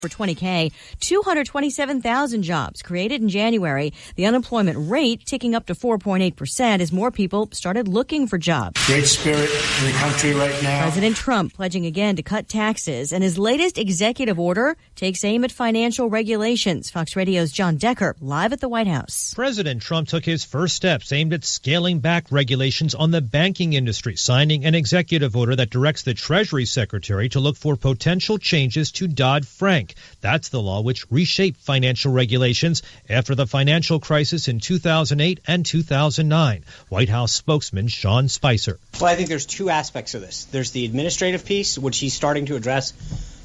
For 20K, 227,000 jobs created in January. The unemployment rate ticking up to 4.8% as more people started looking for jobs. Great spirit in the country right now. President Trump pledging again to cut taxes, and his latest executive order takes aim at financial regulations. Fox Radio's John Decker live at the White House. President Trump took his first steps aimed at scaling back regulations on the banking industry, signing an executive order that directs the Treasury Secretary to look for potential changes to Dodd-Frank. That's the law which reshaped financial regulations after the financial crisis in 2008 and 2009. White House spokesman Sean Spicer. Well, I think there's two aspects of this. There's the administrative piece, which he's starting to address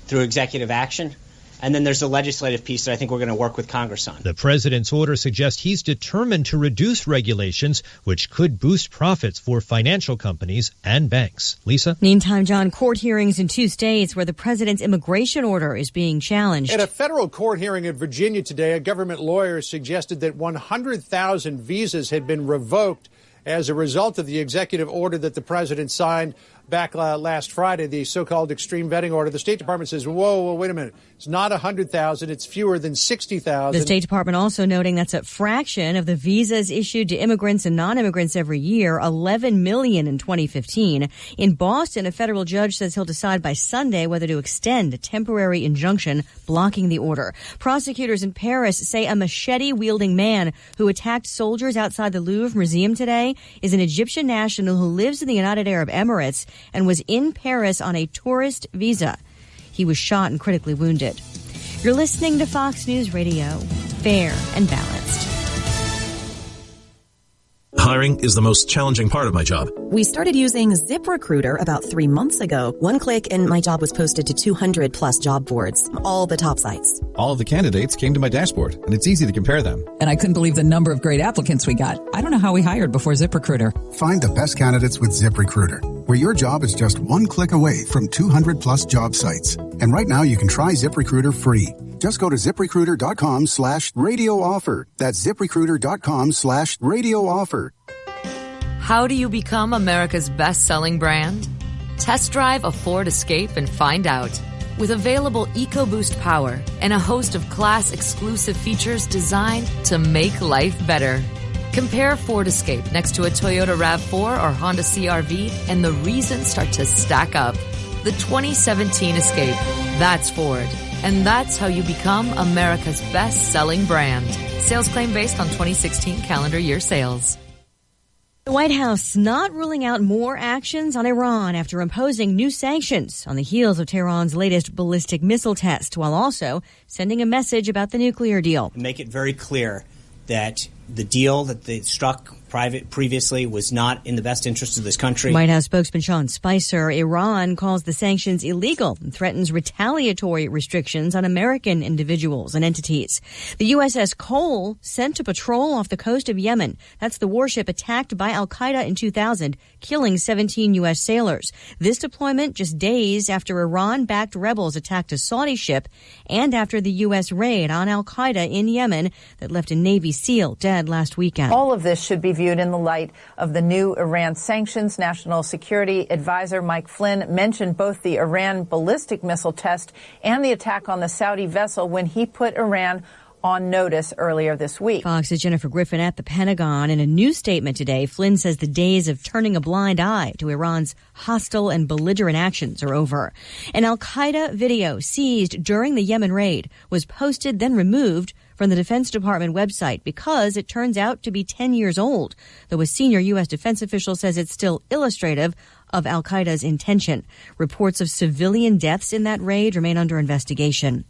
through executive action. And then there's the legislative piece that I think we're going to work with Congress on. The president's order suggests he's determined to reduce regulations, which could boost profits for financial companies and banks. Lisa? Meantime, John, court hearings in 2 states where the president's immigration order is being challenged. At a federal court hearing in Virginia today, a government lawyer suggested that 100,000 visas had been revoked as a result of the executive order that the president signed back last Friday, the so-called extreme vetting order. The State Department says, whoa, wait a minute. It's not 100,000. It's fewer than 60,000. The State Department also noting that's a fraction of the visas issued to immigrants and non-immigrants every year, 11 million in 2015. In Boston, a federal judge says he'll decide by Sunday whether to extend a temporary injunction blocking the order. Prosecutors in Paris say a machete-wielding man who attacked soldiers outside the Louvre Museum today is an Egyptian national who lives in the United Arab Emirates and was in Paris on a tourist visa. He was shot and critically wounded. You're listening to Fox News Radio, fair and balanced. Hiring is the most challenging part of my job. We started using ZipRecruiter about 3 months ago. One click and my job was posted to 200 plus job boards, all the top sites. All of the candidates came to my dashboard, and it's easy to compare them. And I couldn't believe the number of great applicants we got. I don't know how we hired before ZipRecruiter. Find the best candidates with ZipRecruiter, where your job is just one click away from 200 plus job sites. And right now you can try ZipRecruiter free. Just go to ZipRecruiter.com/radio offer. That's ZipRecruiter.com/radio offer. How do you become America's best-selling brand? Test drive a Ford Escape and find out. With available EcoBoost power and a host of class-exclusive features designed to make life better. Compare Ford Escape next to a Toyota RAV4 or Honda CR-V and the reasons start to stack up. The 2017 Escape. That's Ford. And that's how you become America's best-selling brand. Sales claim based on 2016 calendar year sales. The White House not ruling out more actions on Iran after imposing new sanctions on the heels of Tehran's latest ballistic missile test, while also sending a message about the nuclear deal. Make it very clear that the deal that they struck previously was not in the best interest of this country. White House spokesman Sean Spicer, Iran calls the sanctions illegal and threatens retaliatory restrictions on American individuals and entities. The USS Cole sent to patrol off the coast of Yemen. That's the warship attacked by al-Qaeda in 2000, killing 17 U.S. sailors. This deployment just days after Iran-backed rebels attacked a Saudi ship and after the U.S. raid on al-Qaeda in Yemen that left a Navy SEAL dead last weekend. All of this should be viewed in the light of the new Iran sanctions. National Security Advisor Mike Flynn mentioned both the Iran ballistic missile test and the attack on the Saudi vessel when he put Iran on notice earlier this week. Fox's Jennifer Griffin at the Pentagon. In a new statement today, Flynn says the days of turning a blind eye to Iran's hostile and belligerent actions are over. An al-Qaeda video seized during the Yemen raid was posted, then removed from the Defense Department website because it turns out to be 10 years old, though a senior U.S. defense official says it's still illustrative of al-Qaeda's intention. Reports of civilian deaths in that raid remain under investigation.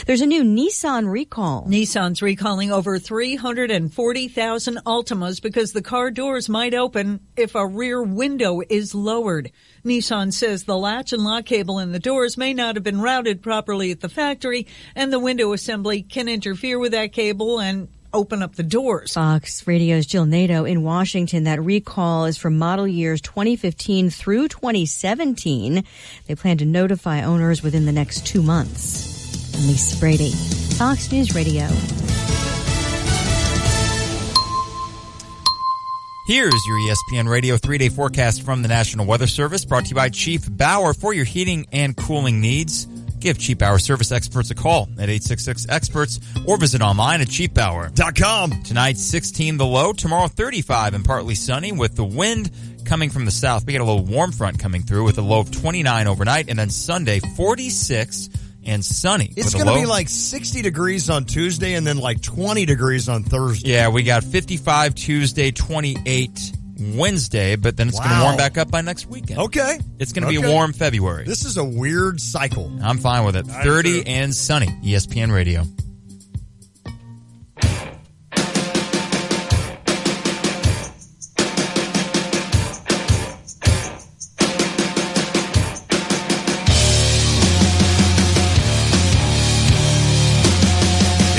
There's a new Nissan recall. Nissan's recalling over 340,000 Altimas because the car doors might open if a rear window is lowered. Nissan says the latch and lock cable in the doors may not have been routed properly at the factory, and the window assembly can interfere with that cable and open up the doors. Fox Radio's Jill Nato in Washington. That recall is for model years 2015 through 2017. They plan to notify owners within the next 2 months. I'm Lisa Brady, Fox News Radio. Here's your ESPN Radio 3-day forecast from the National Weather Service, brought to you by Chief Bauer for your heating and cooling needs. Give Cheap Hour service experts a call at 866-EXPERTS or visit online at cheaphour.com. Tonight, 16 the low. Tomorrow, 35 and partly sunny with the wind coming from the south. We got a little warm front coming through with a low of 29 overnight. And then Sunday, 46 and sunny. It's going to be like 60 degrees on Tuesday and then like 20 degrees on Thursday. Yeah, we got 55 Tuesday, 28 Wednesday, but then it's going to warm back up by next weekend. Okay. It's going to be a warm February. This is a weird cycle. I'm fine with it. 30 and sunny. ESPN Radio.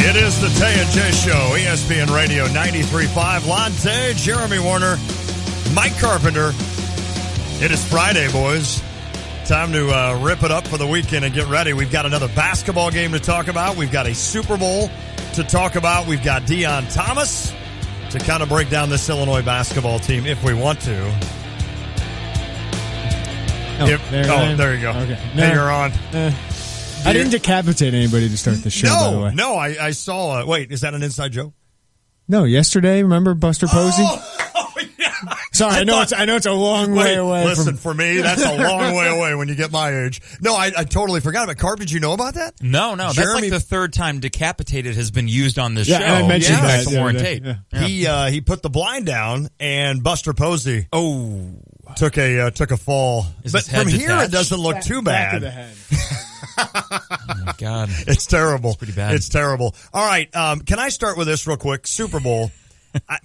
It is the Tay and J Show, ESPN Radio 93.5. Lonte, Jeremy Warner, Mike Carpenter. It is Friday, boys. Time to rip it up for the weekend and get ready. We've got another basketball game to talk about. We've got a Super Bowl to talk about. We've got Deion Thomas to kind of break down this Illinois basketball team if we want to. There you go. Okay. Hey, you're on. I didn't decapitate anybody to start the show, by the way. No, I saw... wait, is that an inside joke? No, yesterday, remember Buster Posey? Yeah. Sorry, I know it's a long way away. Listen, for me, that's a long way away when you get my age. No, I totally forgot about it. Carp, did you know about that? No. That's like the third time decapitated has been used on this show. I mentioned that. Some more tape. Yeah. He put the blind down, and Buster Posey took a fall. But from here, it doesn't look too bad. Back of the head. Oh my God. It's terrible. It's pretty bad. It's terrible. All right. Can I start with this real quick? Super Bowl.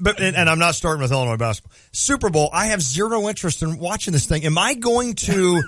And I'm not starting with Illinois basketball. Super Bowl, I have zero interest in watching this thing. Am I going to...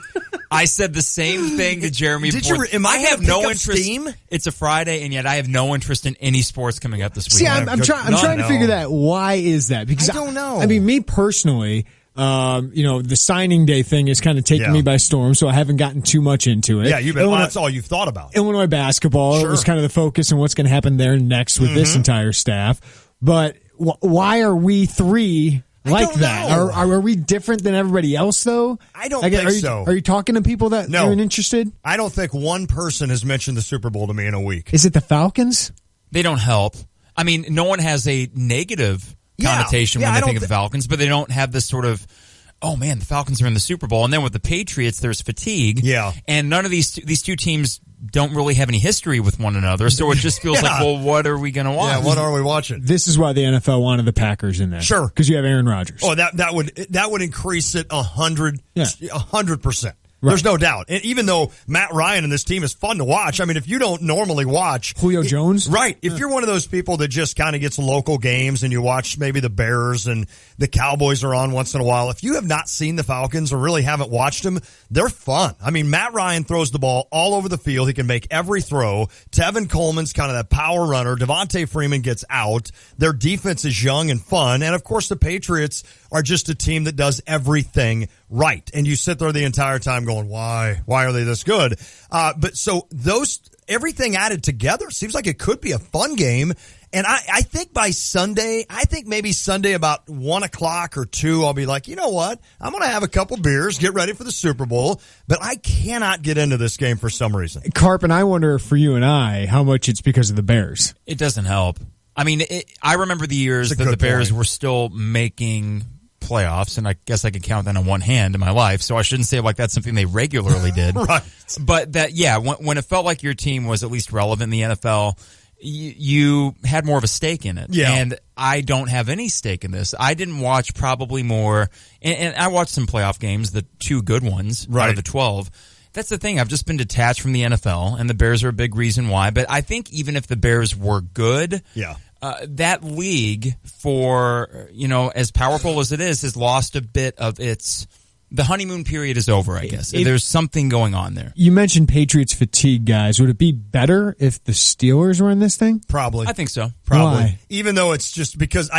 I said the same thing to Jeremy. I have no interest. Steam? It's a Friday, and yet I have no interest in any sports coming up this week. See, I'm trying to figure that. Why is that? Because I don't know. I mean, me personally... the signing day thing is kind of taking me by storm, so I haven't gotten too much into it. Yeah, that's all you've thought about. Illinois basketball was kind of the focus and what's going to happen there next with this entire staff. But why are we three like that? Are we different than everybody else, though? I don't think so. Are you talking to people that aren't interested? I don't think one person has mentioned the Super Bowl to me in a week. Is it the Falcons? They don't help. I mean, no one has a negative connotation when they think of the Falcons, but they don't have this sort of, oh man, the Falcons are in the Super Bowl. And then with the Patriots, there's fatigue. Yeah. And none of these two teams don't really have any history with one another. So it just feels like, well, what are we going to watch? Yeah, what are we watching? This is why the NFL wanted the Packers in there. Sure. Because you have Aaron Rodgers. Oh, that would increase it 100%. Right. There's no doubt. And even though Matt Ryan and this team is fun to watch, I mean, if you don't normally watch... Julio Jones? Right. If you're one of those people that just kind of gets local games and you watch maybe the Bears and the Cowboys are on once in a while, if you have not seen the Falcons or really haven't watched them, they're fun. I mean, Matt Ryan throws the ball all over the field. He can make every throw. Tevin Coleman's kind of that power runner. Devontae Freeman gets out. Their defense is young and fun. And, of course, the Patriots are just a team that does everything right. And you sit there the entire time going, why? Why are they this good? But so everything added together seems like it could be a fun game. And I think by Sunday, maybe Sunday about 1 o'clock or 2, I'll be like, you know what? I'm going to have a couple beers, get ready for the Super Bowl. But I cannot get into this game for some reason. Carp, and I wonder for you and I how much it's because of the Bears. It doesn't help. I mean, I remember the years that the Bears were still making playoffs, and I guess I could count that on one hand in my life, so I shouldn't say like that's something they regularly did. Right. But that, when it felt like your team was at least relevant in the NFL, you had more of a stake in it. Yeah. And I don't have any stake in this. I didn't watch probably more, and I watched some playoff games, the 2 good ones out of the 12. That's the thing. I've just been detached from the NFL, and the Bears are a big reason why. But I think even if the Bears were good, that league, for as powerful as it is, has lost a bit of its. The honeymoon period is over, I guess. There's something going on there. You mentioned Patriots fatigue, guys. Would it be better if the Steelers were in this thing? Probably. I think so. Probably. Why? Even though it's just because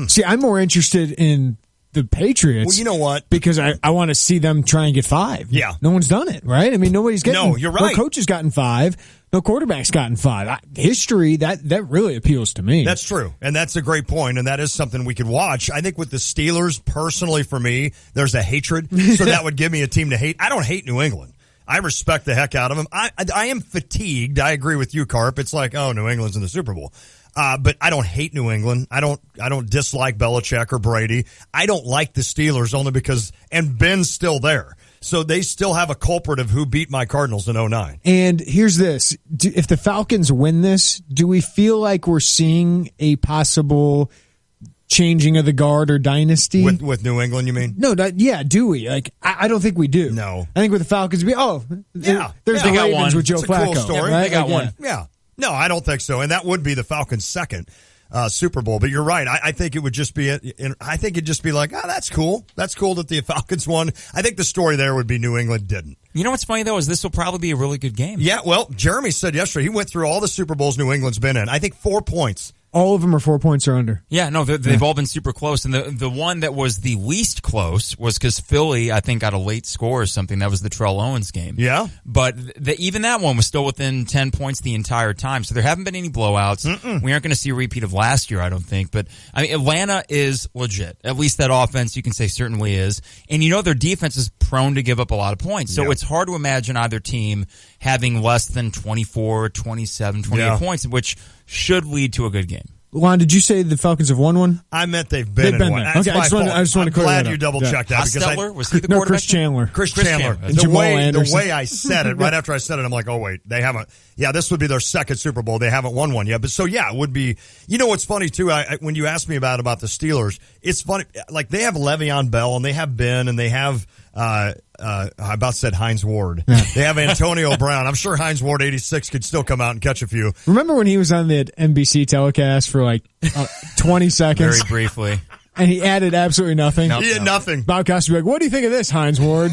See, I'm more interested in the Patriots. Well, you know what? Because I want to see them try and get 5. Yeah. No one's done it, right? I mean, nobody's getting. No, you're right. No coach has gotten 5. No quarterback's gotten 5. History, that really appeals to me. That's true. And that's a great point, and that is something we could watch. I think with the Steelers, personally for me, there's a hatred. So that would give me a team to hate. I don't hate New England. I respect the heck out of them. I am fatigued. I agree with you, Carp. It's like, oh, New England's in the Super Bowl. But I don't hate New England. I don't dislike Belichick or Brady. I don't like the Steelers only because, and Ben's still there. So they still have a culprit of who beat my Cardinals in 2009. And here's this. If the Falcons win this, do we feel like we're seeing a possible changing of the guard or dynasty? With New England, you mean? No, do we? Like, I don't think we do. No. I think with the Falcons, there's the Ravens with Joe Flacco. Cool story. Right? They got one. Yeah. No, I don't think so. And that would be the Falcons' second Super Bowl. But you're right. I think it would just be I think it'd just be like, that's cool. That's cool that the Falcons won. I think the story there would be New England didn't. You know what's funny, though, is this will probably be a really good game. Yeah, well, Jeremy said yesterday he went through all the Super Bowls New England's been in. I think 4 points. All of them are 4 points or under. Yeah, no, they've all been super close. And the one that was the least close was because Philly, I think, got a late score or something. That was the Terrell Owens game. Yeah. But even that one was still within 10 points the entire time. So there haven't been any blowouts. We aren't going to see a repeat of last year, I don't think. But, I mean, Atlanta is legit. At least that offense, you can say, certainly is. And you know their defense is prone to give up a lot of points. So it's hard to imagine either team having less than 24, 27, 28 points, which should lead to a good game. Lon, did you say the Falcons have won one? I meant they've been in one. There. Okay, I just want to clear that up. I'm glad you double-checked that. Hostetler? Was he the quarterback? Chris Chandler. Chris Chandler. The way I said it, right after I said it, I'm like, oh, wait, they haven't. Yeah, this would be their second Super Bowl. They haven't won one yet. But so, yeah, it would be. You know what's funny, too, when you asked me about the Steelers, it's funny. Like, they have Le'Veon Bell, and they have Ben, and they have I about said Hines Ward. They have Antonio Brown. I'm sure Hines Ward 86 could still come out and catch a few. Remember when he was on the NBC telecast for like 20 seconds? Very briefly. And he added absolutely nothing? He had nothing. Bob Costas would be like, what do you think of this, Hines Ward?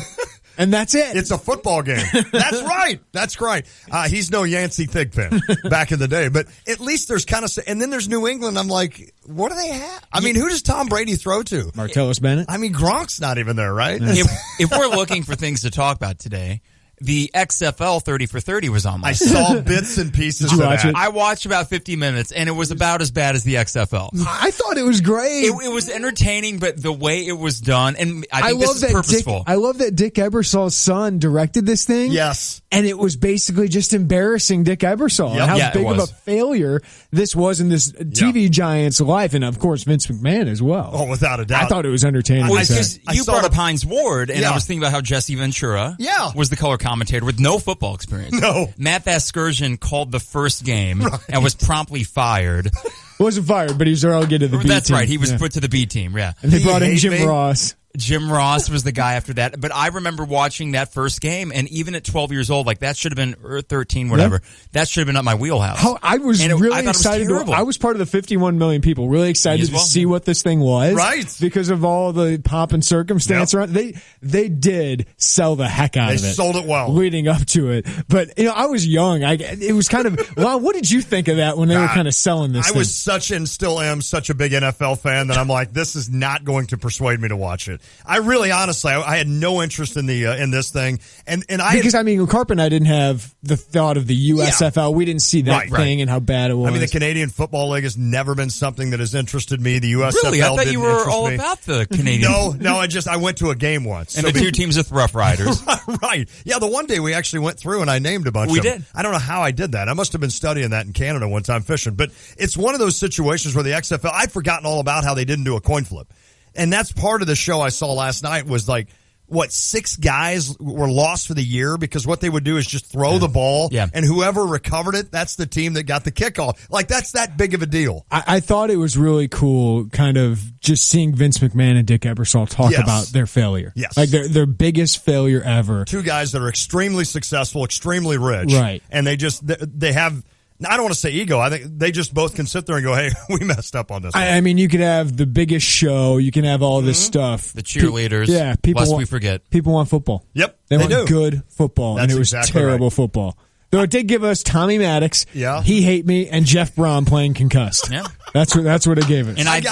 And that's it. It's a football game. That's right. That's right. He's no Yancey Thigpen back in the day. But at least there's kind of... And then there's New England. I'm like, what do they have? I mean, who does Tom Brady throw to? Martellus Bennett? I mean, Gronk's not even there, right? If we're looking for things to talk about today... The XFL 30 for 30 was on. I saw bits and pieces Did you of watch that. It? I watched about 50 minutes, and it was about as bad as the XFL. I thought it was great. It was entertaining, but the way it was done, and I think this is purposeful. I love that Dick Ebersol's son directed this thing. Yes. And it was basically just embarrassing Dick Ebersol. Yep. How big of a failure this was in this TV giant's life, and of course Vince McMahon as well. Oh, without a doubt. I thought it was entertaining. Well, because you brought up Hines Ward, and I was thinking about how Jesse Ventura was the color commentator with no football experience. No. Matt Vasgersian called the first game and was promptly fired. Wasn't fired, but he was relegated to the B team. That's right. He was put to the B team, yeah. And they brought in Jim Ross. Jim Ross was the guy after that. But I remember watching that first game, and even at 12 years old, like that should have been, or 13, whatever, that should have been up my wheelhouse. I was really excited. I was part of the 51 million people really excited to see what this thing was. Right. Because of all the pomp and circumstance around they did sell the heck out of it. They sold it well. Leading up to it. But, I was young. It was kind of, well, what did you think of that when they were kind of selling this thing? I was such and still am such a big NFL fan that I'm like, this is not going to persuade me to watch it. I really, honestly, I had no interest in the in this thing, Carp and I didn't have the thought of the USFL. We didn't see that thing and how bad it was. I mean, the Canadian Football League has never been something that has interested me. The USFL really, I thought you were all me. About the Canadian. No, I went to a game once, and the two teams with Rough Riders. Right? Yeah, the one day we actually went through and I named a bunch. We of them. did. I don't know how I did that. I must have been studying that in Canada one time fishing. But it's one of those situations where the XFL. I'd forgotten all about how they didn't do a coin flip. And that's part of the show I saw last night was like, 6 guys were lost for the year because what they would do is just throw the ball and whoever recovered it, that's the team that got the kickoff. Like, that's that big of a deal. I thought it was really cool kind of just seeing Vince McMahon and Dick Ebersol talk about their failure. Yes. Like their biggest failure ever. 2 guys that are extremely successful, extremely rich. Right. And they have... I don't want to say ego. I think they just both can sit there and go, hey, we messed up on this one. I mean, you can have the biggest show. You can have all this stuff. The cheerleaders. Lest we forget. People want football. Yep, they want good football. That's and it was exactly terrible football. Though it did give us Tommy Maddox, He Hate Me, and Jeff Brom playing concussed. Yeah. That's what it gave us. And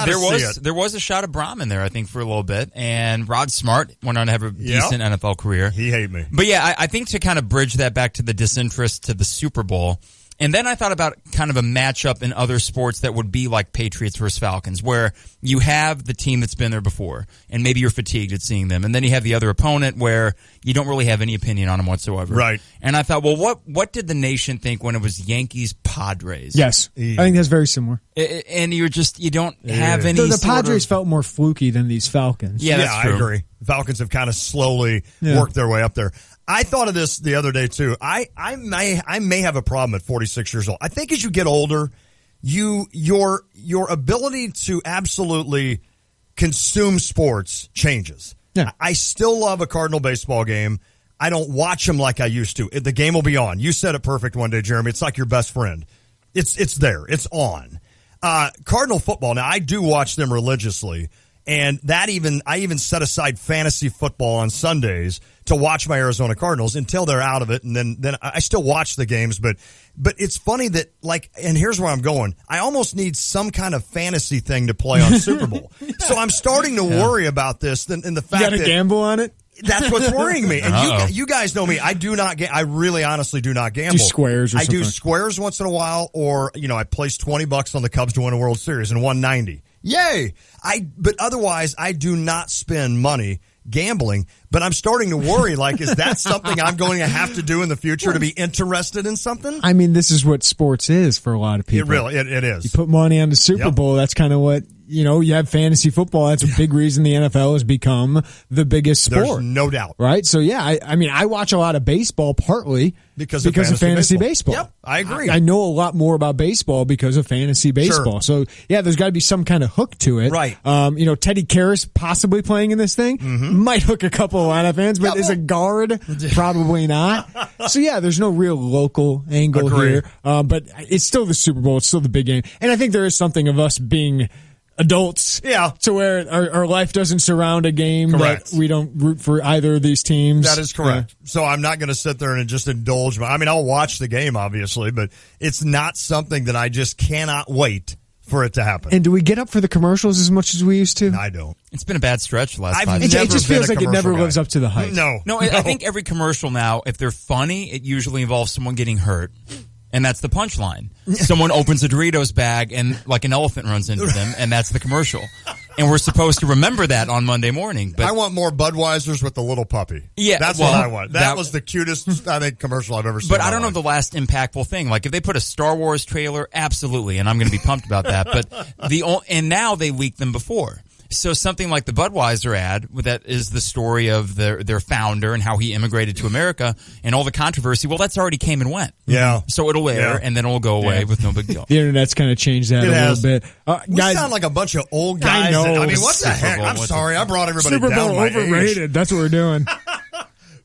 there was a shot of Brom in there, I think, for a little bit. And Rod Smart went on to have a decent NFL career. He hate me. But yeah, I think to kind of bridge that back to the disinterest to the Super Bowl, And then I thought about kind of a matchup in other sports that would be like Patriots versus Falcons, where you have the team that's been there before, and maybe you're fatigued at seeing them. And then you have the other opponent where you don't really have any opinion on them whatsoever. Right. And I thought, well, what did the nation think when it was Yankees-Padres? Yes. I think that's very similar. And you don't have any The Padres felt more fluky than these Falcons. Yeah, that's true. I agree. Falcons have kind of slowly worked their way up there. I thought of this the other day too. I may have a problem at 46 years old. I think as you get older, your ability to absolutely consume sports changes. Yeah. I still love a Cardinal baseball game. I don't watch them like I used to. The game will be on. You said it perfect one day, Jeremy. It's like your best friend. It's there. It's on. Cardinal football. Now I do watch them religiously. And I even set aside fantasy football on Sundays to watch my Arizona Cardinals until they're out of it. And then I still watch the games, but it's funny that and here's where I'm going. I almost need some kind of fantasy thing to play on Super Bowl. So I'm starting to worry about this and the fact you got to gamble on it. That's what's worrying me. And you guys know me. I do not. I really, honestly, do not gamble. Do squares or something. I do squares once in a while, or I placed $20 on the Cubs to win a World Series and won 90. Yay! But otherwise, I do not spend money gambling. But I'm starting to worry. Is that something I'm going to have to do in the future to be interested in something? I mean, this is what sports is for a lot of people. It is. You put money on the Super Bowl. That's kind of what you have fantasy football. That's a big reason the NFL has become the biggest sport. There's no doubt. Right? So, I mean, I watch a lot of baseball partly because of fantasy baseball. Yep, I agree. I know a lot more about baseball because of fantasy baseball. Sure. So, there's got to be some kind of hook to it. Right. Teddy Karras possibly playing in this thing might hook a couple of Atlanta fans, but as a guard, probably not. So, there's no real local angle here. But it's still the Super Bowl. It's still the big game. And I think there is something of us being adults to where our life doesn't surround a game that we don't root for either of these teams. That is correct. So I'm not going to sit there and just indulge. I mean, I'll watch the game, obviously, but it's not something that I just cannot wait for it to happen. And do we get up for the commercials as much as we used to? I don't. It's been a bad stretch the last 5 years. years. It just feels like it never lives up to the hype. No, I think every commercial now, if they're funny, it usually involves someone getting hurt. And that's the punchline. Someone opens a Doritos bag and an elephant runs into them, and that's the commercial. And we're supposed to remember that on Monday morning. But I want more Budweisers with the little puppy. Yeah, that's what I want. That was the cutest, I think, commercial I've ever seen. But I don't know the last impactful thing. If they put a Star Wars trailer, absolutely, and I'm going to be pumped about that. But and now they leaked them before. So something like the Budweiser ad, that is the story of their founder and how he immigrated to America and all the controversy. Well, that's already came and went. Yeah. So it'll air and then it'll go away with no big deal. The internet's kind of changed that a little bit. We guys, sound like a bunch of old guys. I know. I mean, what the heck? I'm sorry. I brought everybody Super down Bowl my overrated. age. That's what we're doing.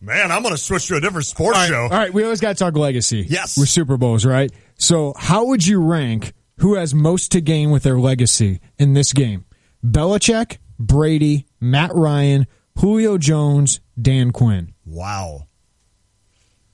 Man, I'm going to switch to a different sports show. All right, we always got to talk legacy. Yes. With Super Bowls, right? So how would you rank who has most to gain with their legacy in this game? Belichick, Brady, Matt Ryan, Julio Jones, Dan Quinn. Wow.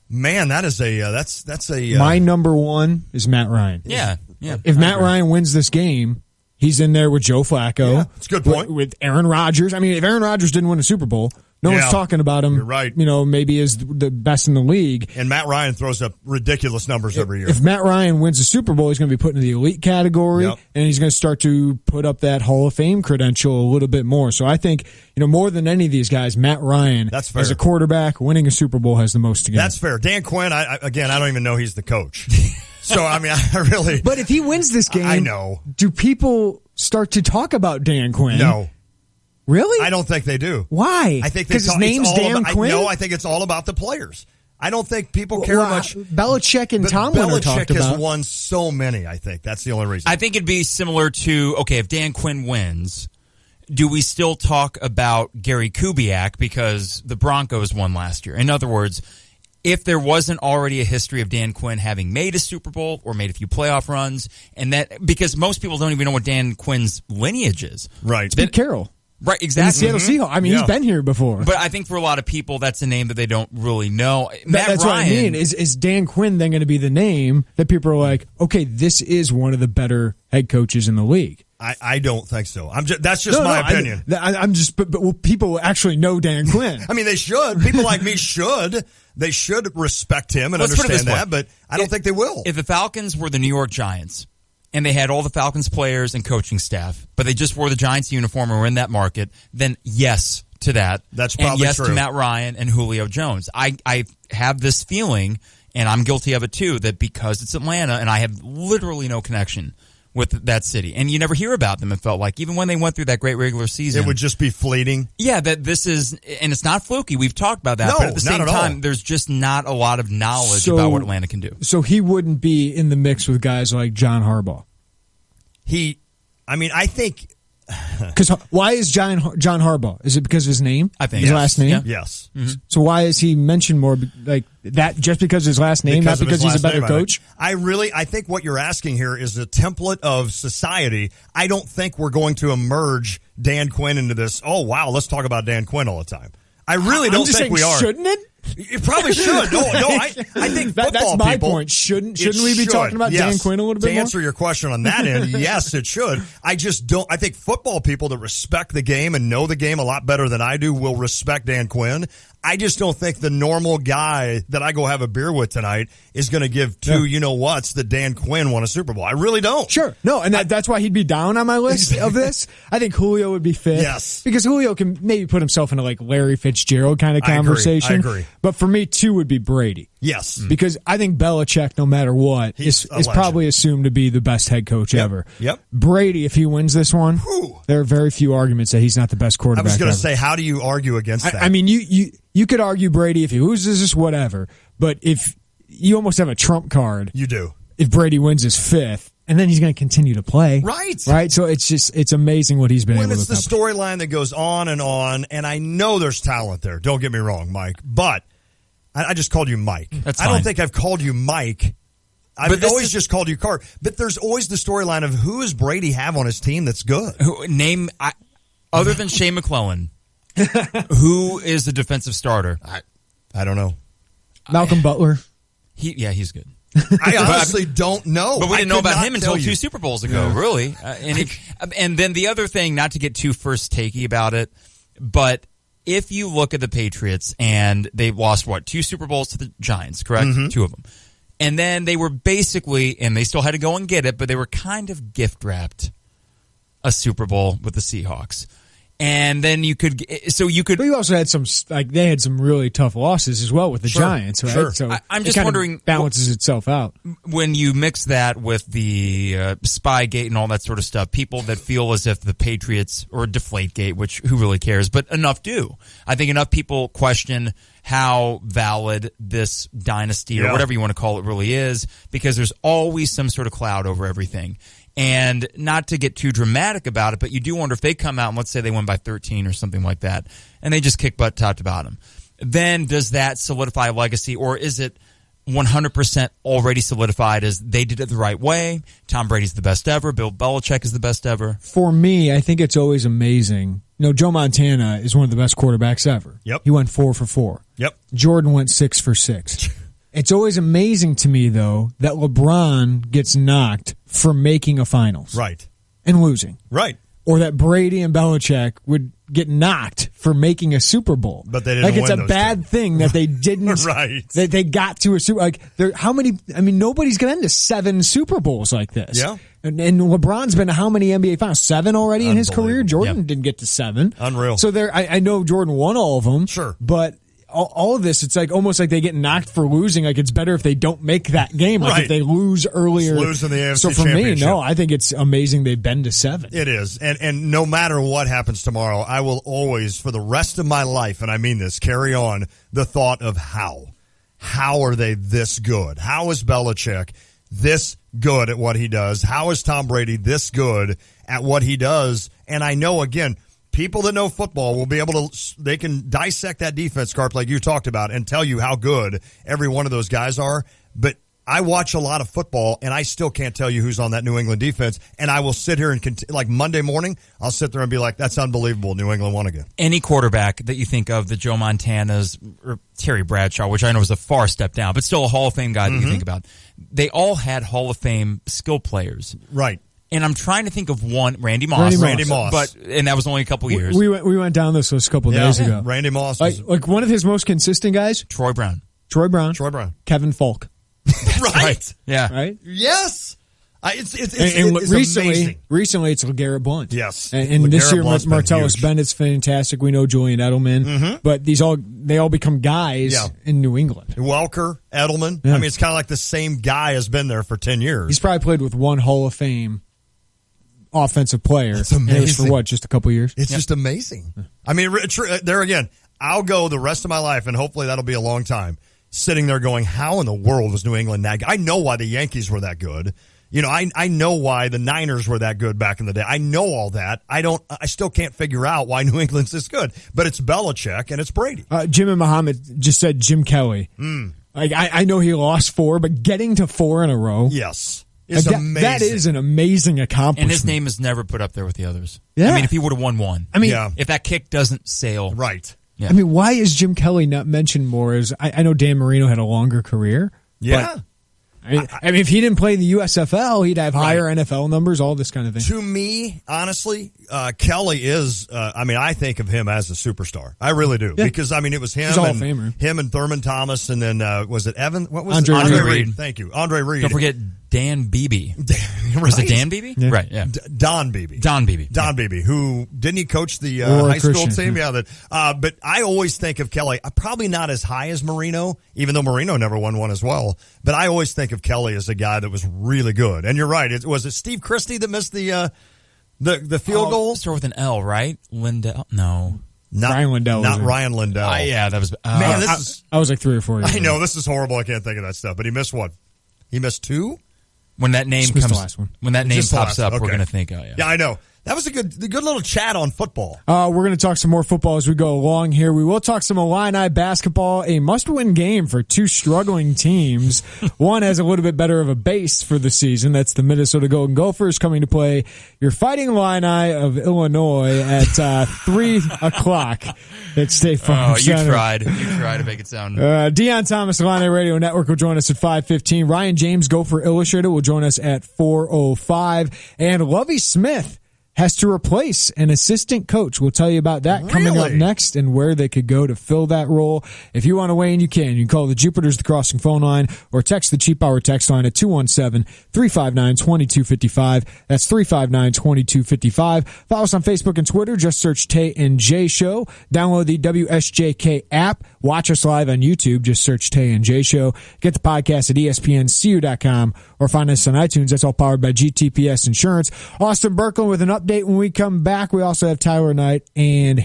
Man, that is that's a my number one is Matt Ryan. Yeah. If Matt Ryan wins this game, he's in there with Joe Flacco. Yeah, that's a good point. With Aaron Rodgers. I mean, if Aaron Rodgers didn't win a Super Bowl, no one's talking about him. You're right. Maybe as the best in the league. And Matt Ryan throws up ridiculous numbers every year. If Matt Ryan wins the Super Bowl, he's going to be put in the elite category, and he's going to start to put up that Hall of Fame credential a little bit more. So I think, more than any of these guys, Matt Ryan, that's fair. As a quarterback, winning a Super Bowl has the most to gain. That's fair. Dan Quinn, I don't even know he's the coach. So, I mean, I really... But if he wins this game, I know. Do people start to talk about Dan Quinn? No. Really? I don't think they do. Why? I think because his name's Dan Quinn. No, I think it's all about the players. I don't think people care much. Belichick and Tomlin are talked about. Belichick has won so many. I think that's the only reason. I think it'd be similar to if Dan Quinn wins, do we still talk about Gary Kubiak because the Broncos won last year? In other words, if there wasn't already a history of Dan Quinn having made a Super Bowl or made a few playoff runs, and that because most people don't even know what Dan Quinn's lineage is. Right. Pete Carroll. Right, exactly. In the Seattle Seahawks. I mean, he's been here before. But I think for a lot of people, that's a name that they don't really know. That's what I mean. Is Dan Quinn then going to be the name that people are like, okay, this is one of the better head coaches in the league? I don't think so. That's just my opinion. I'm just, but people actually know Dan Quinn. I mean, they should. People like me should. They should respect him and understand that, but I don't think they will. If the Falcons were the New York Giants, and they had all the Falcons players and coaching staff, but they just wore the Giants uniform and were in that market, then yes to that. That's probably and yes true. to Matt Ryan and Julio Jones. I have this feeling, and I'm guilty of it too, that because it's Atlanta and I have literally no connection with that city. And you never hear about them, it felt like. Even when they went through that great regular season. It would just be fleeting. Yeah, that this is, and it's not fluky. We've talked about that. No, but at the same not at time, all. there's just not a lot of knowledge about what Atlanta can do. So he wouldn't be in the mix with guys like John Harbaugh. I think... Because why is John Harbaugh? Is it because of his name? I think his last name. Yeah. Yes. Mm-hmm. So why is he mentioned more like that? Just because of his last name, not because he's a better coach. I think what you're asking here is a template of society. I don't think we're going to emerge Dan Quinn into this. Oh wow, let's talk about Dan Quinn all the time. I really don't think we are. Shouldn't it? It probably should. No. I think football that's my people, point. Shouldn't we be talking about Dan Quinn a little bit more? To answer your question on that end, yes, it should. I just don't. I think football people that respect the game and know the game a lot better than I do will respect Dan Quinn. I just don't think the normal guy that I go have a beer with tonight is going to give two you-know-whats that Dan Quinn won a Super Bowl. I really don't. Sure. No, and that's why he'd be down on my list of this. I think Julio would be fifth. Yes. Because Julio can maybe put himself into like Larry Fitzgerald kind of conversation. I agree. But for me, two would be Brady. Yes. Because I think Belichick, no matter what, is probably assumed to be the best head coach ever. Yep. Brady, if he wins this one, there are very few arguments that he's not the best quarterback I was going to ever. say, how do you argue against that? I mean, you could argue Brady if he loses this, whatever. But if you almost have a trump card. You do. If Brady wins his fifth, and then he's going to continue to play. Right. So it's amazing what he's been able to accomplish. It's the storyline that goes on, and I know there's talent there. Don't get me wrong, Mike. But I just called you Mike. That's I fine. don't think I've called you Mike. I've always just called you Carr. But there's always the storyline of who does Brady have on his team that's good? Other than Shea McClellan, who is the defensive starter? I don't know. Malcolm Butler. He's good. I honestly don't know. But we didn't know about him until 2 2 Super Bowls ago, really. And then the other thing, not to get too first takey about it, but if you look at the Patriots and they've lost, 2 Super Bowls to the Giants, correct? Mm-hmm. 2 of them. And then they were basically, and they still had to go and get it, but they were kind of gift-wrapped a Super Bowl with the Seahawks. And then you could. But you also had they had some really tough losses as well with the Giants, right? Sure. So I'm just wondering, balances itself out. When you mix that with the Spygate and all that sort of stuff, people that feel as if the Patriots, or Deflategate, which who really cares, but enough do. I think enough people question how valid this dynasty or whatever you want to call it really is, because there's always some sort of cloud over everything. And not to get too dramatic about it, but you do wonder if they come out and let's say they win by 13 or something like that, and they just kick butt top to bottom. Then does that solidify a legacy, or is it 100% already solidified as they did it the right way? Tom Brady's the best ever. Bill Belichick is the best ever. For me, I think it's always amazing. Joe Montana is one of the best quarterbacks ever. Yep. He went 4 for 4. Yep. Jordan went 6 for 6. It's always amazing to me, though, that LeBron gets knocked for making a finals. Right. And losing. Right. Or that Brady and Belichick would get knocked for making a Super Bowl. But they didn't win it's a bad thing that they didn't. Right. That they got to a Super. How many? I mean, nobody's going to end to 7 Super Bowls like this. Yeah. And LeBron's been to how many NBA finals? 7 already in his career. Jordan didn't get to 7. Unreal. So I know Jordan won all of them. Sure. But all of this, it's almost like they get knocked for losing. Like it's better if they don't make that game. Like if they lose earlier. Lose in the AFC So for Championship. me, no, I think it's amazing they've been to 7. It is. And no matter what happens tomorrow, I will always, for the rest of my life, and I mean this, carry on the thought of how. How are they this good? How is Belichick this good at what he does? How is Tom Brady this good at what he does? And I know, again, people that know football will be able to, they can dissect that defense, Carp, like you talked about, and tell you how good every one of those guys are. But I watch a lot of football, and I still can't tell you who's on that New England defense. And I will sit here and like Monday morning, I'll sit there and be like, "That's unbelievable. New England won again." Any quarterback that you think of, the Joe Montanas or Terry Bradshaw, which I know is a far step down, but still a Hall of Fame guy that you think about, they all had Hall of Fame skill players, right? And I'm trying to think of one, Randy Moss, and that was only a couple years. We went down this list a couple days ago. Randy Moss, like one of his most consistent guys, Troy Brown, Kevin Falk. Right. Yeah. Right. Yes. It's recently, amazing. Recently, it's LeGarrette Blount. Yes. And this year, Blount's Martellus Bennett's fantastic. We know Julian Edelman, but they all become guys in New England. Welker, Edelman. Yeah. I mean, it's kind of like the same guy has been there for 10 years. He's probably played with one Hall of Fame offensive player. It's amazing. And it was for what, just a couple years? It's just amazing. I mean, there again, I'll go the rest of my life, and hopefully that'll be a long time, sitting there going, how in the world was New England that good? I know why the Yankees were that good. You know, I know why the Niners were that good back in the day. I know all that. I still can't figure out why New England's this good. But it's Belichick and it's Brady. Jim and Muhammad just said Jim Kelly. Like I know he lost 4, but getting to 4 in a row. Yes. Is amazing. That is an amazing accomplishment. And his name is never put up there with the others. Yeah. I mean, if he would have won one. I mean, if that kick doesn't sail. Right. Yeah. I mean, why is Jim Kelly not mentioned more? As I know Dan Marino had a longer career. Yeah. But I mean, if he didn't play in the USFL, he'd have higher NFL numbers, all this kind of thing. To me, honestly, Kelly is, I think of him as a superstar. I really do. Yeah. Because, I mean, it was him and Thurman Thomas, and then, was it Evan? What was it? Andre Reed. Thank you. Andre Reed. Don't forget Dan Beebe. Was it Dan Beebe? Yeah. Right, yeah. Don Beebe. Don Beebe, who, didn't he coach the high school team? Yeah. But I always think of Kelly, probably not as high as Marino, even though Marino never won one as well. But I always think of Kelly as a guy that was really good. And you're right. Was it Steve Christie that missed the field goal? Start with an L, right? Lindell? No. Ryan Lindell. Not Ryan Lindell. Yeah, that was... man, I was like 3 or 4 years I know, this is horrible. I can't think of that stuff. But he missed what? He missed 2? When that name comes, the last one. When that name pops up, we're going to think, Yeah, I know. That was a good little chat on football. We're going to talk some more football as we go along here. We will talk some Illini basketball, a must-win game for 2 struggling teams. One has a little bit better of a base for the season. That's the Minnesota Golden Gophers coming to play your Fighting Illini of Illinois at 3 o'clock at State Farm Center. You tried to make it sound... Deion Thomas, Illini Radio Network, will join us at 5:15. Ryan James, Gopher Illustrated, will join us at 4:05. And Lovie Smith has to replace an assistant coach. We'll tell you about that coming up next and where they could go to fill that role. If you want to weigh in, you can. You can call the Jupiter's The Crossing phone line or text the Cheap Hour text line at 217-359-2255. That's 359-2255. Follow us on Facebook and Twitter. Just search Tay and J Show. Download the WSJK app. Watch us live on YouTube. Just search Tay and J Show. Get the podcast at ESPNCU.com or find us on iTunes. That's all powered by GTPS Insurance. Austin Berkland with an update when we come back. We also have Tyler Knight and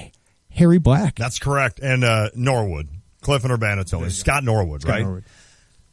Harry Black. That's correct. And Norwood. Cliff and Urbana-Tilley. Scott Norwood, right? Norwood.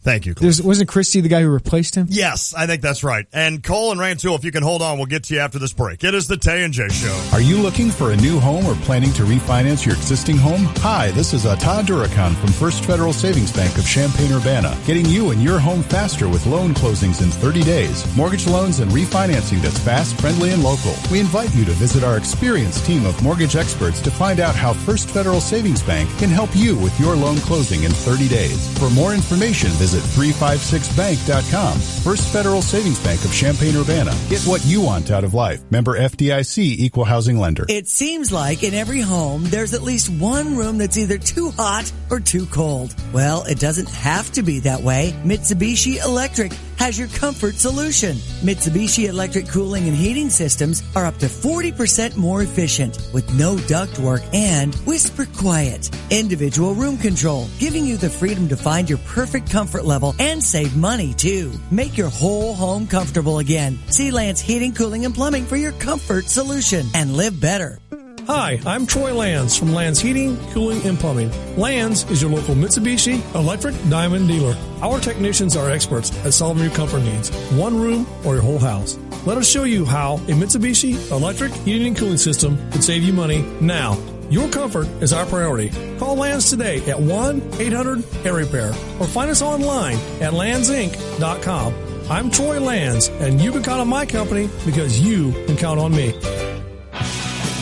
Thank you, Cliff. Wasn't Christie the guy who replaced him? Yes, I think that's right. And Cole and Rantoul, if you can hold on, we'll get to you after this break. It is the Tay and J Show. Are you looking for a new home or planning to refinance your existing home? Hi, this is Todd Durakan from First Federal Savings Bank of Champaign-Urbana, getting you and your home faster with loan closings in 30 days, mortgage loans, and refinancing that's fast, friendly, and local. We invite you to visit our experienced team of mortgage experts to find out how First Federal Savings Bank can help you with your loan closing in 30 days. For more information, visit 356bank.com. First Federal Savings Bank of Champaign-Urbana. Get what you want out of life. Member FDIC, Equal Housing Lender. It seems like in every home, there's at least one room that's either too hot or too cold. Well, it doesn't have to be that way. Mitsubishi Electric has your comfort solution. Mitsubishi Electric cooling and heating systems are up to 40% more efficient with no ductwork and whisper quiet. Individual room control, giving you the freedom to find your perfect comfort level and save money too. Make your whole home comfortable again. See Lance Heating, Cooling, and Plumbing for your comfort solution and live better. Hi, I'm Troy Lands from Lands Heating, Cooling, and Plumbing. Lands is your local Mitsubishi Electric Diamond dealer. Our technicians are experts at solving your comfort needs, one room or your whole house. Let us show you how a Mitsubishi Electric Heating and Cooling System can save you money now. Your comfort is our priority. Call Lands today at 1-800-AIR-REPAIR or find us online at landsinc.com. I'm Troy Lands, and you can count on my company because you can count on me.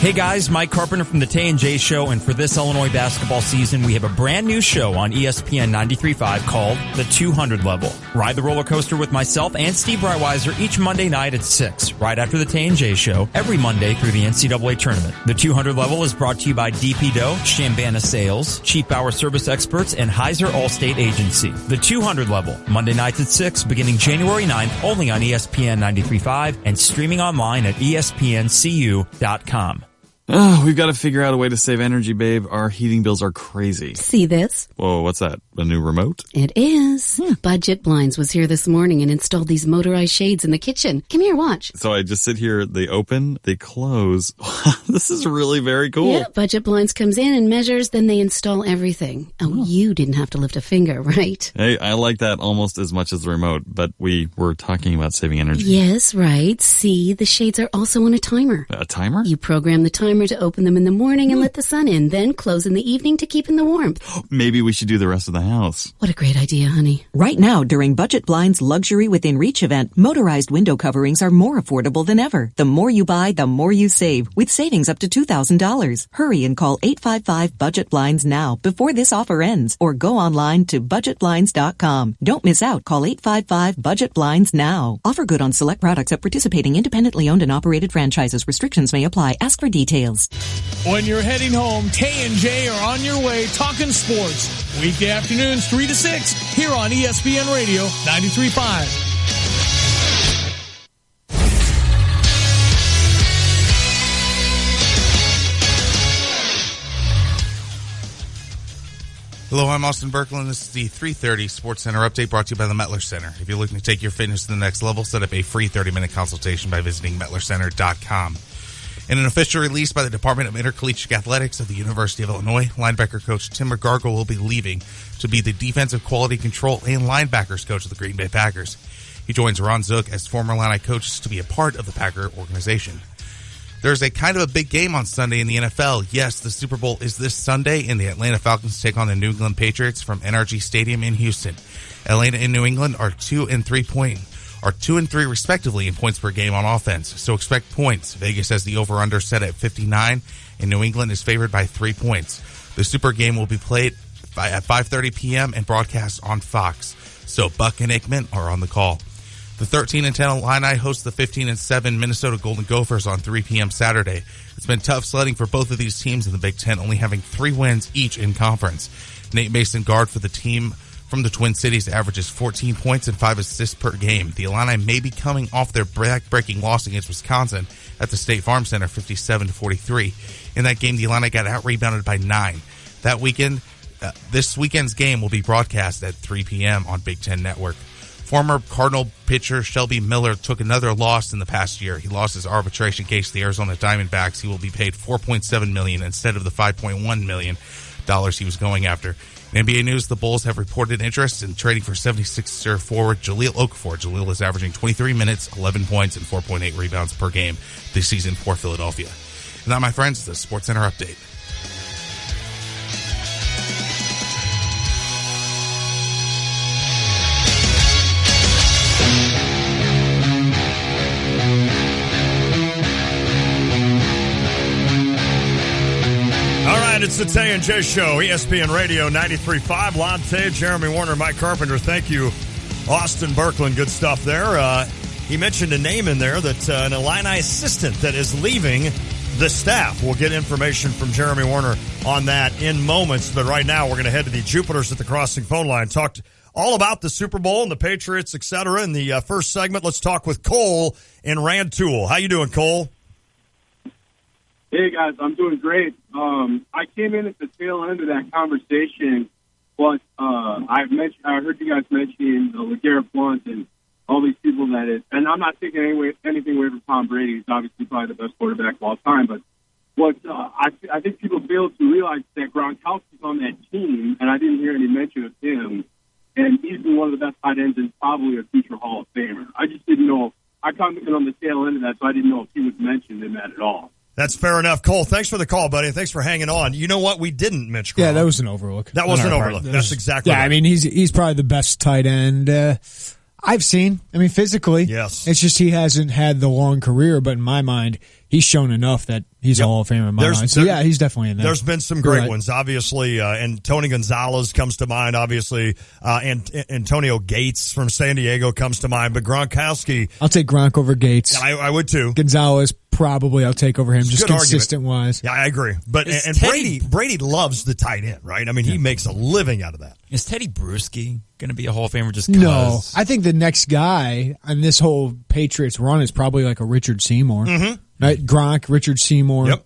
Hey guys, Mike Carpenter from the Tay and J Show, and for this Illinois basketball season, we have a brand new show on ESPN 93.5 called The 200 Level. Ride the roller coaster with myself and Steve Breitweiser each Monday night at 6, right after the Tay and J Show, every Monday through the NCAA tournament. The 200 Level is brought to you by DP Dough, Shambana Sales, Cheap Hour Service Experts, and Heiser Allstate Agency. The 200 Level, Monday nights at 6, beginning January 9th, only on ESPN 93.5 and streaming online at ESPNCU.com. Oh, we've got to figure out a way to save energy, babe. Our heating bills are crazy. See this? Whoa, what's that? A new remote? It is. Budget Blinds was here this morning and installed these motorized shades in the kitchen. Come here, watch. So I just sit here, they open, they close. This is really very cool. Yeah, Budget Blinds comes in and measures, then they install everything. Oh, you didn't have to lift a finger, right? Hey, I like that almost as much as the remote, but we were talking about saving energy. Yes, right. See, the shades are also on a timer. A timer? You program the timer to open them in the morning and let the sun in, then close in the evening to keep in the warmth. Maybe we should do the rest of the house. What a great idea, honey. Right now, during Budget Blinds Luxury Within Reach event, motorized window coverings are more affordable than ever. The more you buy, the more you save, with savings up to $2,000. Hurry and call 855-BUDGET-BLINDS now before this offer ends, or go online to budgetblinds.com. Don't miss out. Call 855-BUDGET-BLINDS now. Offer good on select products at participating independently owned and operated franchises. Restrictions may apply. Ask for details. When you're heading home, Tay and J are on your way talking sports. Weekday afternoons 3 to 6 here on ESPN Radio 93.5. Hello, I'm Austin Berkland. This is the 3:30 Sports Center update brought to you by the Mettler Center. If you're looking to take your fitness to the next level, set up a free 30-minute consultation by visiting MEttlerCenter.com. In an official release by the Department of Intercollegiate Athletics of the University of Illinois, linebacker coach Tim McGargle will be leaving to be the defensive quality control and linebackers coach of the Green Bay Packers. He joins Ron Zook as former Illini coach to be a part of the Packer organization. There's a kind of a big game on Sunday in the NFL. Yes, the Super Bowl is this Sunday, and the Atlanta Falcons take on the New England Patriots from NRG Stadium in Houston. Atlanta and New England are 2 and 3 respectively in points per game on offense, so expect points. Vegas has the over-under set at 59, and New England is favored by 3 points. The Super Game will be played at 5:30 p.m. and broadcast on Fox, so Buck and Aikman are on the call. The 13-10 Illini host the 15-7 Minnesota Golden Gophers on 3 p.m. Saturday. It's been tough sledding for both of these teams in the Big Ten, only having 3 wins each in conference. Nate Mason, guard for the team from the Twin Cities, averages 14 points and 5 assists per game. The Illini may be coming off their back-breaking loss against Wisconsin at the State Farm Center, 57-43. In that game, the Illini got out-rebounded by 9. That weekend, this weekend's game will be broadcast at 3 p.m. on Big Ten Network. Former Cardinal pitcher Shelby Miller took another loss in the past year. He lost his arbitration case to the Arizona Diamondbacks. He will be paid $4.7 million instead of the $5.1 million he was going after. In NBA news, the Bulls have reported interest in trading for 76er forward Jahlil Okafor. Jahlil is averaging 23 minutes, 11 points, and 4.8 rebounds per game this season for Philadelphia. And that, my friends, is the Sports Center update. It's the Tay and J Show, ESPN Radio 93.5. Lon Tay, Jeremy Warner, Mike Carpenter. Thank you, Austin Berkland. Good stuff there. He mentioned a name in there that an Illini assistant that is leaving the staff. We'll get information from Jeremy Warner on that in moments. But right now, we're going to head to the Jupiters at the Crossing phone line. Talked all about the Super Bowl and the Patriots, etc. In the first segment, let's talk with Cole in Rantoul. How you doing, Cole? Hey, guys, I'm doing great. I came in at the tail end of that conversation, but I heard you guys mentioning LeGarrette Blount and all these people that is, and I'm not taking anything away from Tom Brady. He's obviously probably the best quarterback of all time, but what I think people fail to realize that Gronkowski's on that team, and I didn't hear any mention of him, and he's been one of the best tight ends and probably a future Hall of Famer. I just didn't know. I came in on the tail end of that, so I didn't know if he was mentioned in that at all. That's fair enough. Cole, thanks for the call, buddy. Thanks for hanging on. You know what? We didn't mention Gronk. Yeah, that was an overlook. That was an overlook. That's exactly right. I mean, he's probably the best tight end I've seen. I mean, physically. Yes. It's just he hasn't had the long career, but in my mind, he's shown enough that he's a Hall of Famer in my mind. So, yeah, he's definitely in there. There's been some great ones. Obviously, and Tony Gonzalez comes to mind, obviously. And Antonio Gates from San Diego comes to mind. But Gronkowski. I'll take Gronk over Gates. I would too. Gonzalez, probably I'll take over him, just consistent-wise. Yeah, I agree. But and Brady loves the tight end, right? I mean, he makes a living out of that. Is Teddy Bruschi going to be a Hall of Famer just because? No. I think the next guy on this whole Patriots run is probably like a Richard Seymour. Mm-hmm. Right? Gronk, Richard Seymour. Yep.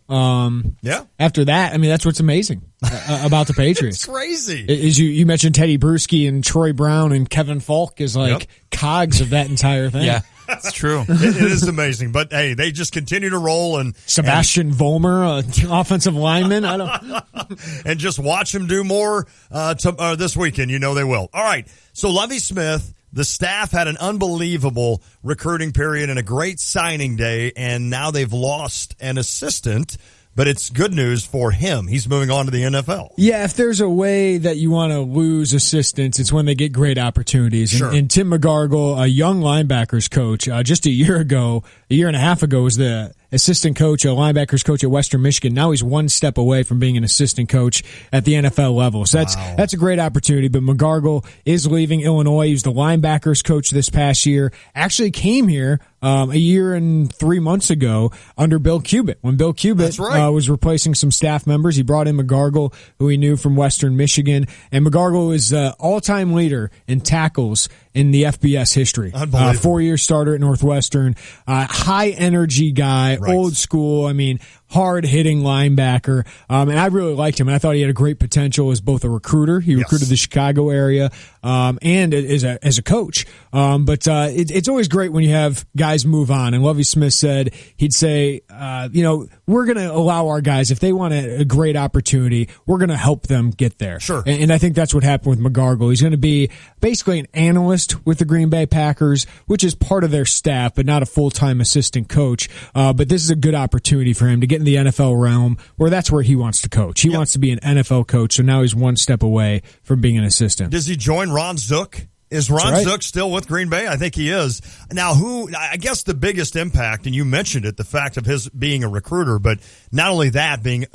Yeah. After that, I mean, that's what's amazing about the Patriots. It's crazy. Is you mentioned Teddy Bruschi and Troy Brown and Kevin Falk is like cogs of that entire thing. Yeah, it's true. It is amazing. But, hey, they just continue to roll. And Sebastian Vollmer, offensive lineman. I don't. And just watch him do more this weekend. You know they will. All right. So, Lovie Smith. The staff had an unbelievable recruiting period and a great signing day, and now they've lost an assistant, but it's good news for him. He's moving on to the NFL. Yeah, if there's a way that you want to lose assistants, it's when they get great opportunities. Sure. And Tim McGargle, a young linebackers coach, just a year and a half ago, was the assistant coach, a linebackers coach at Western Michigan. Now he's one step away from being an assistant coach at the NFL level. So that's a great opportunity. But McGargle is leaving Illinois. He was the linebackers coach this past year. Actually came here a year and 3 months ago under Bill Cubitt. When Bill Cubitt was replacing some staff members, he brought in McGargle, who he knew from Western Michigan. And McGargle is all-time leader in tackles in the FBS history. 4-year starter at Northwestern. High-energy guy, old school. I mean, hard-hitting linebacker. And I really liked him, and I thought he had a great potential as both a recruiter. He recruited the Chicago area and as a coach. But it's always great when you have guys move on. And Lovie Smith said, he'd say, we're going to allow our guys, if they want a great opportunity, we're going to help them get there. Sure. And I think that's what happened with McGargle. He's going to be basically an analyst with the Green Bay Packers, which is part of their staff, but not a full-time assistant coach. But this is a good opportunity for him to get in the NFL realm, where that's where he wants to coach. He wants to be an NFL coach, so now he's one step away from being an assistant. Does he join Ron Zook? Is Ron Zook still with Green Bay? I think he is. Now, I guess the biggest impact, and you mentioned it, the fact of his being a recruiter, but not only that, being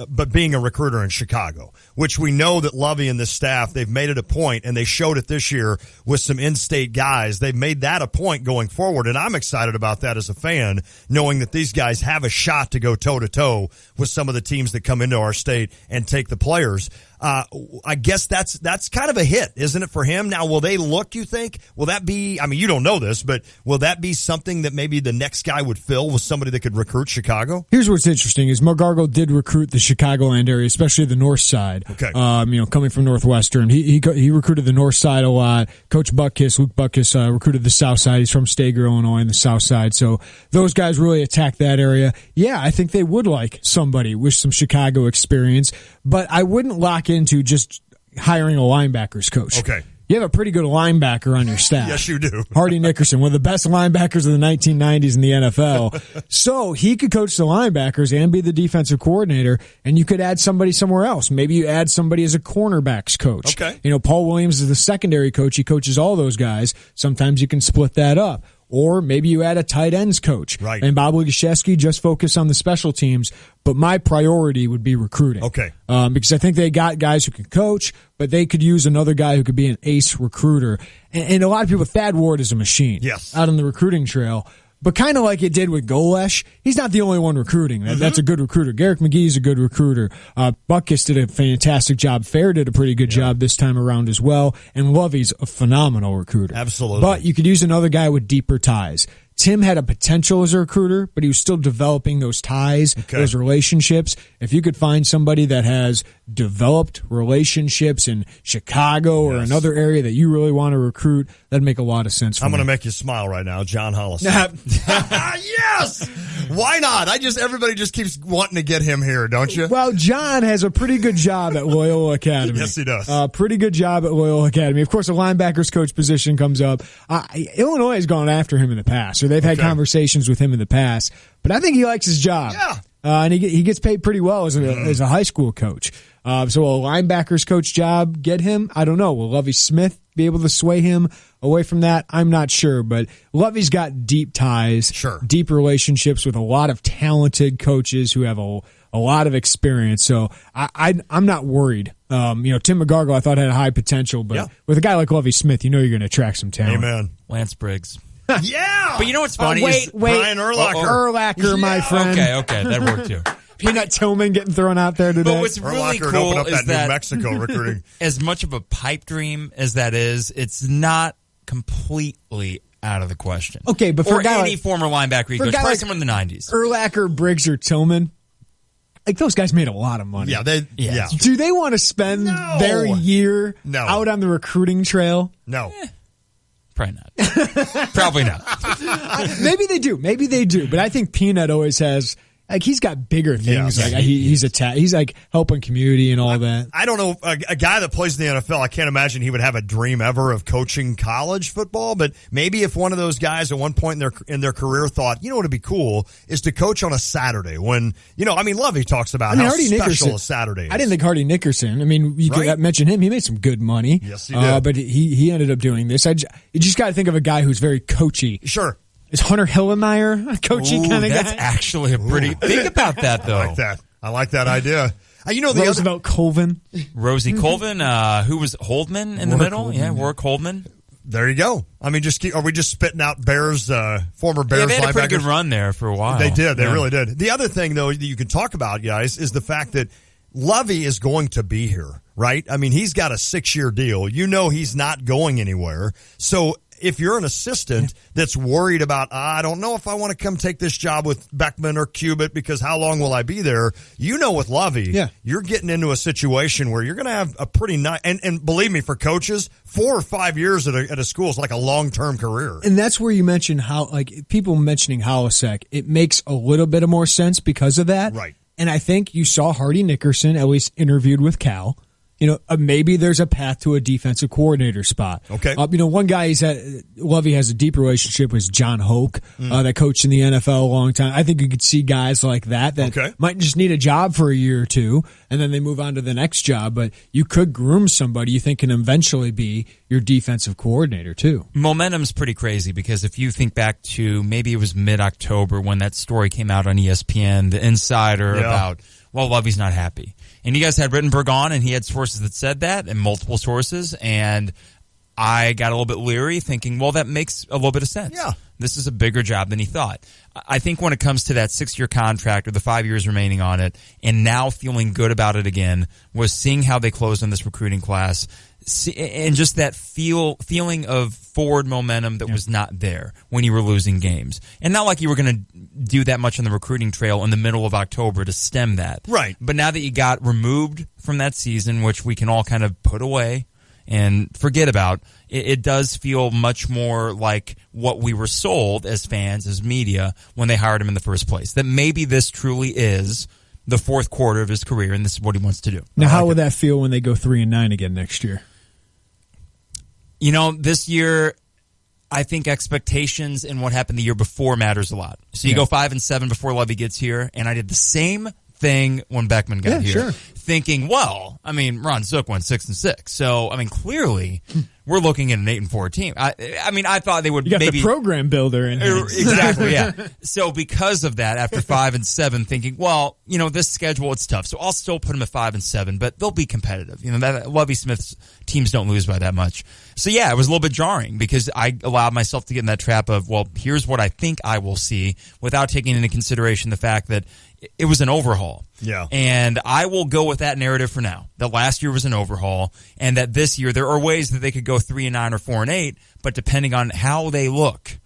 a recruiter in Chicago, which we know that Lovie and the staff, they've made it a point, and they showed it this year with some in-state guys. They've made that a point going forward, and I'm excited about that as a fan, knowing that these guys have a shot to go toe-to-toe with some of the teams that come into our state and take the players. I guess that's kind of a hit, isn't it, for him? Now, will they look, you think? Will that be, I mean, you don't know this, but will that be something that maybe the next guy would fill with somebody that could recruit Chicago? Here's what's interesting is McGargle did recruit the Chicagoland area, especially the north side. Okay. Coming from Northwestern. He recruited the north side a lot. Coach Luke Butkus, recruited the south side. He's from Stager, Illinois, in the south side. So those guys really attack that area. Yeah, I think they would like somebody with some Chicago experience, but I wouldn't lock into just hiring a linebackers coach. Okay. You have a pretty good linebacker on your staff. Yes, you do. Hardy Nickerson, one of the best linebackers of the 1990s in the NFL. So he could coach the linebackers and be the defensive coordinator, and you could add somebody somewhere else. Maybe you add somebody as a cornerbacks coach. Okay. Paul Williams is the secondary coach. He coaches all those guys. Sometimes you can split that up. Or maybe you add a tight ends coach. Right. And Bob Legashevsky just focus on the special teams. But my priority would be recruiting. Okay. Because I think they got guys who can coach, but they could use another guy who could be an ace recruiter. And a lot of people, Thad Ward is a machine. Yes. Out on the recruiting trail. But kind of like it did with Golesh, he's not the only one recruiting. That's a good recruiter. Garrick McGee's a good recruiter. Butkus did a fantastic job. Fair did a pretty good job this time around as well. And Lovie's a phenomenal recruiter. Absolutely. But you could use another guy with deeper ties. Tim had a potential as a recruiter, but he was still developing those ties, those relationships. If you could find somebody that has developed relationships in Chicago or another area that you really want to recruit, that'd make a lot of sense for me. I'm going to make you smile right now, John Hollis. Yes! Why not? Everybody just keeps wanting to get him here, don't you? Well, John has a pretty good job at Loyola Academy. Yes, he does. Pretty good job at Loyola Academy. Of course, a linebackers coach position comes up. Illinois has gone after him in the past, or they've had conversations with him in the past. But I think he likes his job. Yeah. and he gets paid pretty well as a high school coach. So a linebackers coach job, get him? I don't know. Will Lovie Smith be able to sway him away from that? I'm not sure, but Lovie's got deep ties, deep relationships with a lot of talented coaches who have a lot of experience. So I'm not worried. Tim McGargle I thought had high potential, but with a guy like Lovie Smith, you're going to attract some talent. Amen. Lance Briggs. Yeah. But you know what's funny? Wait, Brian Urlacher. Urlacher, my friend. Okay, that worked too. Peanut Tillman getting thrown out there today. But what's really Urlacher cool open up is that New Mexico recruiting. As much of a pipe dream as that is, it's not completely out of the question. Okay, but for any former linebacker, coach, probably someone in the 90s. Urlacher, Briggs, or Tillman, like those guys made a lot of money. Yeah, Do they want to spend their year out on the recruiting trail? No. Probably not. Probably not. Maybe they do. But I think Peanut always has, like, he's got bigger things. He's like helping community and all that. I don't know. A guy that plays in the NFL, I can't imagine he would have a dream ever of coaching college football. But maybe if one of those guys at one point in their career thought, what would be cool is to coach on a Saturday when, Lovie talks about how Hardy special Nickerson, a Saturday is. I didn't think Hardy Nickerson. You could mention him. He made some good money. Yes, he did. But he ended up doing this. You just got to think of a guy who's very coachy. Sure. Is Hunter Hillenmeyer a coachy kind of guy? That's actually a pretty... Think about that, though. I like that idea. Roosevelt Colvin. Rosie Colvin, who was Holdman in the middle? Holdman, yeah, Warwick Holdman. There you go. Are we just spitting out Bears, former Bears linebackers? They had a pretty good run there for a while. They did. They really did. The other thing, though, that you can talk about, guys, is the fact that Lovie is going to be here, right? He's got a 6-year deal. He's not going anywhere. So if you're an assistant that's worried about, I don't know if I want to come take this job with Beckman or Cubitt because how long will I be there? With Lovie, you're getting into a situation where you're going to have a pretty nice, and believe me, for coaches, 4 or 5 years at a school is like a long-term career. And that's where you mentioned how, like, people mentioning Halasek, it makes a little bit of more sense because of that. Right. And I think you saw Hardy Nickerson at least interviewed with Cal. Maybe there's a path to a defensive coordinator spot. Okay. One guy Lovie has a deep relationship with John Hoke, that coached in the NFL a long time. I think you could see guys like that might just need a job for a year or two, and then they move on to the next job. But you could groom somebody you think can eventually be your defensive coordinator too. Momentum's pretty crazy because if you think back to maybe it was mid-October when that story came out on ESPN, the Insider about, Lovie's not happy. And you guys had Rittenberg on, and he had sources that said that, and multiple sources, and I got a little bit leery thinking, that makes a little bit of sense. Yeah. This is a bigger job than he thought. I think when it comes to that 6-year contract or the 5 years remaining on it, and now feeling good about it again, was seeing how they closed on this recruiting class, and just that feeling of forward momentum that was not there when you were losing games. And not like you were going to do that much on the recruiting trail in the middle of October to stem that. Right. But now that you got removed from that season, which we can all kind of put away and forget about, it does feel much more like what we were sold as fans, as media, when they hired him in the first place. That maybe this truly is the fourth quarter of his career, and this is what he wants to do. Now, how would that feel when they go 3-9 again next year? This year, I think expectations and what happened the year before matters a lot. So you go 5-7 before Lovie gets here, and I did the same thing when Beckman got here. Thinking, Ron Zook went 6-6. So, clearly, we're looking at an 8-4 team. I thought they would you got the program builder in here. Exactly, yeah. So because of that, after 5-7, thinking, this schedule, it's tough. So I'll still put them at 5-7, but they'll be competitive. Lovie Smith's teams don't lose by that much. So yeah, it was a little bit jarring because I allowed myself to get in that trap of, here's what I think I will see without taking into consideration the fact that it was an overhaul. Yeah. And I will go with that narrative for now, that last year was an overhaul, and that this year there are ways that they could go 3-9 or 4-8, but depending on how they look,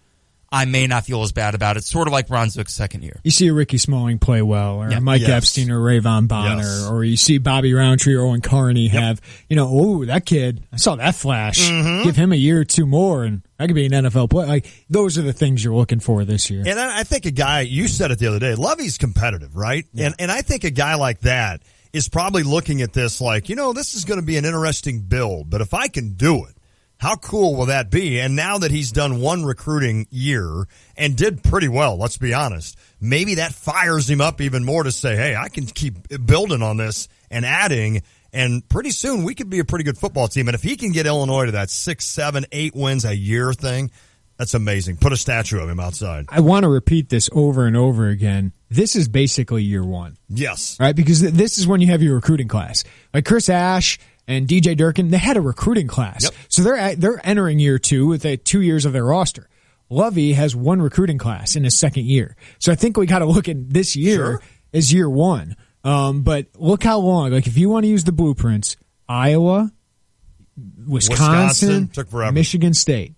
I may not feel as bad about it. Sort of like Ron Zook's second year. You see a Ricky Smalling play well, or Mike Epstein or Ray Von Bonner, or you see Bobby Roundtree or Owen Carney have, that kid, I saw that flash. Give him a year or two more, and I could be an NFL player. Like, those are the things you're looking for this year. And I think a guy, you said it the other day, Lovie's competitive, right? Yeah. And I think a guy like that is probably looking at this like, this is going to be an interesting build, but if I can do it, How cool will that be? And now that he's done one recruiting year and did pretty well, let's be honest, maybe that fires him up even more to say, hey, I can keep building on this and adding, and pretty soon we could be a pretty good football team. And if he can get Illinois to that 6, 7, 8 wins a year thing, that's amazing. Put a statue of him outside. I want to repeat this over and over again. This is basically year one. Yes. Right? Because this is when you have your recruiting class. Like Chris Ash and DJ Durkin, they had a recruiting class. Yep. So they're entering year 2 with 2 years of their roster. Lovey has one recruiting class in his second year. So I think we got to look at this year as year 1. But look how long. Like if you want to use the blueprints, Iowa, Wisconsin took forever. Michigan State.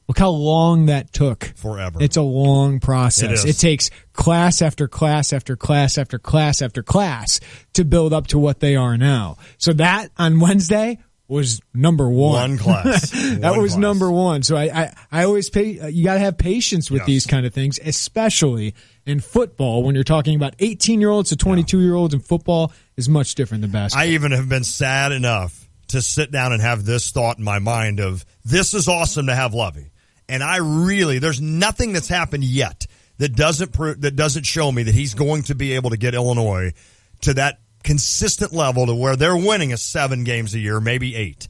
Look how long that took. Forever. It's a long process. It takes class after class after class after class after class to build up to what they are now. So that on Wednesday was number 1. One class. That was number 1. So I always you got to have patience with these kind of things, especially in football when you're talking about 18-year-olds to 22-year-olds in football is much different than basketball. I even have been sad enough to sit down and have this thought in my mind of this is awesome to have Lovey. And there's nothing that's happened yet that doesn't show me that he's going to be able to get Illinois to that consistent level to where they're winning 7 games a year, maybe 8.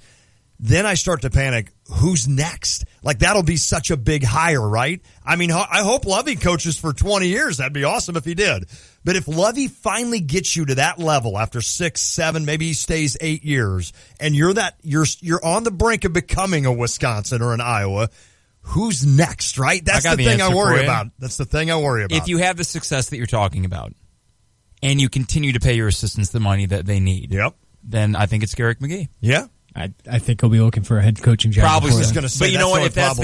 Then I start to panic. Who's next? Like, that'll be such a big hire, right? I mean, I hope Lovey coaches for 20 years. That'd be awesome if he did. But if Lovey finally gets you to that level after 6, 7, maybe he stays 8 years, and you're on the brink of becoming a Wisconsin or an Iowa, who's next, right? That's the thing I worry about. That's the thing I worry about. If you have the success that you're talking about and you continue to pay your assistants the money that they need, then I think it's Garrick McGee. Yeah. I think he'll be looking for a head coaching job. Probably just going to say, but you know what? If that's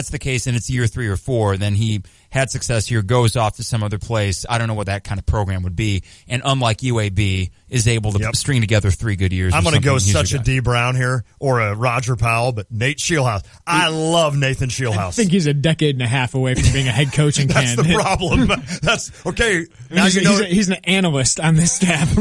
the case, and it's year 3 or 4, then he had success here, goes off to some other place. I don't know what that kind of program would be. And unlike UAB, is able to string together 3 good years. I'm going to go such a D. Brown here or a Roger Powell, but Nate Shieldhouse. I love Nathan Shieldhouse. I think he's a decade and a half away from being a head coaching That's candidate. the problem. That's okay. Now He's an analyst on this staff.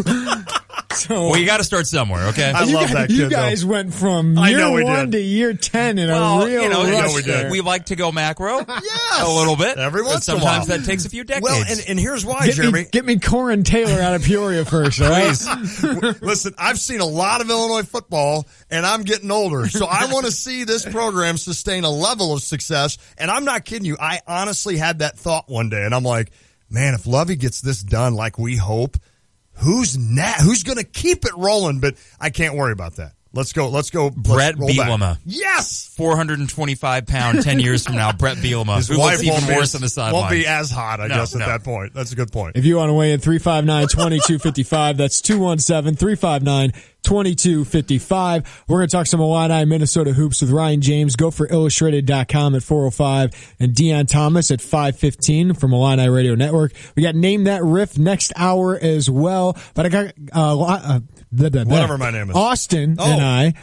Well, you got to start somewhere, okay? I love that kid. You guys went from year 1 to year 10 in a real rush. We like to go macro. Yes. A little bit. Every once in a while. Sometimes that takes a few decades. Well, and here's why, Jeremy. Get me Corin Taylor out of Peoria first, all right? Listen, I've seen a lot of Illinois football, and I'm getting older. So I want to see this program sustain a level of success. And I'm not kidding you. I honestly had that thought one day, and I'm like, man, if Lovey gets this done like we hope, who's going to keep it rolling? But I can't worry about that. Let's go. Brett Bielema. Yes. 425-pound, 10 years from now, Brett Bielema. His who wife looks even worse on the sideline. Won't be as hot, I guess, at that point. That's a good point. If you want to weigh in, 359-2255. That's 217-359-2255. We're going to talk some Illini Minnesota hoops with Ryan James. Go for illustrated.com at 4:05 and Deion Thomas at 5:15 from Illini Radio Network. We got Name That Riff next hour as well. But I got whatever my name is. Austin and I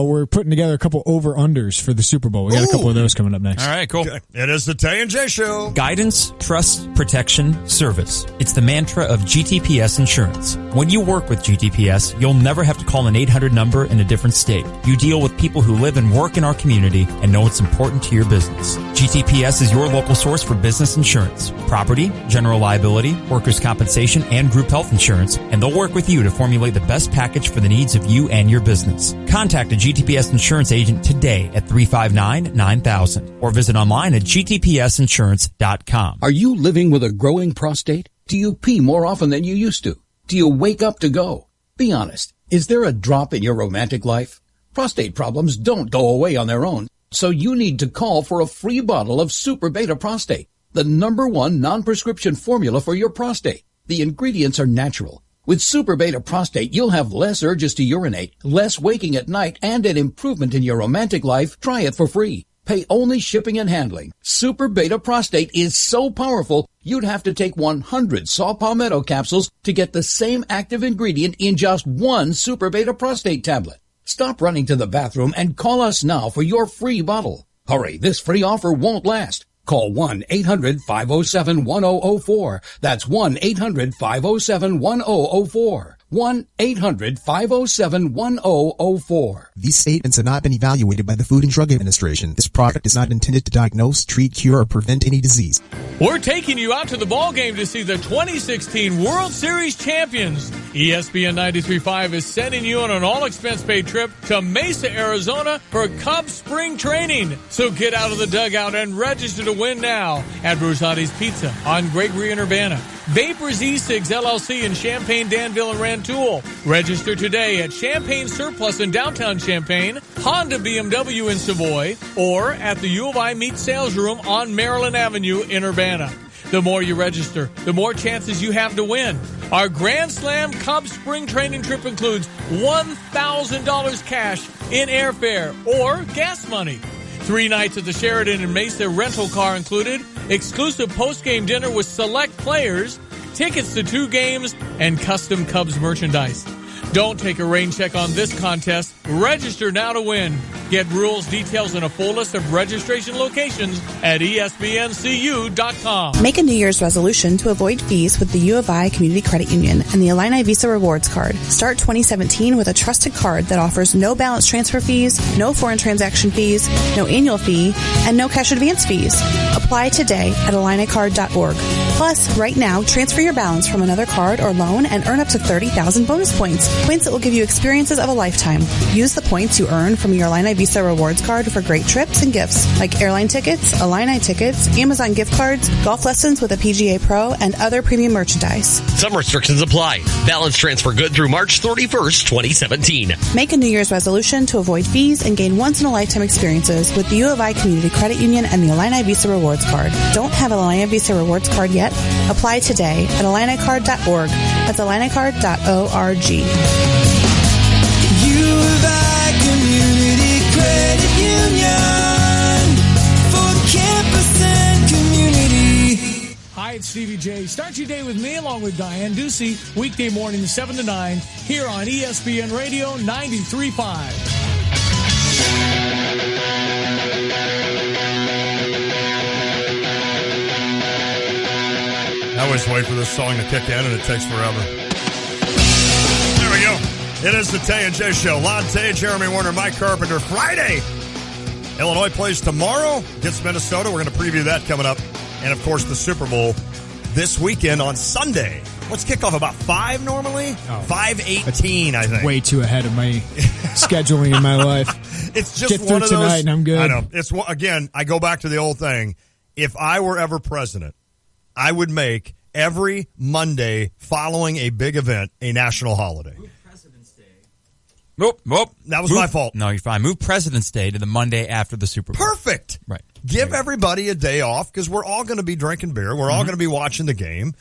we're putting together a couple over-unders for the Super Bowl. We got a couple of those coming up next. All right, cool. Okay. It is the Tay and J Show. Guidance, trust, protection, service. It's the mantra of GTPS Insurance. When you work with GTPS, you'll never have to call an 800 number in a different state. You deal with people who live and work in our community and know it's important to your business. GTPS is your local source for business insurance, property, general liability, workers' compensation, and group health insurance, and they'll work with you to formulate the best package for the needs of you and your business. Contact a GTPS insurance agent today at 359-9000 or visit online at gtpsinsurance.com. Are you living with a growing prostate? Do you pee more often than you used to? Do you wake up to go? Be honest. Is there a drop in your romantic life? Prostate problems don't go away on their own, so you need to call for a free bottle of Super Beta Prostate, the #1 non-prescription formula for your prostate. The ingredients are natural. With Super Beta Prostate, you'll have less urges to urinate, less waking at night, and an improvement in your romantic life. Try it for free. Pay only shipping and handling. Super Beta Prostate is so powerful, you'd have to take 100 saw palmetto capsules to get the same active ingredient in just 1 Super Beta Prostate tablet. Stop running to the bathroom and call us now for your free bottle. Hurry, this free offer won't last. Call 1-800-507-1004. That's 1-800-507-1004. 1-800-507-1004. These statements have not been evaluated by the Food and Drug Administration. This product is not intended to diagnose, treat, cure, or prevent any disease. We're taking you out to the ball game to see the 2016 World Series champions. ESPN 93.5 is sending you on an all-expense-paid trip to Mesa, Arizona for Cubs spring training. So get out of the dugout and register to win now at Brusati's Pizza on Gregory and Urbana, Vapors E-Cigs LLC in Champaign, Danville, and Rantoul. Register today at Champaign Surplus in downtown Champaign, Honda BMW in Savoy, or at the U of I Meat Sales Room on Maryland Avenue in Urbana. The more you register, the more chances you have to win. Our Grand Slam Cubs spring training trip includes $1,000 cash in airfare or gas money. 3 nights at the Sheraton in Mesa, rental car included, exclusive post-game dinner with select players, tickets to 2 games, and custom Cubs merchandise. Don't take a rain check on this contest. Register now to win. Get rules, details, and a full list of registration locations at espncu.com. Make a New Year's resolution to avoid fees with the U of I Community Credit Union and the Illini Visa Rewards Card. Start 2017 with a trusted card that offers no balance transfer fees, no foreign transaction fees, no annual fee, and no cash advance fees. Apply today at IlliniCard.org. Plus, right now, transfer your balance from another card or loan and earn up to 30,000 bonus points. Points that will give you experiences of a lifetime. Use the points you earn from your Illini Visa Rewards Card for great trips and gifts like airline tickets, Illini tickets, Amazon gift cards, golf lessons with a PGA Pro, and other premium merchandise. Some restrictions apply. Balance transfer good through March 31st, 2017. Make a New Year's resolution to avoid fees and gain once-in-a-lifetime experiences with the U of I Community Credit Union and the Illini Visa Rewards Card. Don't have an Illini Visa Rewards Card yet? Apply today at IlliniCard.org. That's IlliniCard.org. U of I Community Credit Union for campus and community. Hi, it's Stevie J. Start your day with me along with Diane Ducey, weekday morning 7 to 9 here on ESPN Radio 93.5. I always wait for this song to kick in, and it takes forever. There we go. It is the Tay and J Show. Lon Tay, Jeremy Warner, Mike Carpenter. Friday. Illinois plays tomorrow against Minnesota. We're going to preview that coming up. And, of course, the Super Bowl this weekend on Sunday. What's kickoff, about 5 normally? 5:18, I think. Way too ahead of my scheduling in my life. It's just Get one through of those. tonight and I'm good. I know. It's, again, I go back to the old thing. If I were ever president, I would make every Monday following a big event a national holiday. Nope. That was my fault. No, you're fine. Move President's Day to the Monday after the Super Bowl. Perfect. Right. Give everybody a day off because we're all going to be drinking beer. We're all going to be watching the game.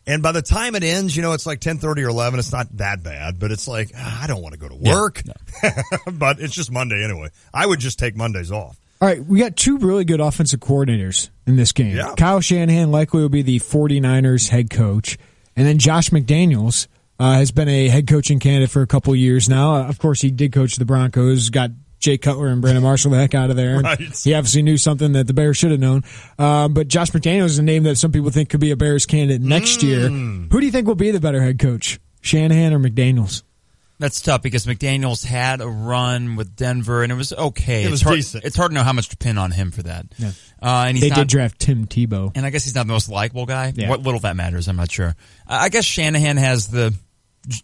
And by the time it ends, it's like 10:30 or 11. It's not that bad, but it's like, I don't want to go to work. Yeah, no. But it's just Monday anyway. I would just take Mondays off. All right, we got 2 really good offensive coordinators in this game. Yeah. Kyle Shanahan likely will be the 49ers head coach. And then Josh McDaniels has been a head coaching candidate for a couple years now. Of course, he did coach the Broncos, got Jay Cutler and Brandon Marshall the heck out of there. Right. He obviously knew something that the Bears should have known. But Josh McDaniels is a name that some people think could be a Bears candidate next year. Who do you think will be the better head coach, Shanahan or McDaniels? That's tough because McDaniels had a run with Denver, and it was okay. It was decent. It's hard to know how much to pin on him for that. Yeah. And they did draft Tim Tebow. And I guess he's not the most likable guy. Yeah. What little that matters, I'm not sure. I guess Shanahan has the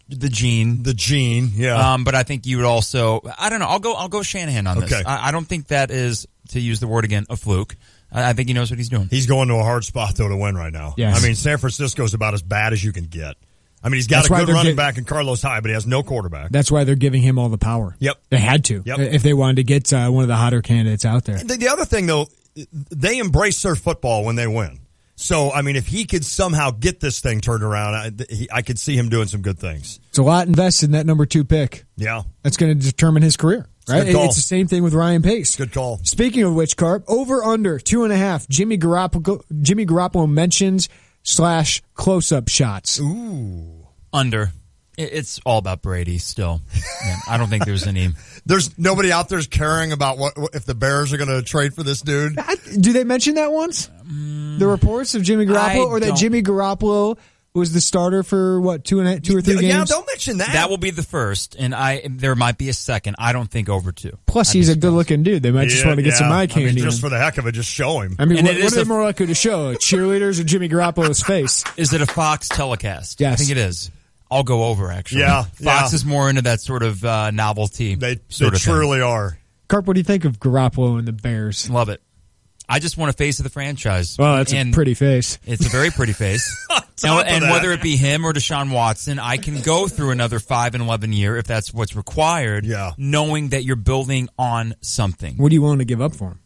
gene. The gene, yeah. But I think you would also, I don't know, I'll go Shanahan on this. Okay. I don't think that is, to use the word again, a fluke. I think he knows what he's doing. He's going to a hard spot, though, to win right now. Yes. I mean, San Francisco's about as bad as you can get. I mean, he's got a good running back in Carlos Hyde, but he has no quarterback. That's why they're giving him all the power. Yep. They had to if they wanted to get one of the hotter candidates out there. The other thing, though, they embrace their football when they win. So, I mean, if he could somehow get this thing turned around, I could see him doing some good things. It's a lot invested in that number 2 pick. Yeah. That's going to determine his career, right? Good call. It's the same thing with Ryan Pace. Good call. Speaking of which, Carp, over under 2.5, Jimmy Garoppolo mentions / close-up shots. Ooh. Under. It's all about Brady still. Yeah, I don't think there's any. There's nobody out there's caring about what if the Bears are going to trade for this dude. Do they mention that once? The reports of Jimmy Garoppolo, or that Jimmy Garoppolo was the starter for what, 2 or 3 games? Yeah, don't mention that. That will be the first, and there might be a second. I don't think over 2. Plus, he's a good-looking dude. They might just want to get some eye candy. I mean, just for the heck of it, just show him. I mean, what are they more likely to show? Cheerleaders or Jimmy Garoppolo's face? Is it a Fox telecast? Yes. I think it is. I'll go over, actually. Yeah. Fox is more into that sort of novelty. They sort of truly are. Carp, what do you think of Garoppolo and the Bears? Love it. I just want a face of the franchise. Well, that's a pretty face. It's a very pretty face. And whether it be him or Deshaun Watson, I can go through another 5 and 11 year if that's what's required, knowing that you're building on something. What do you want to give up for him?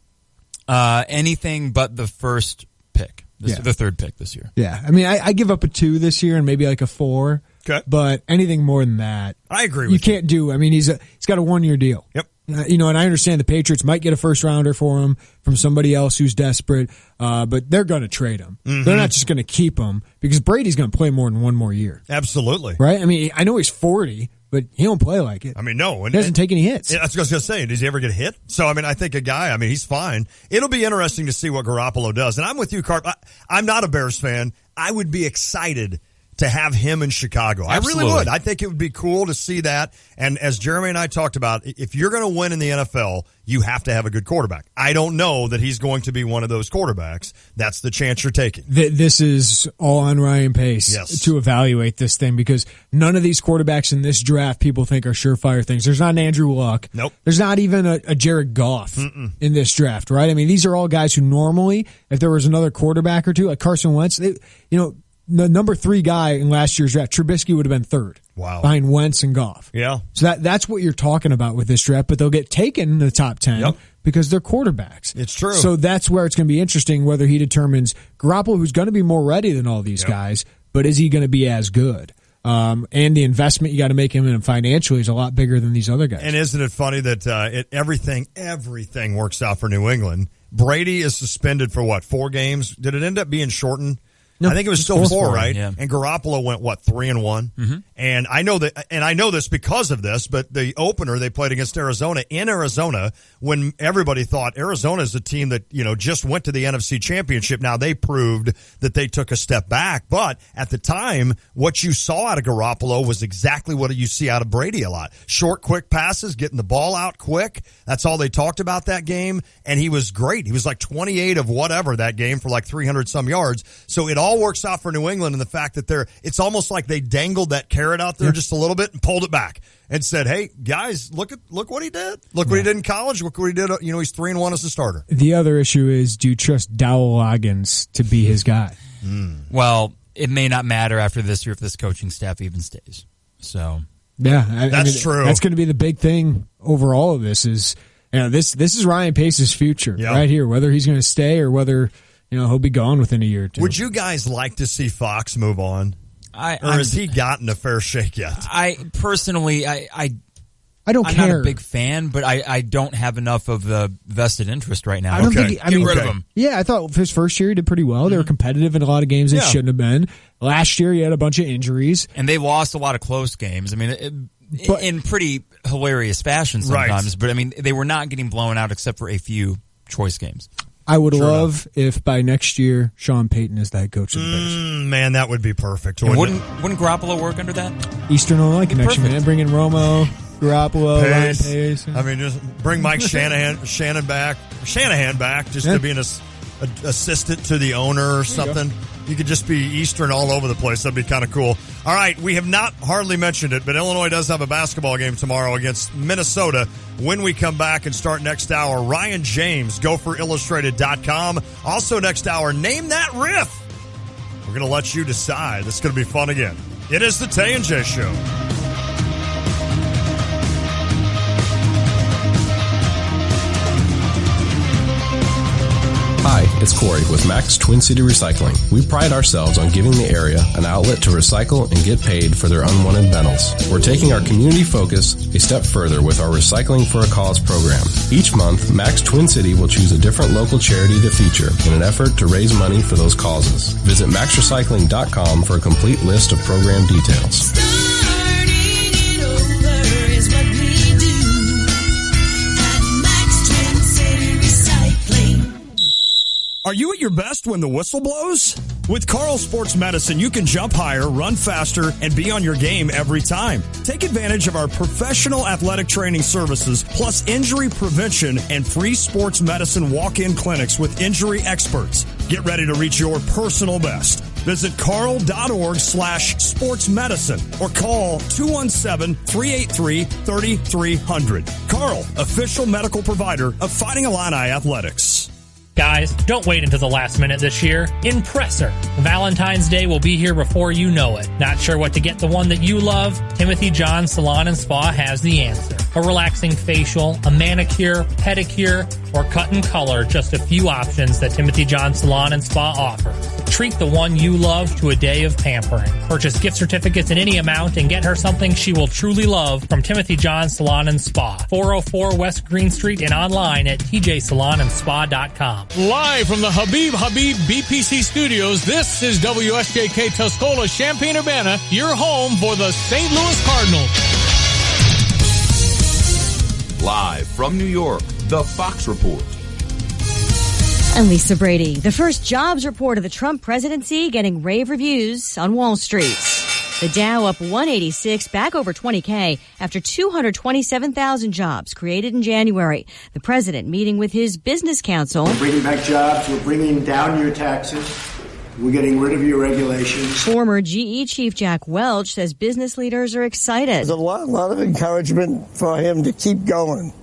Anything but the first pick, the third pick this year. Yeah, I mean, I give up a 2 this year and maybe like a 4. Okay. But anything more than that, I agree with you. Can't do. I mean, he's got a 1-year deal. Yep. And I understand the Patriots might get a first-rounder for him from somebody else who's desperate, but they're going to trade him. Mm-hmm. They're not just going to keep him because Brady's going to play more than 1 more year. Absolutely. Right? I mean, I know he's 40, but he don't play like it. I mean, no. He doesn't take any hits. That's what I was going to say. Does he ever get hit? So, I mean, I think he's fine. It'll be interesting to see what Garoppolo does. And I'm with you, Carp. I'm not a Bears fan. I would be excited to have him in Chicago. Absolutely. I really would. I think it would be cool to see that. And as Jeremy and I talked about, if you're going to win in the NFL, you have to have a good quarterback. I don't know that he's going to be one of those quarterbacks. That's the chance you're taking. This is all on Ryan Pace to evaluate this thing because none of these quarterbacks in this draft people think are surefire things. There's not an Andrew Luck. Nope. There's not even a Jared Goff in this draft, right? I mean, these are all guys who normally, if there was another quarterback or two, like Carson Wentz, the number 3 guy in last year's draft, Trubisky, would have been 3rd. Wow. Behind Wentz and Goff. Yeah. So that's what you're talking about with this draft, but they'll get taken in the top 10 because they're quarterbacks. It's true. So that's where it's going to be interesting whether he determines Garoppolo, who's going to be more ready than all these guys, but is he going to be as good? And the investment you got to make him in financially is a lot bigger than these other guys. And isn't it funny that everything works out for New England? Brady is suspended for what, 4 games? Did it end up being shortened? No, I think it was still 4, right? Yeah. And Garoppolo went 3-1. Mm-hmm. And I know this because of this, but the opener they played against Arizona in Arizona, when everybody thought Arizona is a team that, just went to the NFC Championship. Now they proved that they took a step back, but at the time, what you saw out of Garoppolo was exactly what you see out of Brady a lot. Short, quick passes, getting the ball out quick. That's all they talked about that game. And he was great. He was like 28 of whatever that game for like 300 some yards. So it all works out for New England in the fact that it's almost like they dangled that carrot out there just a little bit and pulled it back and said, hey, guys, look what he did. Look what he did in college. Look what he did. He's 3-1 as a starter. The other issue is, do you trust Dowell Loggins to be his guy? Well, it may not matter after this year if this coaching staff even stays. So, yeah, that's true. That's going to be the big thing over all of this is, this is Ryan Pace's future right here, whether he's going to stay or whether he'll be gone within a year or 2. Would you guys like to see Fox move on? Or has he gotten a fair shake yet? I personally, I don't I'm care. I'm not a big fan, but I don't have enough of the vested interest right now. I don't think Get rid of him. Yeah, I thought his first year he did pretty well. They were competitive in a lot of games they shouldn't have been. Last year he had a bunch of injuries. And they lost a lot of close games. I mean, in pretty hilarious fashion sometimes. Right. But, I mean, they were not getting blown out except for a few choice games. I would love if by next year Sean Payton is the head coach of the Bears. Man, that would be perfect. Wouldn't Garoppolo work under that? Eastern Illinois connection, man. Bring in Romo, Garoppolo, Ryan Pace. I mean, just bring Mike Shanahan back, just to be an assistant to the owner or something. You could just be Eastern all over the place. That'd be kind of cool. All right, we have not hardly mentioned it, but Illinois does have a basketball game tomorrow against Minnesota. When we come back and start next hour, Ryan James, GopherIllustrated.com. Also next hour, Name That Riff. We're going to let you decide. This is going to be fun again. It is the Tay and J Show. Hi, it's Corey with Max Twin City Recycling. We pride ourselves on giving the area an outlet to recycle and get paid for their unwanted bundles. We're taking our community focus a step further with our Recycling for a Cause program. Each month, Max Twin City will choose a different local charity to feature in an effort to raise money for those causes. Visit maxrecycling.com for a complete list of program details. Are you at your best when the whistle blows? With Carl Sports Medicine, you can jump higher, run faster, and be on your game every time. Take advantage of our professional athletic training services, plus injury prevention and free sports medicine walk-in clinics with injury experts. Get ready to reach your personal best. Visit carl.org/sportsmedicine or call 217-383-3300. Carl, official medical provider of Fighting Illini Athletics. Guys, don't wait until the last minute this year. Impress her. Valentine's Day will be here before you know it. Not sure what to get the one that you love? Timothy John Salon and Spa has the answer. A relaxing facial, a manicure, pedicure, or cut and color. Just a few options that Timothy John Salon and Spa offers. Treat the one you love to a day of pampering. Purchase gift certificates in any amount and get her something she will truly love from Timothy John Salon and Spa. 404 West Green Street and online at tjsalonandspa.com. Live from the Habib BPC studios, this is WSJK Tuscola, Champaign-Urbana, your home for the St. Louis Cardinals. Live from New York, the Fox Report. I'm Lisa Brady. The first jobs report of the Trump presidency getting rave reviews on Wall Street. The Dow up 186, back over 20K after 227,000 jobs created in January. The president meeting with his business council. We're bringing back jobs. We're bringing down your taxes. We're getting rid of your regulations. Former GE chief Jack Welch says business leaders are excited. There's a lot of encouragement for him to keep going.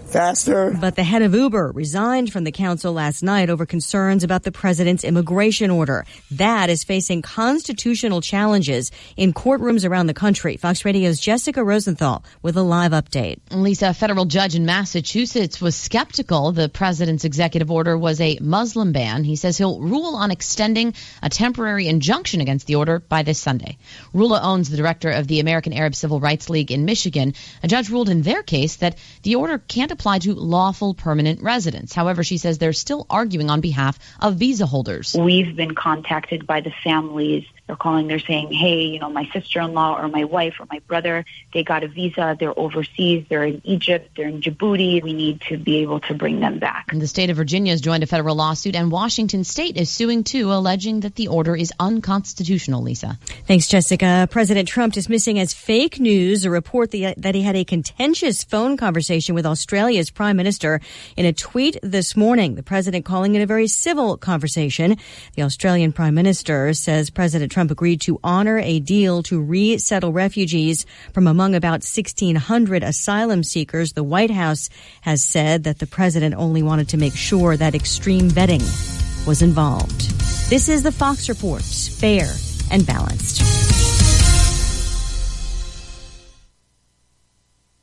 Faster. But the head of Uber resigned from the council last night over concerns about the president's immigration order. That is facing constitutional challenges in courtrooms around the country. Fox Radio's Jessica Rosenthal with a live update. Lisa, a federal judge in Massachusetts was skeptical the president's executive order was a Muslim ban. He says he'll rule on extending a temporary injunction against the order by this Sunday. Rula owns the director of the American Arab Civil Rights League in Michigan. A judge ruled in their case that the order can't apply to lawful permanent residents. However, she says they're still arguing on behalf of visa holders. We've been contacted by the families. They're calling, they're saying, hey, my sister-in-law or my wife or my brother, they got a visa, they're overseas, they're in Egypt, they're in Djibouti. We need to be able to bring them back. And the state of Virginia has joined a federal lawsuit, and Washington State is suing too, alleging that the order is unconstitutional, Lisa. Thanks, Jessica. President Trump dismissing as fake news a report that he had a contentious phone conversation with Australia's Prime Minister. In a tweet this morning, the president calling it a very civil conversation. The Australian Prime Minister says President Trump agreed to honor a deal to resettle refugees from among about 1,600 asylum seekers. The White House has said that the president only wanted to make sure that extreme vetting was involved. This is the Fox Report, fair and balanced.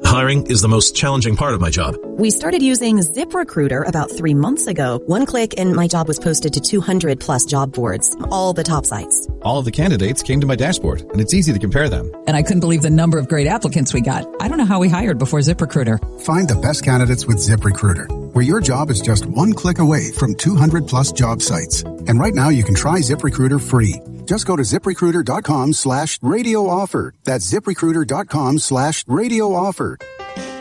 Hiring is the most challenging part of my job. We started using ZipRecruiter about 3 months ago. One click and my job was posted to 200 plus job boards, all the top sites. All of the candidates came to my dashboard, and it's easy to compare them. And I couldn't believe the number of great applicants we got. I don't know how we hired before ZipRecruiter. Find the best candidates with ZipRecruiter, where your job is just one click away from 200 plus job sites. And right now you can try ZipRecruiter free. Just go to ZipRecruiter.com/radio offer. That's ZipRecruiter.com/radio offer.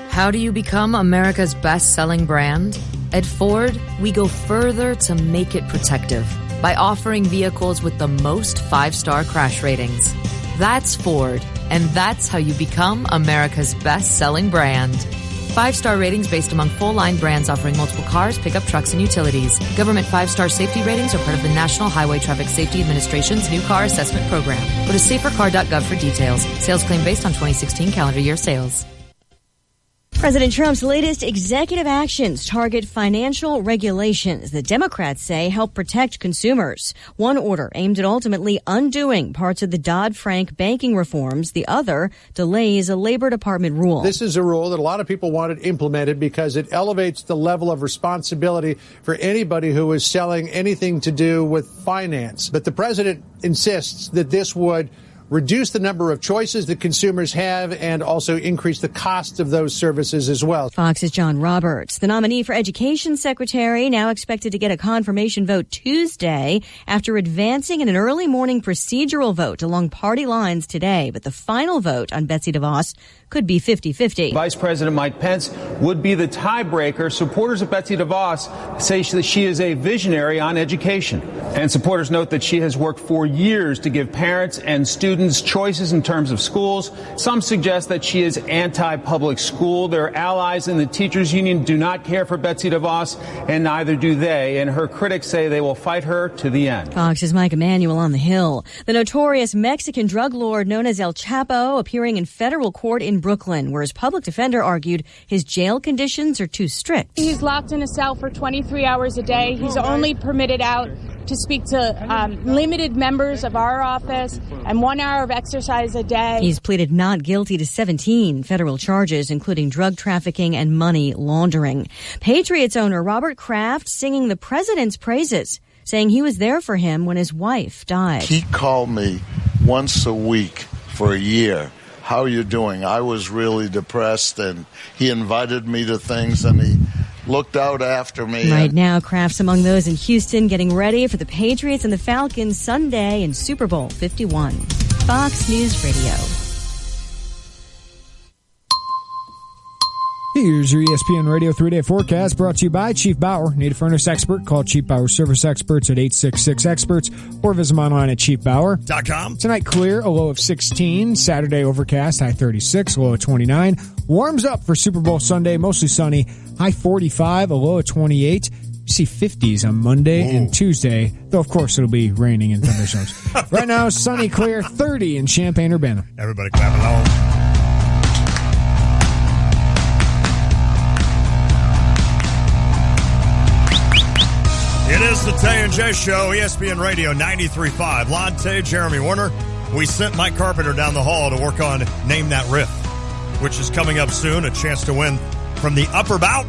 How do you become America's best-selling brand? At Ford, we go further to make it protective by offering vehicles with the most 5-star crash ratings. That's Ford, and that's how you become America's best-selling brand. 5-star ratings based among full-line brands offering multiple cars, pickup trucks, and utilities. Government 5-star safety ratings are part of the National Highway Traffic Safety Administration's new car assessment program. Go to safercar.gov for details. Sales claim based on 2016 calendar year sales. President Trump's latest executive actions target financial regulations that Democrats say help protect consumers. One order aimed at ultimately undoing parts of the Dodd-Frank banking reforms. The other delays a Labor Department rule. This is a rule that a lot of people wanted implemented because it elevates the level of responsibility for anybody who is selling anything to do with finance. But the president insists that this would reduce the number of choices that consumers have and also increase the cost of those services as well. Fox's John Roberts. The nominee for Education Secretary now expected to get a confirmation vote Tuesday after advancing in an early morning procedural vote along party lines today. But the final vote on Betsy DeVos could be 50-50. Vice President Mike Pence would be the tiebreaker. Supporters of Betsy DeVos say that she is a visionary on education. And supporters note that she has worked for years to give parents and students choices in terms of schools. Some suggest that she is anti-public school. Their allies in the teachers union do not care for Betsy DeVos, and neither do they. And her critics say they will fight her to the end. Fox's Mike Emanuel on the Hill. The notorious Mexican drug lord known as El Chapo appearing in federal court in Brooklyn, where his public defender argued his jail conditions are too strict. He's locked in a cell for 23 hours a day. He's only permitted out to speak to limited members of our office and 1 hour of exercise a day. He's pleaded not guilty to 17 federal charges, including drug trafficking and money laundering. Patriots owner Robert Kraft singing the president's praises, saying he was there for him when his wife died. He called me once a week for a year. How are you doing? I was really depressed, and he invited me to things, and he looked out after me. Right now, Kraft's among those in Houston getting ready for the Patriots and the Falcons Sunday in Super Bowl 51. Fox News Radio. Here's your ESPN Radio 3-day forecast brought to you by Chief Bauer. Need a furnace expert? Call Chief Bauer Service Experts at 866-EXPERTS or visit them online at chiefbauer.com. Tonight, clear, a low of 16. Saturday, overcast, high 36, low of 29. Warms up for Super Bowl Sunday, mostly sunny, high 45, a low of 28. You see 50s on Monday and Tuesday, though, of course, it'll be raining and thunderstorms. Right now, sunny, clear, 30 in Champaign-Urbana. Everybody clap along. It is the Tay and J Show, ESPN Radio 93.5. Lonte, Jeremy Warner. We sent Mike Carpenter down the hall to work on Name That Riff, which is coming up soon. A chance to win from the upper bout.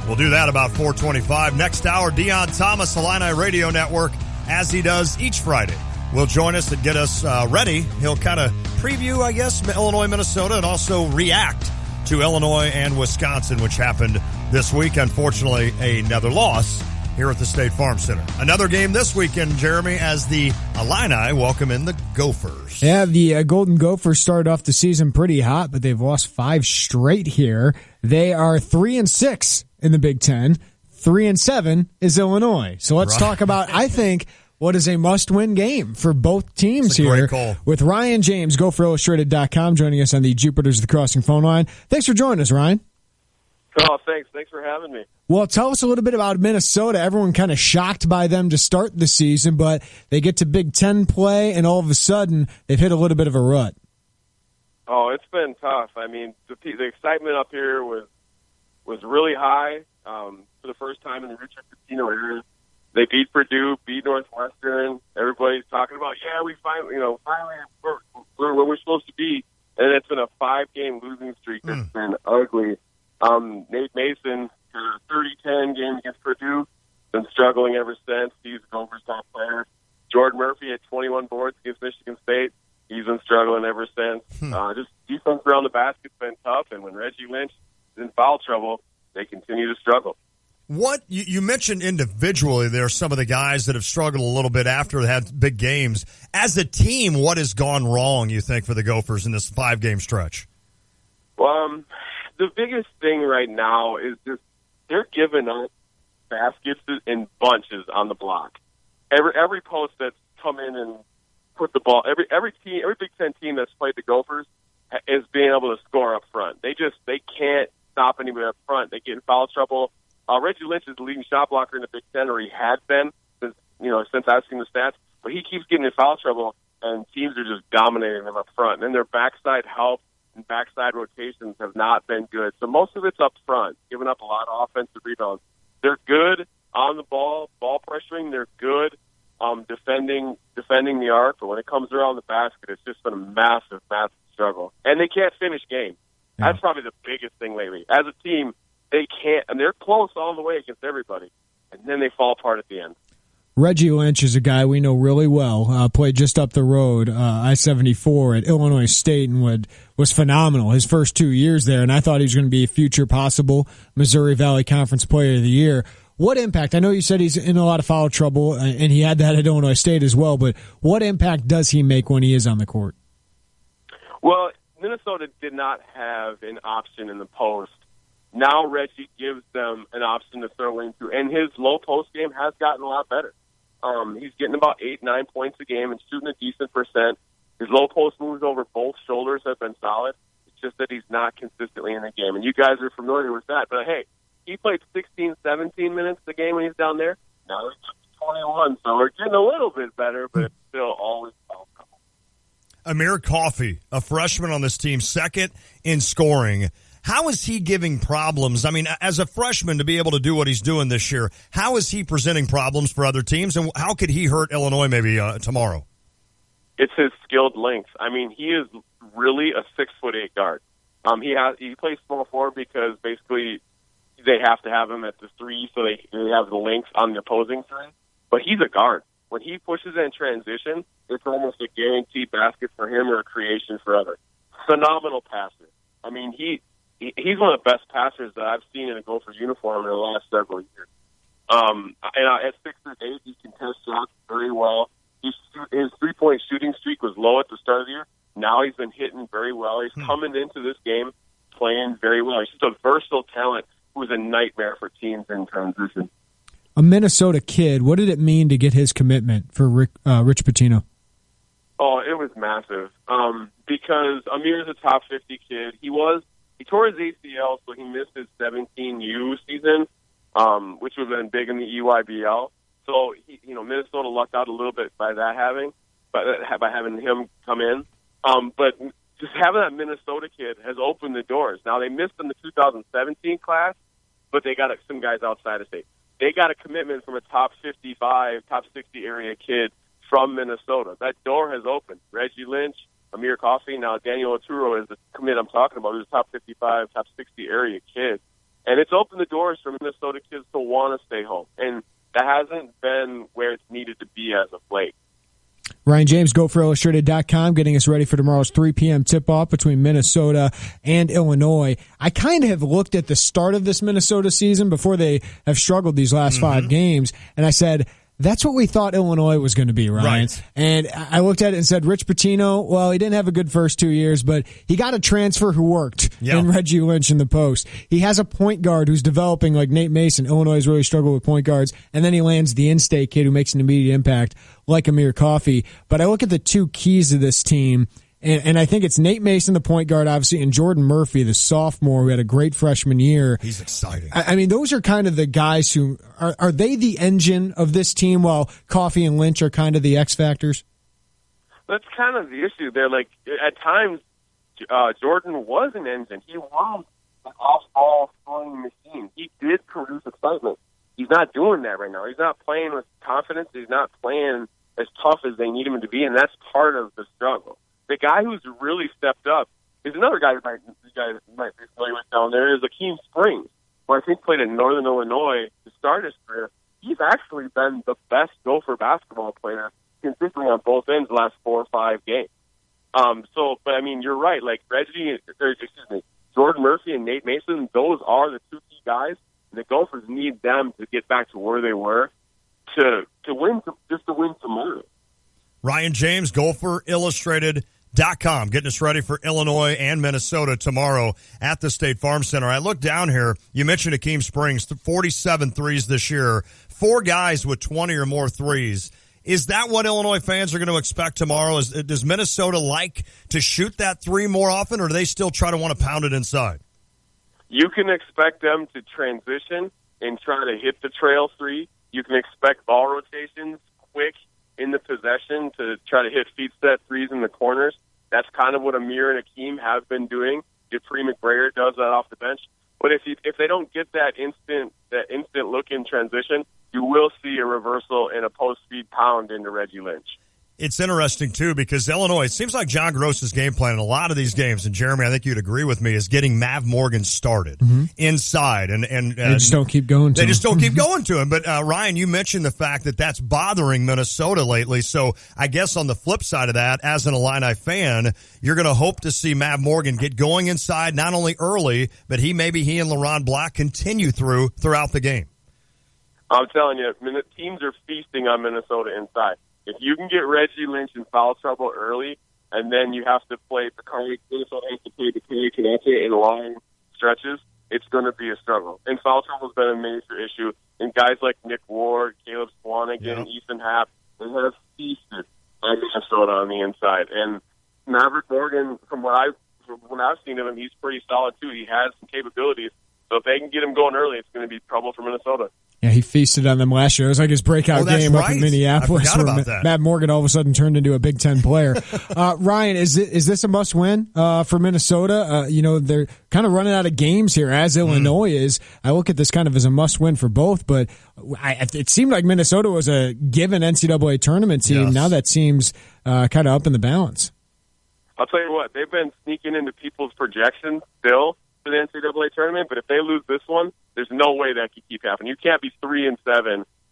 We'll do that about 4:25. Next hour, Deion Thomas, Illini Radio Network, as he does each Friday, will join us and get us ready. He'll kind of preview, I guess, Illinois, Minnesota, and also react to Illinois and Wisconsin, which happened this week. Unfortunately, another loss here at the State Farm Center. Another game this weekend, Jeremy, as the Illini welcome in the Gophers. Yeah, the Golden Gophers started off the season pretty hot, but they've lost 5 straight here. They are 3-6 in the Big Ten. 3-7 is Illinois. So let's talk about, I think, what is a must-win game for both teams here. With Ryan James, GopherIllustrated.com, joining us on the Jupiters of the Crossing phone line. Thanks for joining us, Ryan. Oh, thanks. Thanks for having me. Well, tell us a little bit about Minnesota. Everyone kind of shocked by them to start the season, but they get to Big Ten play, and all of a sudden, they've hit a little bit of a rut. Oh, it's been tough. I mean, the excitement up here was really high for the first time in the Richard Pitino era. They beat Purdue, beat Northwestern. Everybody's talking about, we finally we're where we're supposed to be. And it's been a 5-game losing streak that's been ugly. Nate Mason, 30-10 game against Purdue, been struggling ever since. He's Gophers' top player. Jordan Murphy had 21 boards against Michigan State. He's been struggling ever since. Just defense around the basket's been tough, and when Reggie Lynch is in foul trouble, they continue to struggle. What you mentioned individually, there are some of the guys that have struggled a little bit after they had big games. As a team, what has gone wrong, you think, for the Gophers in this 5-game stretch? Well, the biggest thing right now is just they're giving up baskets in bunches on the block. Every post that's come in and put the ball, every Big Ten team that's played the Gophers is being able to score up front. They can't stop anybody up front. They get in foul trouble. Reggie Lynch is the leading shot blocker in the Big Ten, or he had been since I've seen the stats. But he keeps getting in foul trouble, and teams are just dominating them up front. And then their backside help and backside rotations have not been good. So most of it's up front, giving up a lot of offensive rebounds. They're good on the ball pressuring. They're good defending the arc. But when it comes around the basket, it's just been a massive, massive struggle. And they can't finish games. Yeah. That's probably the biggest thing lately. As a team, they can't, and they're close all the way against everybody, and then they fall apart at the end. Reggie Lynch is a guy we know really well. Played just up the road, I-74 at Illinois State, and was phenomenal his first 2 years there. And I thought he was going to be a future possible Missouri Valley Conference Player of the Year. What impact? I know you said he's in a lot of foul trouble, and he had that at Illinois State as well. But what impact does he make when he is on the court? Well, Minnesota did not have an option in the post. Now Reggie gives them an option to throw into, and his low post game has gotten a lot better. He's getting about 8-9 points a game and shooting a decent percent. His low post moves over both shoulders have been solid. It's just that he's not consistently in the game, and you guys are familiar with that. But, hey, he played 16, 17 minutes a game when he's down there. Now he's up to 21, so we're getting a little bit better, but it's still always foul trouble. Amir Coffey, a freshman on this team, second in scoring. How is he giving problems? I mean, as a freshman to be able to do what he's doing this year, how is he presenting problems for other teams, and how could he hurt Illinois maybe tomorrow? It's his skilled length. I mean, he is really a 6'8" guard. He plays small forward because basically they have to have him at the 3 so they have the length on the opposing side. But he's a guard. When he pushes in transition, it's almost a guaranteed basket for him or a creation for others. Phenomenal passer. I mean, He's one of the best passers that I've seen in a Gopher uniform in the last several years. And at 6'8", he can test shots very well. His 3-point shooting streak was low at the start of the year. Now he's been hitting very well. He's coming into this game playing very well. He's just a versatile talent who's a nightmare for teams in transition. A Minnesota kid, what did it mean to get his commitment for Rich Pitino? Oh, it was massive. Because Amir's a top 50 kid. He tore his ACL, so he missed his 17U season, which would have been big in the EYBL. So, Minnesota lucked out a little bit by having him come in. But just having that Minnesota kid has opened the doors. Now, they missed in the 2017 class, but they got some guys outside of state. They got a commitment from a top 55, top 60 area kid from Minnesota. That door has opened. Reggie Lynch, Amir Coffey, now Daniel Oturo is the commit I'm talking about, who's a top 55, top 60 area kid. And it's opened the doors for Minnesota kids to want to stay home. And that hasn't been where it's needed to be as of late. Ryan James, GopherIllustrated.com, getting us ready for tomorrow's 3 p.m. tip-off between Minnesota and Illinois. I kind of have looked at the start of this Minnesota season before they have struggled these last 5 games, and I said, that's what we thought Illinois was going to be, Ryan. Right. And I looked at it and said, Rich Pitino, well, he didn't have a good first 2 years, but he got a transfer who worked in Reggie Lynch in the post. He has a point guard who's developing like Nate Mason. Illinois has really struggled with point guards. And then he lands the in-state kid who makes an immediate impact like Amir Coffey. But I look at the 2 keys to this team, and I think it's Nate Mason, the point guard, obviously, and Jordan Murphy, the sophomore, who had a great freshman year. He's exciting. I mean, those are kind of the guys who are they the engine of this team, while Coffey and Lynch are kind of the X factors? That's kind of the issue there. Like, at times, Jordan was an engine. He was an off-ball scoring machine. He did produce excitement. He's not doing that right now. He's not playing with confidence. He's not playing as tough as they need him to be, and that's part of the struggle. The guy who's really stepped up is another guy you guys might be familiar with down there, is Akeem Springs, who I think played in Northern Illinois to start his career. He's actually been the best Gopher basketball player consistently on both ends the last 4 or 5 games. But I mean, you're right. Like Jordan Murphy and Nate Mason, those are the 2 key guys. And the Gophers need them to get back to where they were to win tomorrow. Ryan James, GopherIllustrated.com, getting us ready for Illinois and Minnesota tomorrow at the State Farm Center. I look down here. You mentioned Akeem Springs, 47 threes this year, 4 guys with 20 or more threes. Is that what Illinois fans are going to expect tomorrow? Does Minnesota like to shoot that 3 more often, or do they still try to want to pound it inside? You can expect them to transition and try to hit the trail 3. You can expect ball rotations quick in the possession to try to hit feet set threes in the corners. That's kind of what Amir and Akeem have been doing. Dupree McBrayer does that off the bench. But if they don't get that instant look in transition, you will see a reversal and a post-speed pound into Reggie Lynch. it's interesting, too, because Illinois, it seems like John Gross's game plan in a lot of these games, and Jeremy, I think you'd agree with me, is getting Mav Morgan started inside. And they just don't keep going to him. They just don't keep going to him. But, Ryan, you mentioned the fact that that's bothering Minnesota lately. So I guess on the flip side of that, as an Illini fan, you're going to hope to see Mav Morgan get going inside, not only early, but he and LaRon Black continue throughout the game. I'm telling you, teams are feasting on Minnesota inside. If you can get Reggie Lynch in foul trouble early, and then you have to play Minnesota has to play Bakari Konate in long stretches, it's going to be a struggle. And foul trouble has been a major issue. And guys like Nick Ward, Caleb Swanigan, Ethan Happ, they have feasted on Minnesota on the inside. And Maverick Morgan, from what I've seen of him, he's pretty solid too. He has some capabilities. So if they can get him going early, it's going to be trouble for Minnesota. Yeah, he feasted on them last year. It was like his breakout game up in Minneapolis, where Matt Morgan all of a sudden turned into a Big Ten player. Ryan, is this a must-win for Minnesota? They're kind of running out of games here, as Illinois is. I look at this kind of as a must-win for both, but it seemed like Minnesota was a given NCAA tournament team. Yes. Now that seems kind of up in the balance. I'll tell you what, they've been sneaking into people's projections still for the NCAA tournament, but if they lose this one, there's no way that could keep happening. You can't be 3-7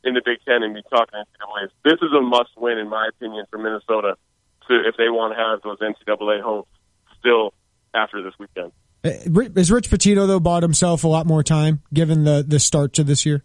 in the Big Ten and be talking NCAAs. This is a must-win, in my opinion, for Minnesota if they want to have those NCAA hopes still after this weekend. Has Rich Pitino, though, bought himself a lot more time, given the start to this year?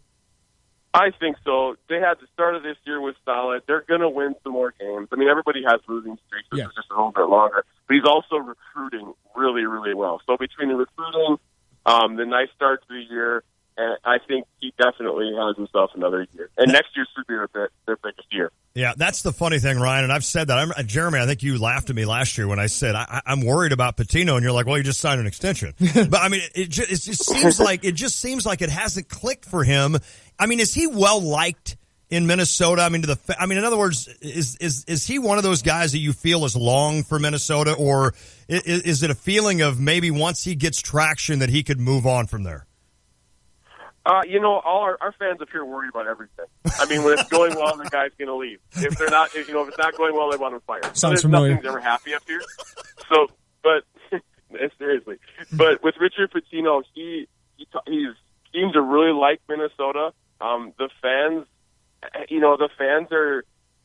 I think so. They had the start of this year was solid. They're going to win some more games. I mean, everybody has losing streaks, which is just a little bit longer. But he's also recruiting really, really well. So between the recruiting, the nice start to the year, and I think he definitely has himself another year. And next year should be their biggest year. Yeah, that's the funny thing, Ryan, and I've said that. Jeremy, I think you laughed at me last year when I said I'm worried about Pitino, and you're like, well, you just signed an extension. But, I mean, it just seems like it hasn't clicked for him. I mean, is he well-liked in Minnesota? I mean, in other words, is he one of those guys that you feel is long for Minnesota, or is it a feeling of maybe once he gets traction that he could move on from there? All our fans up here worry about everything. I mean, when it's going well, the guy's going to leave. If it's not going well, they want him fired. Sounds familiar. Nothing's ever happy up here. So, but seriously, but with Richard Pitino, he seems to really like Minnesota. The fans,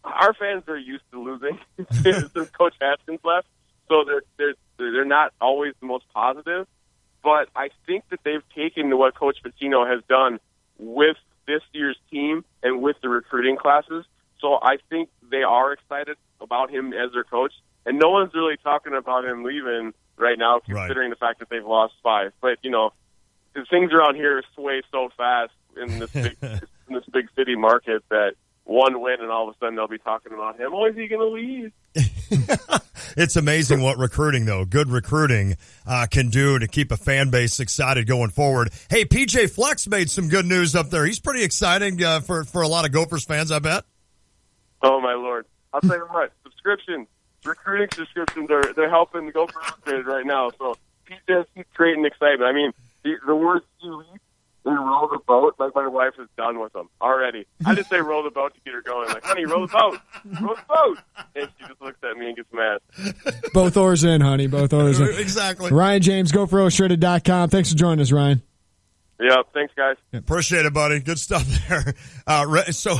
our fans are used to losing since Coach Haskins left, so they're not always the most positive. But I think that they've taken to what Coach Pitino has done with this year's team and with the recruiting classes. So I think they are excited about him as their coach. And no one's really talking about him leaving right now, considering the fact that they've lost 5. But, the things around here sway so fast in this big city market that one win and all of a sudden they'll be talking about him. Oh, is he going to leave? It's amazing what recruiting, though, good recruiting can do to keep a fan base excited going forward. Hey, PJ Flex made some good news up there. He's pretty exciting for a lot of Gophers fans, I bet. Oh, my Lord. I'll tell you what, recruiting subscriptions they're helping the Gophers right now. So PJ is creating excitement. I mean, the word "elite" and "roll the boat," like my wife is done with them already. I just say "roll the boat" to get her going. Like, honey, roll the boat, roll the boat, and she just looks at me and gets mad. Both oars in, honey. Both oars in. Exactly. Ryan James, GopherIllustrated.com. Thanks for joining us, Ryan. Yeah, thanks, guys. Appreciate it, buddy. Good stuff there. So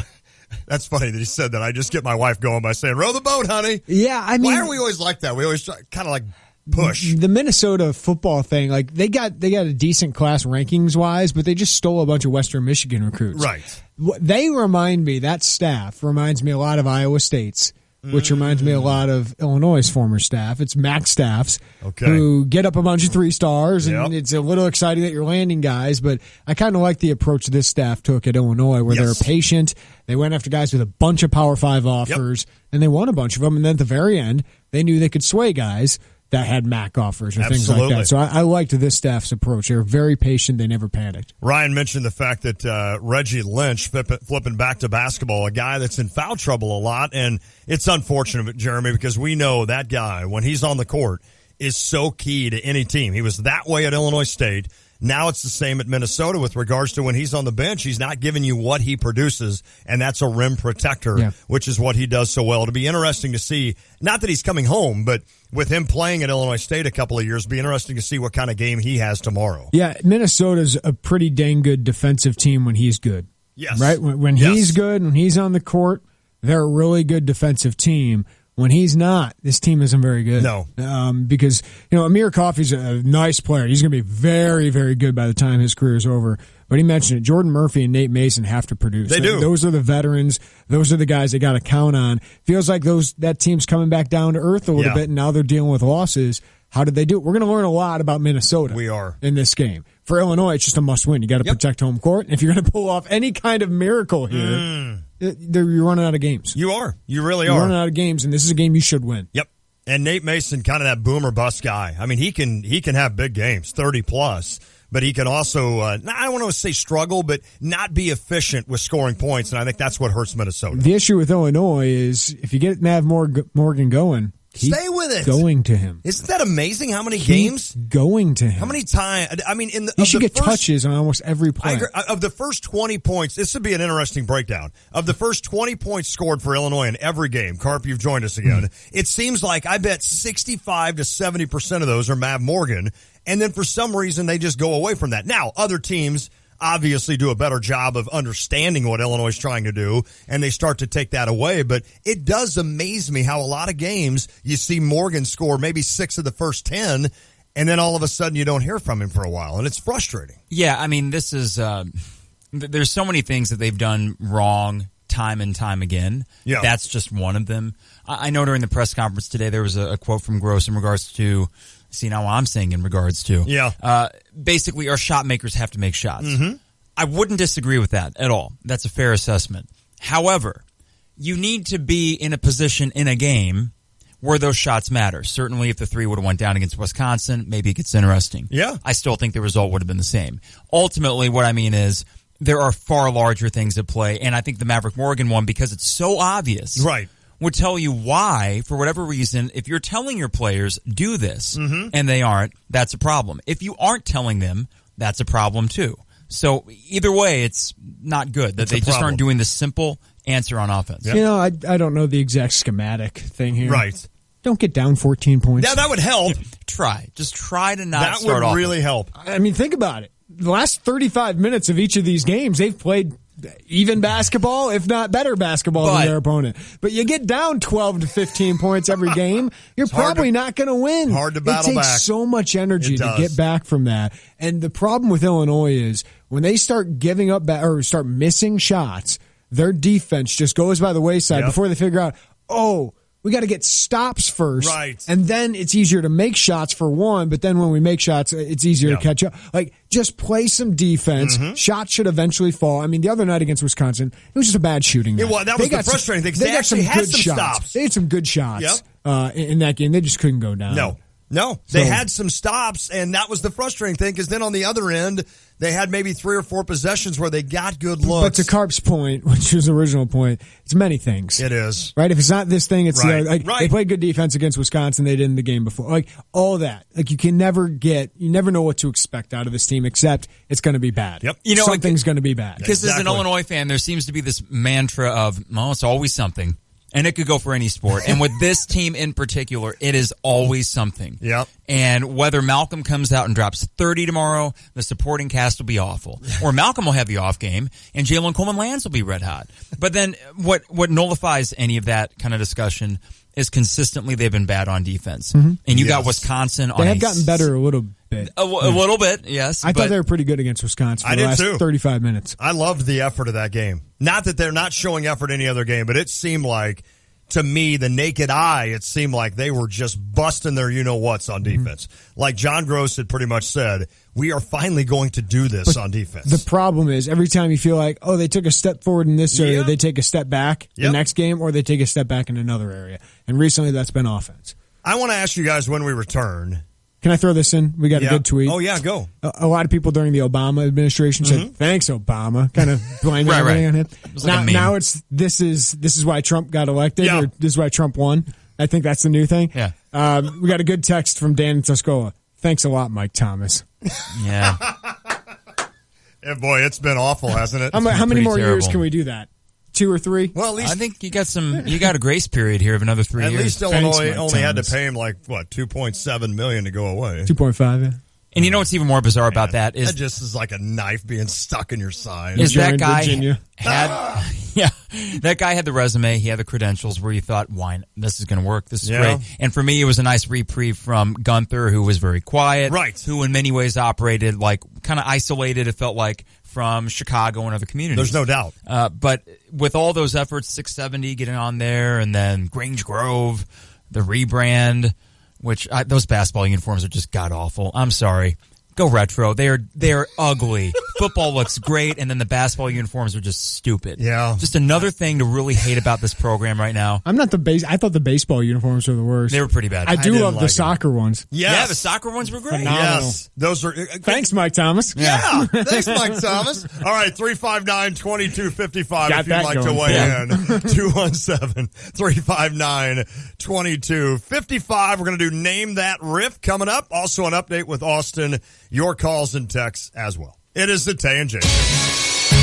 that's funny that he said that. I just get my wife going by saying, "Row the boat, honey." Yeah, I mean, why are we always like that? We always kind of like push the Minnesota football thing. Like they got a decent class rankings wise, but they just stole a bunch of Western Michigan recruits. Right. They remind me, that staff reminds me a lot of Iowa State's, which reminds me a lot of Illinois' former staff. It's MAC staffs who get up a bunch of 3-stars, and it's a little exciting that you're landing guys, but I kind of like the approach this staff took at Illinois, where they're patient. They went after guys with a bunch of Power 5 offers, and they won a bunch of them, and then at the very end, they knew they could sway guys that had MAC offers or things like that. So I liked this staff's approach. They were very patient. They never panicked. Ryan mentioned the fact that Reggie Lynch, flipping back to basketball, a guy that's in foul trouble a lot. And it's unfortunate, Jeremy, because we know that guy, when he's on the court, is so key to any team. He was that way at Illinois State. Now it's the same at Minnesota with regards to when he's on the bench. He's not giving you what he produces, and that's a rim protector, which is what he does so well. It'll be interesting to see, not that he's coming home, but with him playing at Illinois State a couple of years, it'll be interesting to see what kind of game he has tomorrow. Yeah, Minnesota's a pretty dang good defensive team when he's good. Yes. Right? When he's good, when he's on the court, they're a really good defensive team. When he's not, this team isn't very good. No. Because, Amir Coffey's a nice player. He's going to be very, very good by the time his career is over. But he mentioned it. Jordan Murphy and Nate Mason have to produce. They do. Those are the veterans. Those are the guys they got to count on. Feels like that team's coming back down to earth a little bit, and now they're dealing with losses. How did they do it? We're going to learn a lot about Minnesota. We are. In this game. For Illinois, it's just a must-win. You got to protect home court. And if you're going to pull off any kind of miracle here, you're running out of games. You are. You really are. You're running out of games, and this is a game you should win. Yep. And Nate Mason, kind of that boomer bust guy. I mean, he can have big games, 30-plus, but he can also, I don't want to say struggle, but not be efficient with scoring points, and I think that's what hurts Minnesota. The issue with Illinois is if you get Mav Morgan going, stay with it. Going to him. Isn't that amazing how many games? Going to him. How many times? I mean, you should get touches on almost every play. I agree. Of the first 20 points, this would be an interesting breakdown. Of the first 20 points scored for Illinois in every game, Carp, you've joined us again. It seems like I bet 65 to 70% of those are Mav Morgan, and then for some reason they just go away from that. Now, other teams obviously do a better job of understanding what Illinois is trying to do, and they start to take that away. But it does amaze me how a lot of games you see Morgan score maybe 6 of the first 10, and then all of a sudden you don't hear from him for a while, and it's frustrating. Yeah, I mean, this is there's so many things that they've done wrong time and time again. Yeah. That's just one of them. I know during the press conference today there was a quote from Gross in regards to – see now what I'm saying in regards to. Yeah. Basically, our shot makers have to make shots. Mm-hmm. I wouldn't disagree with that at all. That's a fair assessment. However, you need to be in a position in a game where those shots matter. Certainly, if the 3 would have went down against Wisconsin, maybe it gets interesting. Yeah. I still think the result would have been the same. Ultimately, what I mean is there are far larger things at play, and I think the Maverick Morgan one, because it's so obvious. Right. Would tell you why, for whatever reason, if you're telling your players, do this, Mm-hmm. and they aren't, that's a problem. If you aren't telling them, that's a problem too. So either way, it's not good that they just aren't doing the simple answer on offense. Yep. I don't know the exact schematic thing here. Right. Don't get down 14 points. Yeah, that would help. Just try to not that start would off. really help. I mean, think about it. The last 35 minutes of each of these games, they've played even basketball, if not better basketball than their opponent. But you get down 12 to 15 points every game, you're probably not going to win. Hard to battle back. It takes so much energy to get back from that. And the problem with Illinois is when they start giving up or start missing shots, their defense just goes by the wayside before they figure out, we got to get stops first. Right. And then it's easier to make shots for one, but then when we make shots, it's easier to catch up. Like, just play some defense. Mm-hmm. Shots should eventually fall. I mean, the other night against Wisconsin, it was just a bad shooting night. That was the frustrating thing. They actually had some stops. They had some good shots in that game. They just couldn't go down. No, they had some stops, and that was the frustrating thing, because then on the other end, they had maybe 3 or 4 possessions where they got good looks. But to Carp's point, which was the original point, it's many things. It is. Right? If it's not this thing, it's right. the other. They played good defense against Wisconsin. They did in the game before. Like, all that. Like, you never know what to expect out of this team, except it's going to be bad. Yep. Something's going to be bad. Because as an Illinois fan, there seems to be this mantra of, it's always something. And it could go for any sport. And with this team in particular, it is always something. Yep. And whether Malcolm comes out and drops 30 tomorrow, the supporting cast will be awful. Or Malcolm will have the off game, and Jalen Coleman-Lands will be red hot. But then what nullifies any of that kind of discussion is consistently they've been bad on defense. Mm-hmm. And you got Wisconsin on They have gotten better a little bit. A little bit, yes. I thought they were pretty good against Wisconsin for the last 35 minutes. I loved the effort of that game. Not that they're not showing effort any other game, but it seemed like, to me, the naked eye, it seemed like they were just busting their you-know-whats on defense. Mm-hmm. Like John Gross had pretty much said, we are finally going to do this on defense. The problem is every time you feel like, they took a step forward in this area, they take a step back the next game, or they take a step back in another area. And recently that's been offense. I want to ask you guys when we return. Can I throw this in? We got a good tweet. Oh, yeah, go. A lot of people during the Obama administration said, thanks, Obama, kind of blaming everything on him. Now it's this is why Trump got elected, or this is why Trump won. I think that's the new thing. Yeah. We got a good text from Dan in Tuscola. Thanks a lot, Mike Thomas. Yeah. Yeah, boy, it's been awful, hasn't it? How many more terrible. years can we do that? 2 or 3? Well, at least I think you got a grace period here of another 3 years. At least Illinois Mike only had to Thomas. pay him $2.7 million to go away. 2.5, yeah. And you know what's even more bizarre about that is that just is like a knife being stuck in your side. Is that guy Virginia. that guy had the resume, he had the credentials where you thought, why, this is going to work, this is Yeah. great. And for me, it was a nice reprieve from Gunther, who was very quiet, Right. who in many ways operated like kind of isolated, it felt like, from Chicago and other communities. There's no doubt. But with all those efforts, 670 getting on there, and then Grange Grove, the rebrand, which those basketball uniforms are just god awful. I'm sorry. Go retro. They're ugly. Football looks great, and then the basketball uniforms are just stupid. Yeah. Just another thing to really hate about this program right now. I'm not I thought the baseball uniforms were the worst. They were pretty bad. I do didn't love like the it. soccer ones. Yes. Yeah, the soccer ones were great. Phenomenal. Yes. Those are. Thanks, Mike Thomas. Yeah. Thanks, Mike Thomas. All right, 359-2255 Got if you'd that like to going. weigh Yeah. in. 217-359-2255. We're going to do Name That Riff coming up. Also an update with Austin, your calls and texts as well. It is the Tay and J Show.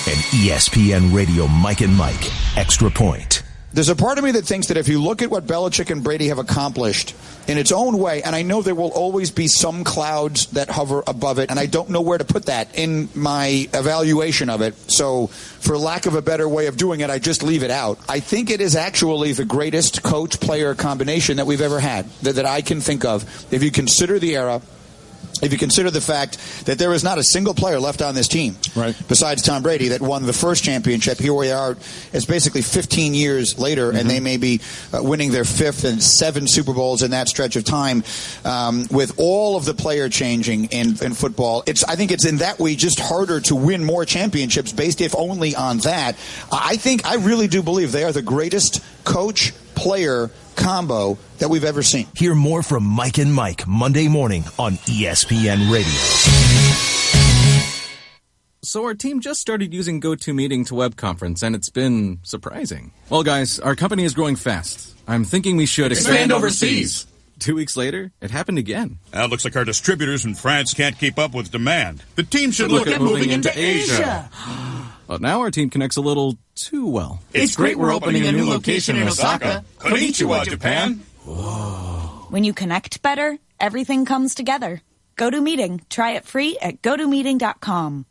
An ESPN Radio Mike and Mike Extra Point. There's a part of me that thinks that if you look at what Belichick and Brady have accomplished in its own way, and I know there will always be some clouds that hover above it, and I don't know where to put that in my evaluation of it. So for lack of a better way of doing it, I just leave it out. I think it is actually the greatest coach-player combination that we've ever had, that I can think of. If you consider the era, if you consider the fact that there is not a single player left on this team, right, besides Tom Brady, that won the first championship. Here we are, it's basically 15 years later, and they may be winning their 5th and 7 Super Bowls in that stretch of time. With all of the player changing in football, I think it's in that way just harder to win more championships based if only on that. I really do believe they are the greatest coach-player combo that we've ever seen. Hear more from Mike and Mike Monday morning on ESPN Radio. So our team just started using GoToMeeting to web conference, and it's been surprising. Well, guys, our company is growing fast. I'm thinking we should expand overseas. 2 weeks later, it happened again. It looks like our distributors in France can't keep up with demand. The team should look at moving into Asia. But now our team connects a little too well. It's great we're opening a new location in Osaka. Konnichiwa, Japan. When you connect better, everything comes together. GoToMeeting. Try it free at GoToMeeting.com.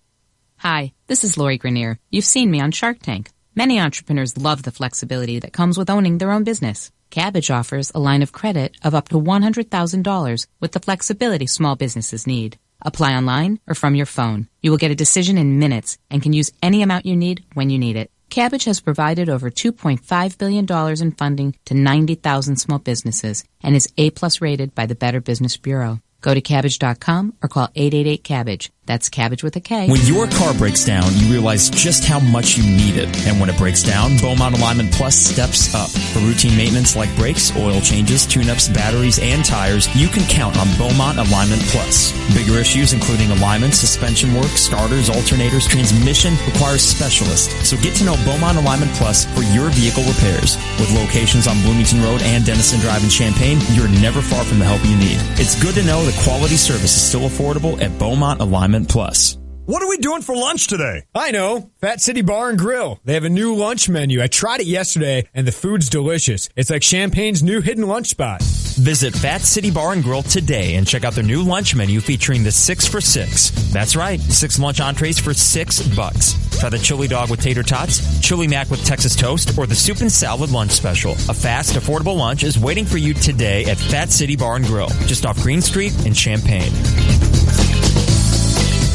Hi, this is Lori Grenier. You've seen me on Shark Tank. Many entrepreneurs love the flexibility that comes with owning their own business. Kabbage offers a line of credit of up to $100,000 with the flexibility small businesses need. Apply online or from your phone. You will get a decision in minutes and can use any amount you need when you need it. Kabbage has provided over $2.5 billion in funding to 90,000 small businesses and is A+ rated by the Better Business Bureau. Go to Kabbage.com or call 888-KABBAGE. That's Kabbage with a K. When your car breaks down, you realize just how much you need it. And when it breaks down, Beaumont Alignment Plus steps up. For routine maintenance like brakes, oil changes, tune-ups, batteries, and tires, you can count on Beaumont Alignment Plus. Bigger issues including alignment, suspension work, starters, alternators, transmission requires specialists. So get to know Beaumont Alignment Plus for your vehicle repairs. With locations on Bloomington Road and Denison Drive in Champaign, you're never far from the help you need. It's good to know that quality service is still affordable at Beaumont Alignment Plus. What are we doing for lunch today? I know. Fat City Bar and Grill. They have a new lunch menu. I tried it yesterday, and the food's delicious. It's like Champagne's new hidden lunch spot. Visit Fat City Bar and Grill today and check out their new lunch menu featuring the 6 for $6. That's right, 6 lunch entrees for $6. Try the chili dog with tater tots, chili mac with Texas toast, or the soup and salad lunch special. A fast, affordable lunch is waiting for you today at Fat City Bar and Grill, just off Green Street in Champaign.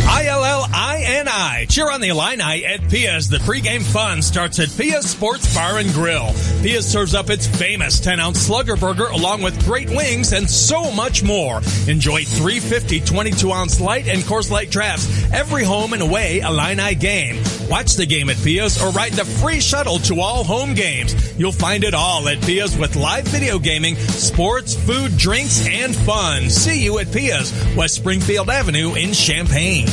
ILLINI. Cheer on the Illini at Pia's. The pregame fun starts at Pia's Sports Bar and Grill. Pia serves up its famous 10-ounce Slugger Burger along with great wings and so much more. Enjoy 350 22-ounce light and Coors Light drafts every home and away Illini game. Watch the game at Pia's or ride the free shuttle to all home games. You'll find it all at Pia's with live video gaming, sports, food, drinks, and fun. See you at Pia's, West Springfield Avenue in Champaign.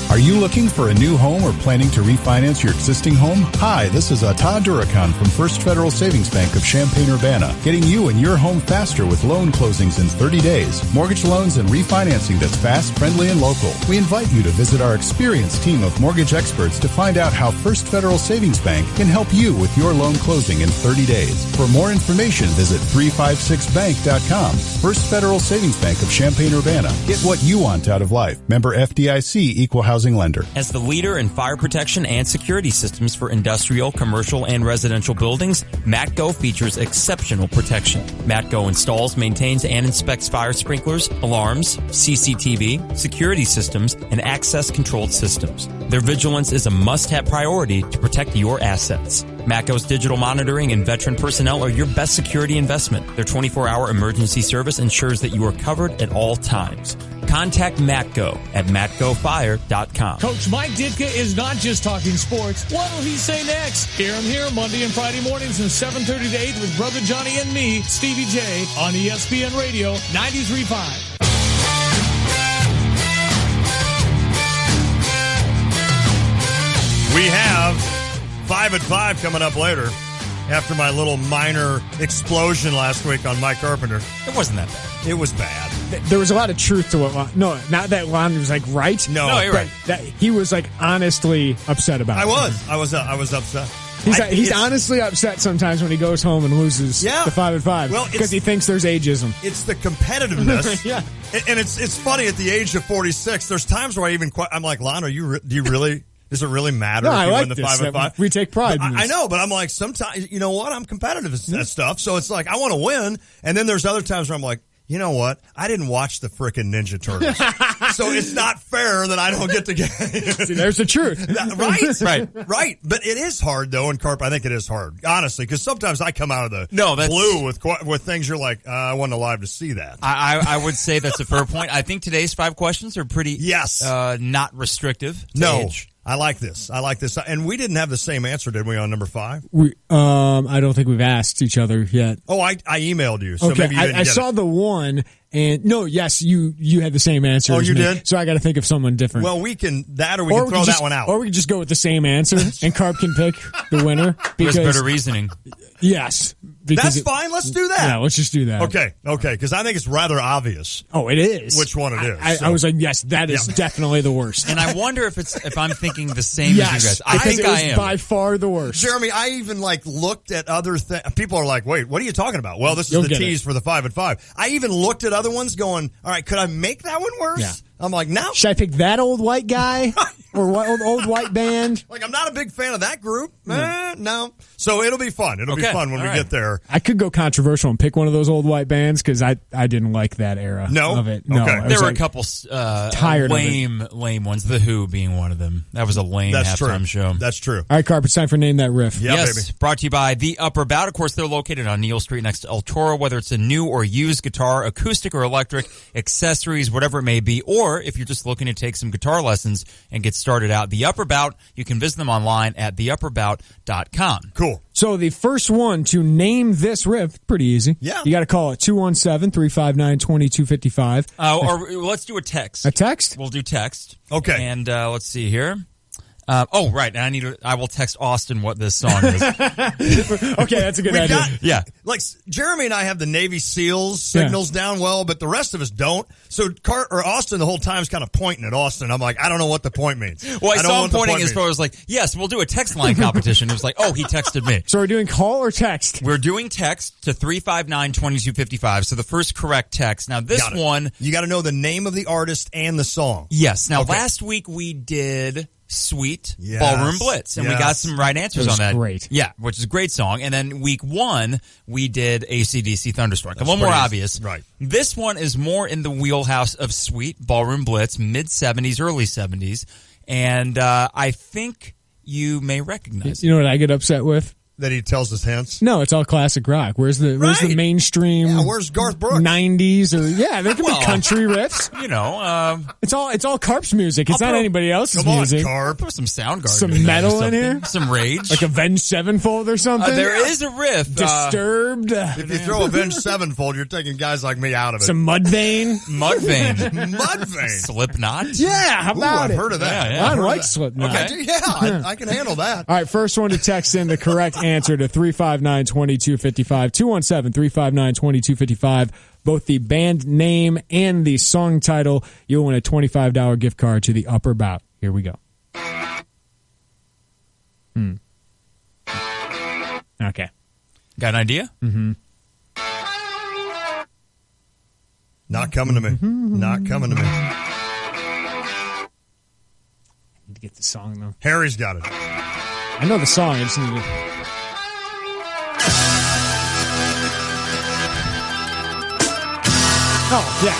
Are you looking for a new home or planning to refinance your existing home? Hi, this is Todd Durakan from First Federal Savings Bank of Champaign-Urbana, getting you and your home faster with loan closings in 30 days, mortgage loans and refinancing that's fast, friendly, and local. We invite you to visit our experienced team of mortgage experts to find out how First Federal Savings Bank can help you with your loan closing in 30 days. For more information, visit 356bank.com. First Federal Savings Bank of Champaign-Urbana. Get what you want out of life. Member FDIC, Equal Housing Lender. As the leader in fire protection and security systems for industrial, commercial, and residential buildings, MatGo features exceptional protection. MatGo installs, maintains, and inspects fire sprinklers, alarms, CCTV, security systems, and access-controlled systems. Their vigilance is a must-have priority to protect your assets. MatGo's digital monitoring and veteran personnel are your best security investment. Their 24-hour emergency service ensures that you are covered at all times. Contact MatGo at matgofire.com. Coach Mike Ditka is not just talking sports. What will he say next? Hear him here Monday and Friday mornings from 7:30 to 8 with Brother Johnny and me, Stevie J, on ESPN Radio 93.5. We have 5 at 5 coming up later after my little minor explosion last week on Mike Carpenter. It wasn't that bad. It was bad. There was a lot of truth to what. No, not that Lon was like right. No, you're right. That he was like honestly upset about it. I was upset. He's honestly upset sometimes when he goes home and loses the 5 at 5. Well, because he thinks there's ageism. It's the competitiveness. Yeah. And it's funny, at the age of 46, there's times where I'm like, Lon, do you really... Does it really matter if you win the 5 at 5? We take pride in this. I know, but I'm like, sometimes, you know what? I'm competitive at stuff. So it's like, I want to win. And then there's other times where I'm like, you know what? I didn't watch the frickin' Ninja Turtles. So it's not fair that I don't get to get. See, there's the truth. Right. But it is hard, though, and Carp, I think it is hard, honestly, because sometimes I come out of the blue with things you're like, I wasn't alive to see that. I would say that's a fair point. I think today's 5 questions are pretty not restrictive to age. I like this. And we didn't have the same answer, did we, on number 5? I don't think we've asked each other yet. Oh, I emailed you, so maybe you didn't I saw the one, and yes, you had the same answer. Oh, as you me, did? So I got to think of someone different. Well, we can throw that one out. Or we could just go with the same answer, and Carp can pick the winner. Because better reasoning. Yes. That's fine. Let's do that. Yeah, let's just do that. Okay, because I think it's rather obvious. Oh, it is. Which one it is. I was like, yes, that is definitely the worst. And I wonder if I'm thinking the same as you guys. I think I am. By far the worst. Jeremy, I even looked at other things. People are like, wait, what are you talking about? Well, this is the tease for the 5 at 5. I even looked at other ones going, all right, could I make that one worse? Yeah. I'm like, no. Should I pick that old white guy or old white band? Like, I'm not a big fan of that group. No. So it'll be fun. It'll be fun when we get there. I could go controversial and pick one of those old white bands because I didn't like that era of it. No, okay. There were a couple lame ones. The Who being one of them. That was a lame halftime show. That's true. All right, Carp, it's time for Name That Riff. Yeah, yes, baby. Brought to you by The Upper Bout. Of course, they're located on Neal Street next to El Toro. Whether it's a new or used guitar, acoustic or electric, accessories, whatever it may be, or if you're just looking to take some guitar lessons and get started out, The Upper Bout, you can visit them online at theupperbout.com. Cool. So the first one to name this riff, pretty easy. Yeah. You got to call it 217-359-2255. Or let's do a text. A text? We'll do text. Okay. And let's see here. Right. And I will text Austin what this song is. Okay, that's a good idea. Like, Jeremy and I have the Navy SEALs signals down well, but the rest of us don't. So Austin the whole time is kind of pointing at Austin. I'm like, I don't know what the point means. Well, I saw him pointing as far as like, yes, we'll do a text line competition. It was like, oh, he texted me. So we're doing call or text? We're doing text to 359-2255. So the first correct text. Now this one. You got to know the name of the artist and the song. Yes. Now last week we did Sweet Ballroom Blitz, and we got some right answers on that. Great. Yeah, which is a great song. And then week 1, we did AC/DC Thunderstruck. A little more obvious. Right. This one is more in the wheelhouse of Sweet Ballroom Blitz, mid-70s, early 70s. And I think you may recognize it. You know what I get upset with? that he tells us hints? No, it's all classic rock. Where's the mainstream? Yeah, where's Garth Brooks? 90s or there can be country riffs. You know, it's all Carp's music. It's not anybody else's music. Carp. Throw some Soundgarden. Some metal in here. Some Rage. Like Avenged Sevenfold or something. There is a riff. Disturbed. If you throw Avenged Sevenfold, you're taking guys like me out of it. Some Mudvayne. Mudvayne. Slipknot. Yeah, how about I've heard of that. I like Slipknot. Okay. I can handle that. All right, first one to text in the correct answer to 359-2255, 217-359-2255, both the band name and the song title. You'll win a $25 gift card to the Upper Bout. Here we go. Okay. Got an idea? Mm-hmm. Not coming to me. Not coming to me. I need to get the song, though. Harry's got it. I know the song. I just need to... Oh, yeah,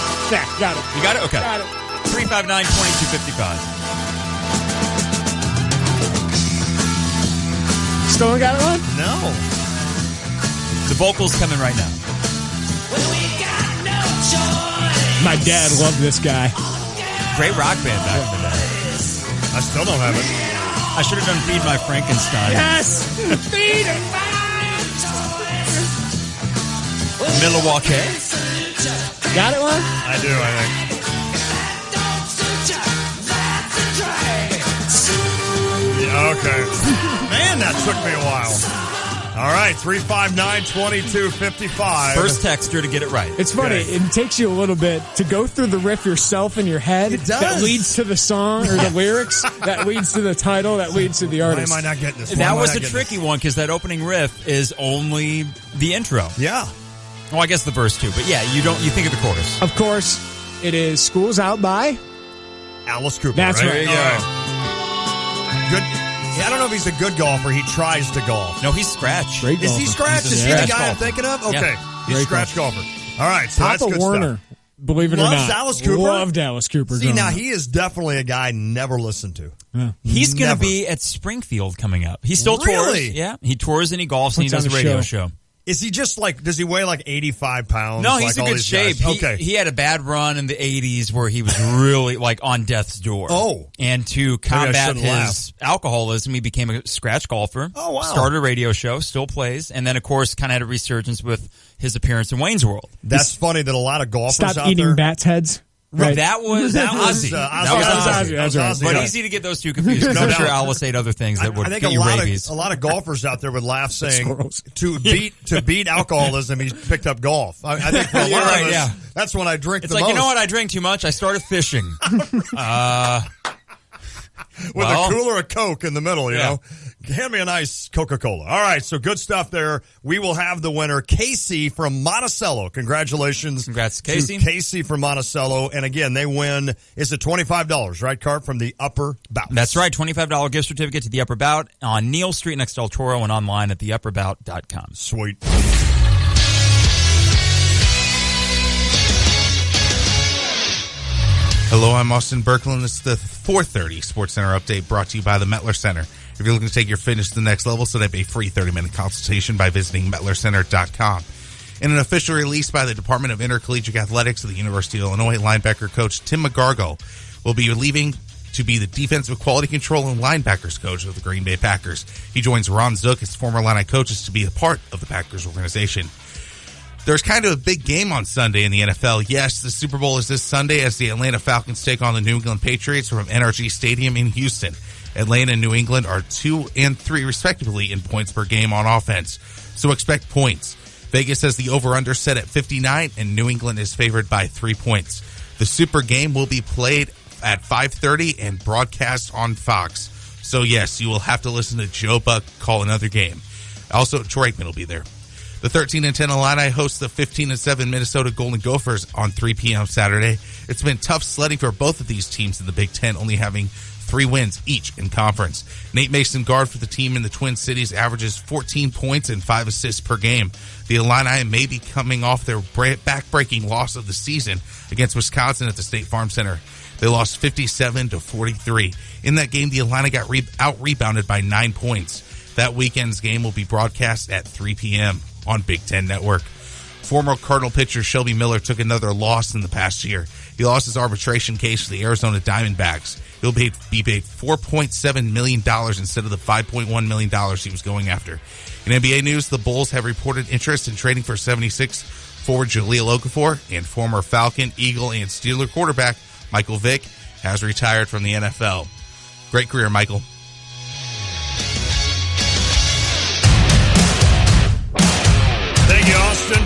got it. You got it? Okay. Got it. 359-2255. Still got it on? No. The vocals coming right now. My dad loved this guy. Great rock band back in the day. I still don't have it. I should have done Feed My Frankenstein. Yes! Feed Milwaukee. Got it, one? I do, I think. Yeah, okay. Man, that took me a while. All right, 359-2255. First texter to get it right. It's funny. Okay. It takes you a little bit to go through the riff yourself in your head. It does. That leads to the song or the lyrics. That leads to the title. That leads to the artist. Why am I not getting this? That was a tricky one because that opening riff is only the intro. Yeah. Well, I guess the verse too, but yeah, you think of the chorus. Of course, it is School's Out by Alice Cooper. That's right. There you go. Good. I don't know if he's a good golfer. He tries to golf. No, he's scratch. Great Is he golfer. scratch? He's a Is he the scratch guy I'm golfer. thinking of? Okay. Yeah. He's a Great scratch golfer. All right, so Papa that's good Warner, stuff. believe it or Loves not. Alice Cooper? Loved Alice Cooper. See, growing now up. he is definitely a guy I never listened to. Yeah. He's going to Never. be at Springfield coming up. He still Really? tours. Yeah, he tours and he golfs and he Puts does a on a radio show. show. Is he just like, does he weigh like 85 pounds? No, like he's in all good these shape. guys? Okay. He had a bad run in the 80s where he was really like on death's door. Oh. And to I combat shouldn't his alcoholism, he became a scratch golfer. Oh, wow. Started a radio show, still plays. And then, of course, kind of had a resurgence with his appearance in Wayne's World. That's funny that a lot of golfers Stop out eating there. bats' heads. Right. That was Ozzy. That was Ozzy. That's right. But yeah. easy to get those two confused because No I'm doubt. sure Alice ate other things that would I think get a you lot rabies. of golfers out there would laugh saying Squirrels. to beat alcoholism, he's picked up golf. I think for a lot of us, yeah. that's when I drink It's the like, most. you know what? I drink too much. I started fishing. With a cooler of Coke in the middle, you Yeah. know. Hand me a nice Coca-Cola. All right, so good stuff there. We will have the winner, Casey from Monticello. Congratulations. Congrats, Casey. To Casey from Monticello. And again, they win, is it $25, right, Carp, from the Upper Bout? That's right. $25 gift certificate to the Upper Bout on Neal Street next to El Toro and online at theupperbout.com. Sweet. Hello, I'm Austin Birkeland. It's the 4:30 Sports Center update brought to you by the Metler Center. If you're looking to take your fitness to the next level, set up a free 30-minute consultation by visiting metlercenter.com. In an official release by the Department of Intercollegiate Athletics of the University of Illinois, linebacker coach Tim McGargo will be leaving to be the defensive quality control and linebackers coach of the Green Bay Packers. He joins Ron Zook, his former Illini coaches, to be a part of the Packers organization. There's kind of a big game on Sunday in the NFL. Yes, the Super Bowl is this Sunday as the Atlanta Falcons take on the New England Patriots from NRG Stadium in Houston. Atlanta and New England are 2 and 3 respectively in points per game on offense, so expect points. Vegas has the over-under set at 59, and New England is favored by 3 points. The Super Game will be played at 5:30 and broadcast on Fox. So yes, you will have to listen to Joe Buck call another game. Also, Troy Aikman will be there. The 13-10 Illini host the 15-7 Minnesota Golden Gophers on 3 p.m. Saturday. It's been tough sledding for both of these teams in the Big Ten, only having 3 wins each in conference. Nate Mason, guard for the team in the Twin Cities, averages 14 points and 5 assists per game. The Illini may be coming off their back-breaking loss of the season against Wisconsin at the State Farm Center. They lost 57-43. In that game, the Illini got out-rebounded by 9 points. That weekend's game will be broadcast at 3 p.m. on Big Ten Network. Former Cardinal pitcher Shelby Miller took another loss in the past year. He lost his arbitration case to the Arizona Diamondbacks. He'll be paid $4.7 million instead of the $5.1 million he was going after. In NBA news, the Bulls have reported interest in trading for 76 forward Jahlil Okafor, and former Falcon, Eagle, and Steeler quarterback Michael Vick has retired from the NFL. Great career, Michael. Thank you, Austin.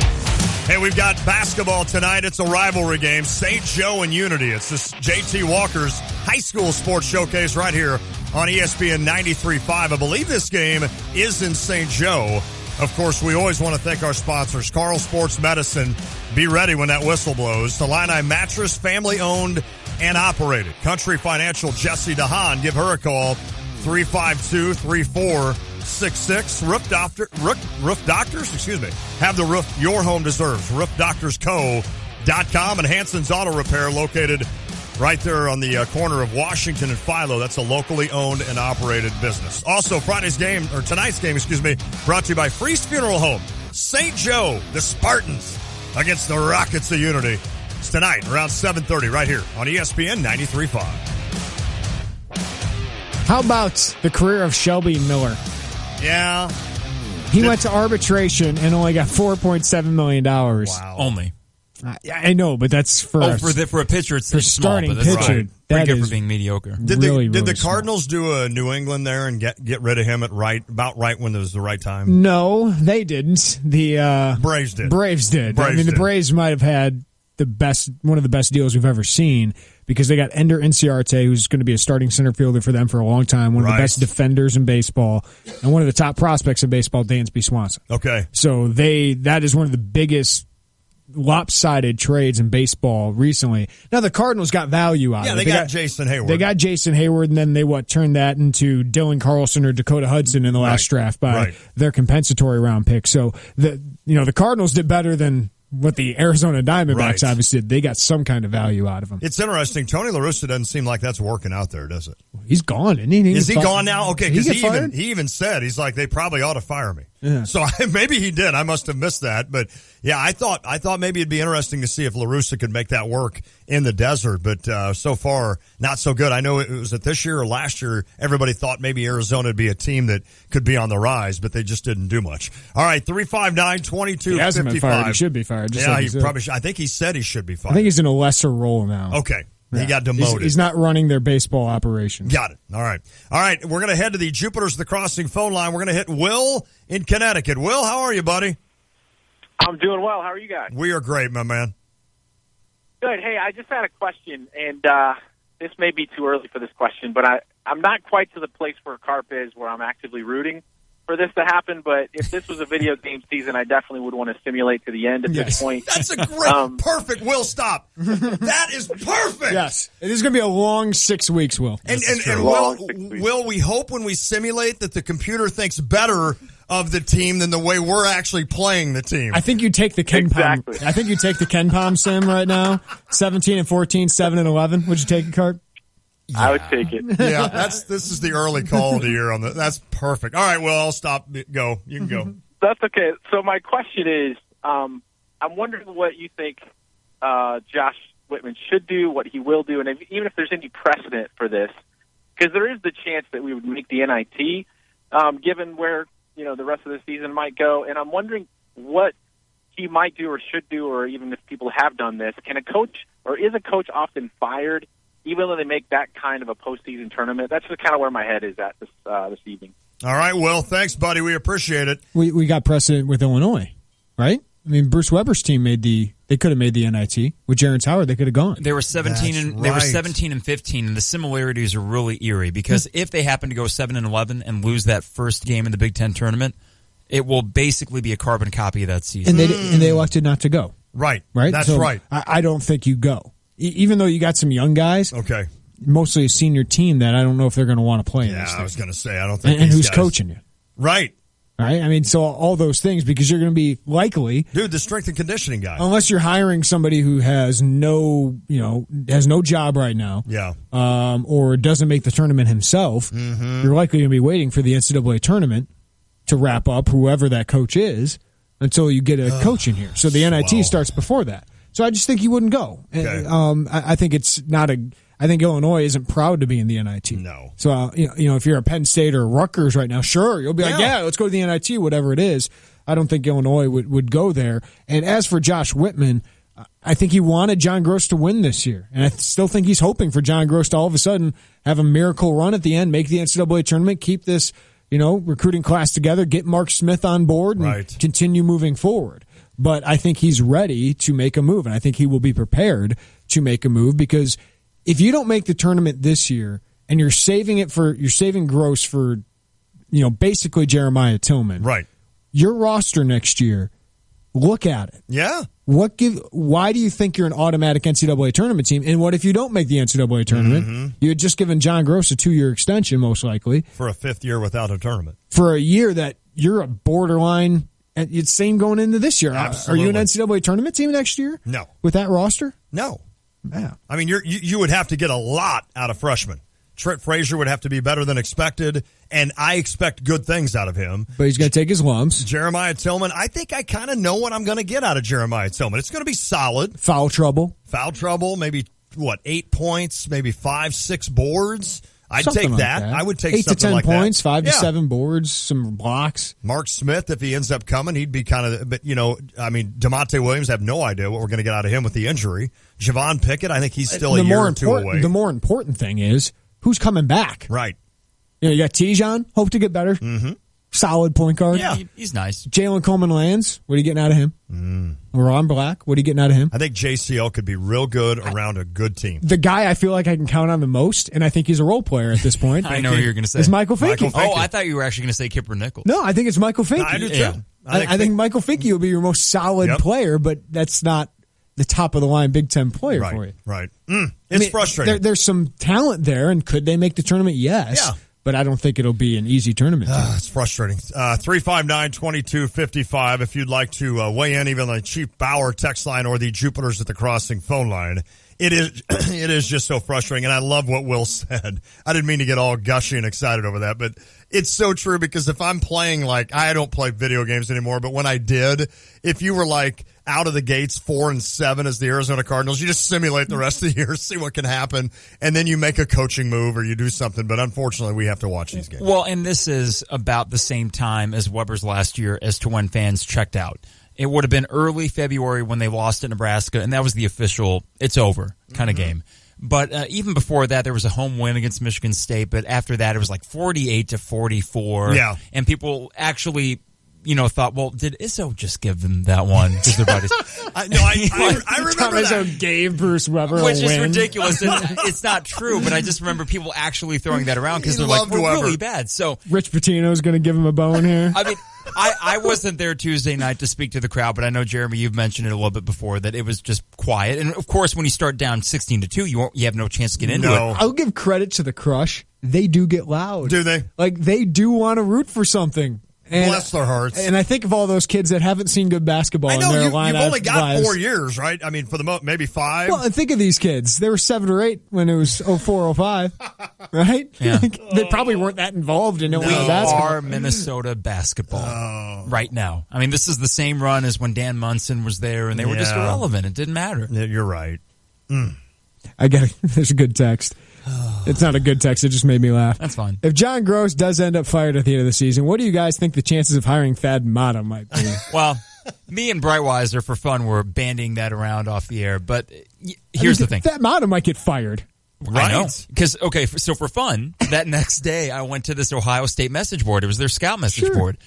Hey, we've got basketball tonight. It's a rivalry game. St. Joe and Unity. It's this J.T. Walker's high school sports showcase right here on ESPN 93.5. I believe this game is in St. Joe. Of course, we always want to thank our sponsors. Carl Sports Medicine. Be ready when that whistle blows. Illini Mattress, family owned and operated. Country Financial, Jesse DeHaan. Give her a call. 352-3466. Roof Doctors, have the roof your home deserves. RoofDoctorsCo.com and Hanson's Auto Repair, located right there on the corner of Washington and Philo. That's a locally owned and operated business. Also, tonight's game, brought to you by Freeze Funeral Home. St. Joe, the Spartans, against the Rockets of Unity. It's tonight around 7:30 right here on ESPN 93.5. How about the career of Shelby Miller? Yeah. He went to arbitration and only got $4.7 million. Wow. Only. I know, but that's for a pitcher. It's for small, starting but that's pitcher. Right. Pretty good for being mediocre. Did really the Cardinals do a New England there and get rid of him at about right when it was the right time? No, they didn't. The Braves did. The Braves might have had one of the best deals we've ever seen, because they got Ender Inciarte, who's going to be a starting center fielder for them for a long time, one of the best defenders in baseball, and one of the top prospects in baseball, Dansby Swanson. Okay. So that is one of the biggest lopsided trades in baseball recently. Now the Cardinals got value out of it. They got Jason Hayward. They got Jason Hayward, and then they turned that into Dylan Carlson or Dakota Hudson in the last draft by their compensatory round pick. So the Cardinals did better than what the Arizona Diamondbacks obviously did. They got some kind of value out of him. It's interesting. Tony La Russa doesn't seem like that's working out there, does it? He's gone, isn't he? Is he gone now? Okay, because he even said, he's like, they probably ought to fire me. Yeah. So maybe he did. I must have missed that. But yeah, I thought maybe it'd be interesting to see if La Russa could make that work in the desert. But so far, not so good. I know it was this year or last year, everybody thought maybe Arizona would be a team that could be on the rise, but they just didn't do much. All right, 359-2255. He hasn't been fired. He should be fired. He probably should. I think he said he should be fired. I think he's in a lesser role now. Okay. Yeah. He got demoted. He's not running their baseball operation. Got it. All right. We're going to head to the Jupiter's The Crossing phone line. We're going to hit Will in Connecticut. Will, how are you, buddy? I'm doing well. How are you guys? We are great, my man. Good. Hey, I just had a question, and this may be too early for this question, but I'm not quite to the place where Carp is where I'm actively rooting for this to happen, but if this was a video game season, I definitely would want to simulate to the end at this point. That's a great, perfect. Will, stop. That is perfect. Yes. It is going to be a long 6 weeks, Will. And Will, we hope when we simulate that the computer thinks better of the team than the way we're actually playing the team. I think you take the Ken Palm. I think you take the Ken Palm sim right now. 17 and 14, 7 and 11. Would you take it, Carp? Yeah. I would take it. Yeah, this is the early call of the year on the. That's perfect. All right, well, I'll stop. Go. You can go. That's okay. So my question is, I'm wondering what you think Josh Whitman should do, what he will do, and even if there's any precedent for this, because there is the chance that we would make the NIT, given where the rest of the season might go, and I'm wondering what he might do or should do, or even if people have done this. Can a coach, or is a coach often fired even though they make that kind of a postseason tournament? That's just kind of where my head is at this evening. All right, Will, thanks, buddy. We appreciate it. We got precedent with Illinois, right? I mean, Bruce Weber's team they could have made the NIT with Jarrett Howard. They could have gone. They were 17 they were 17 and 15, and the similarities are really eerie because if they happen to go 7 and 11 and lose that first game in the Big Ten tournament, it will basically be a carbon copy of that season. And they elected not to go. Right. That's so right. I don't think you go. Even though you got some young guys, okay, mostly a senior team that I don't know if they're going to want to play. Yeah, I was going to say I don't think. And who's guys... coaching you? Right. I mean, so all those things because you're going to be likely, dude, the strength and conditioning guy. Unless you're hiring somebody who has no job right now, yeah, or doesn't make the tournament himself, you're likely going to be waiting for the NCAA tournament to wrap up whoever that coach is until you get a coach in here. So the NIT starts before that. So I just think he wouldn't go. Okay. I think it's not a. I think Illinois isn't proud to be in the NIT. No. So if you're a Penn State or Rutgers right now, sure, you'll be like, yeah, let's go to the NIT, whatever it is. I don't think Illinois would go there. And as for Josh Whitman, I think he wanted John Gross to win this year. And I still think he's hoping for John Gross to all of a sudden have a miracle run at the end, make the NCAA tournament, keep this, recruiting class together, get Mark Smith on board, and continue moving forward. But I think he's ready to make a move, and I think he will be prepared to make a move, because if you don't make the tournament this year and you're saving Gross for, basically Jeremiah Tillman. Right. Your roster next year, look at it. Yeah. Why do you think you're an automatic NCAA tournament team? And what if you don't make the NCAA tournament? Mm-hmm. You had just given John Gross a 2-year extension, most likely. For a 5th year without a tournament. For a year that you're a borderline, and it's same going into this year. Absolutely. Are you an NCAA tournament team next year? No. With that roster? No. Yeah. I mean, you would have to get a lot out of freshmen. Trent Frazier would have to be better than expected, and I expect good things out of him. But he's going to take his lumps. Jeremiah Tillman, I think I kind of know what I'm going to get out of Jeremiah Tillman. It's going to be solid. Foul trouble, maybe, 8 points, maybe 5-6 boards. I'd something take like that. I would take 8 something to 10 like points, that. 5 to 7 boards, some blocks. Mark Smith, if he ends up coming, he'd be kind of, but DeMonte Williams, I have no idea what we're going to get out of him with the injury. Javon Pickett, I think he's still a year or two away. The more important thing is who's coming back. Right. You got Tijon, hope to get better. Mm-hmm. Solid point guard. Yeah, he's nice. Jalen Coleman-Lands, what are you getting out of him? Ron Black, what are you getting out of him? I think JCL could be real good around a good team. The guy I feel like I can count on the most, and I think he's a role player at this point. I know who you're going to say. Is Michael Finke. I thought you were actually going to say Kipper Nichols. No, I think it's Michael Finke. I do too. Yeah. I think Michael Finke will be your most solid player, but that's not the top of the line Big Ten player for you. Right. It's frustrating. There's some talent there, and could they make the tournament? Yes. Yeah. But I don't think it'll be an easy tournament. It's frustrating. 359-2255 if you'd like to weigh in, even on the Chief Bauer text line or the Jupiters at the Crossing phone line. It is just so frustrating, and I love what Will said. I didn't mean to get all gushy and excited over that, but it's so true, because if I'm playing, I don't play video games anymore, but when I did, if you were out of the gates 4-7 as the Arizona Cardinals, you just simulate the rest of the year, see what can happen, and then you make a coaching move or you do something. But unfortunately, we have to watch these games. Well, and this is about the same time as Weber's last year as to when fans checked out. It would have been early February when they lost at Nebraska, and that was the official it's over kind of game. But even before that, there was a home win against Michigan State, but after that, it was 48-44. Yeah. And people actually thought, well, did Izzo just give them that one? Because their buddies. I remember Tom Izzo gave Bruce Weber which a is win. ridiculous. It's not true, but I just remember people actually throwing that around because they're like, we're really bad. So Rich Pitino's going to give him a bone here. I mean, I wasn't there Tuesday night to speak to the crowd, but I know, Jeremy, you've mentioned it a little bit before, that it was just quiet. And, of course, when you start down 16-2, you have no chance to get into it. I'll give credit to the Crush. They do get loud. Do they? They do want to root for something. And, bless their hearts. And I think of all those kids that haven't seen good basketball in their lives. You've only got 4 years, right? I mean, for the maybe 5. Well, and think of these kids. They were 7 or 8 when it was 04, 05, right? Yeah. They probably weren't that involved in Illinois basketball. Are Minnesota basketball right now. I mean, this is the same run as when Dan Munson was there, and they were just irrelevant. It didn't matter. You're right. There's a good text. It's not a good text. It just made me laugh. That's fine. If John Gross does end up fired at the end of the season, what do you guys think the chances of hiring Thad Matta might be? Well, me and Brightweiser, for fun, were banding that around off the air. But here's the thing. Thad Matta might get fired. Right. I know. Because, so for fun, that next day I went to this Ohio State message board. It was their scout message board.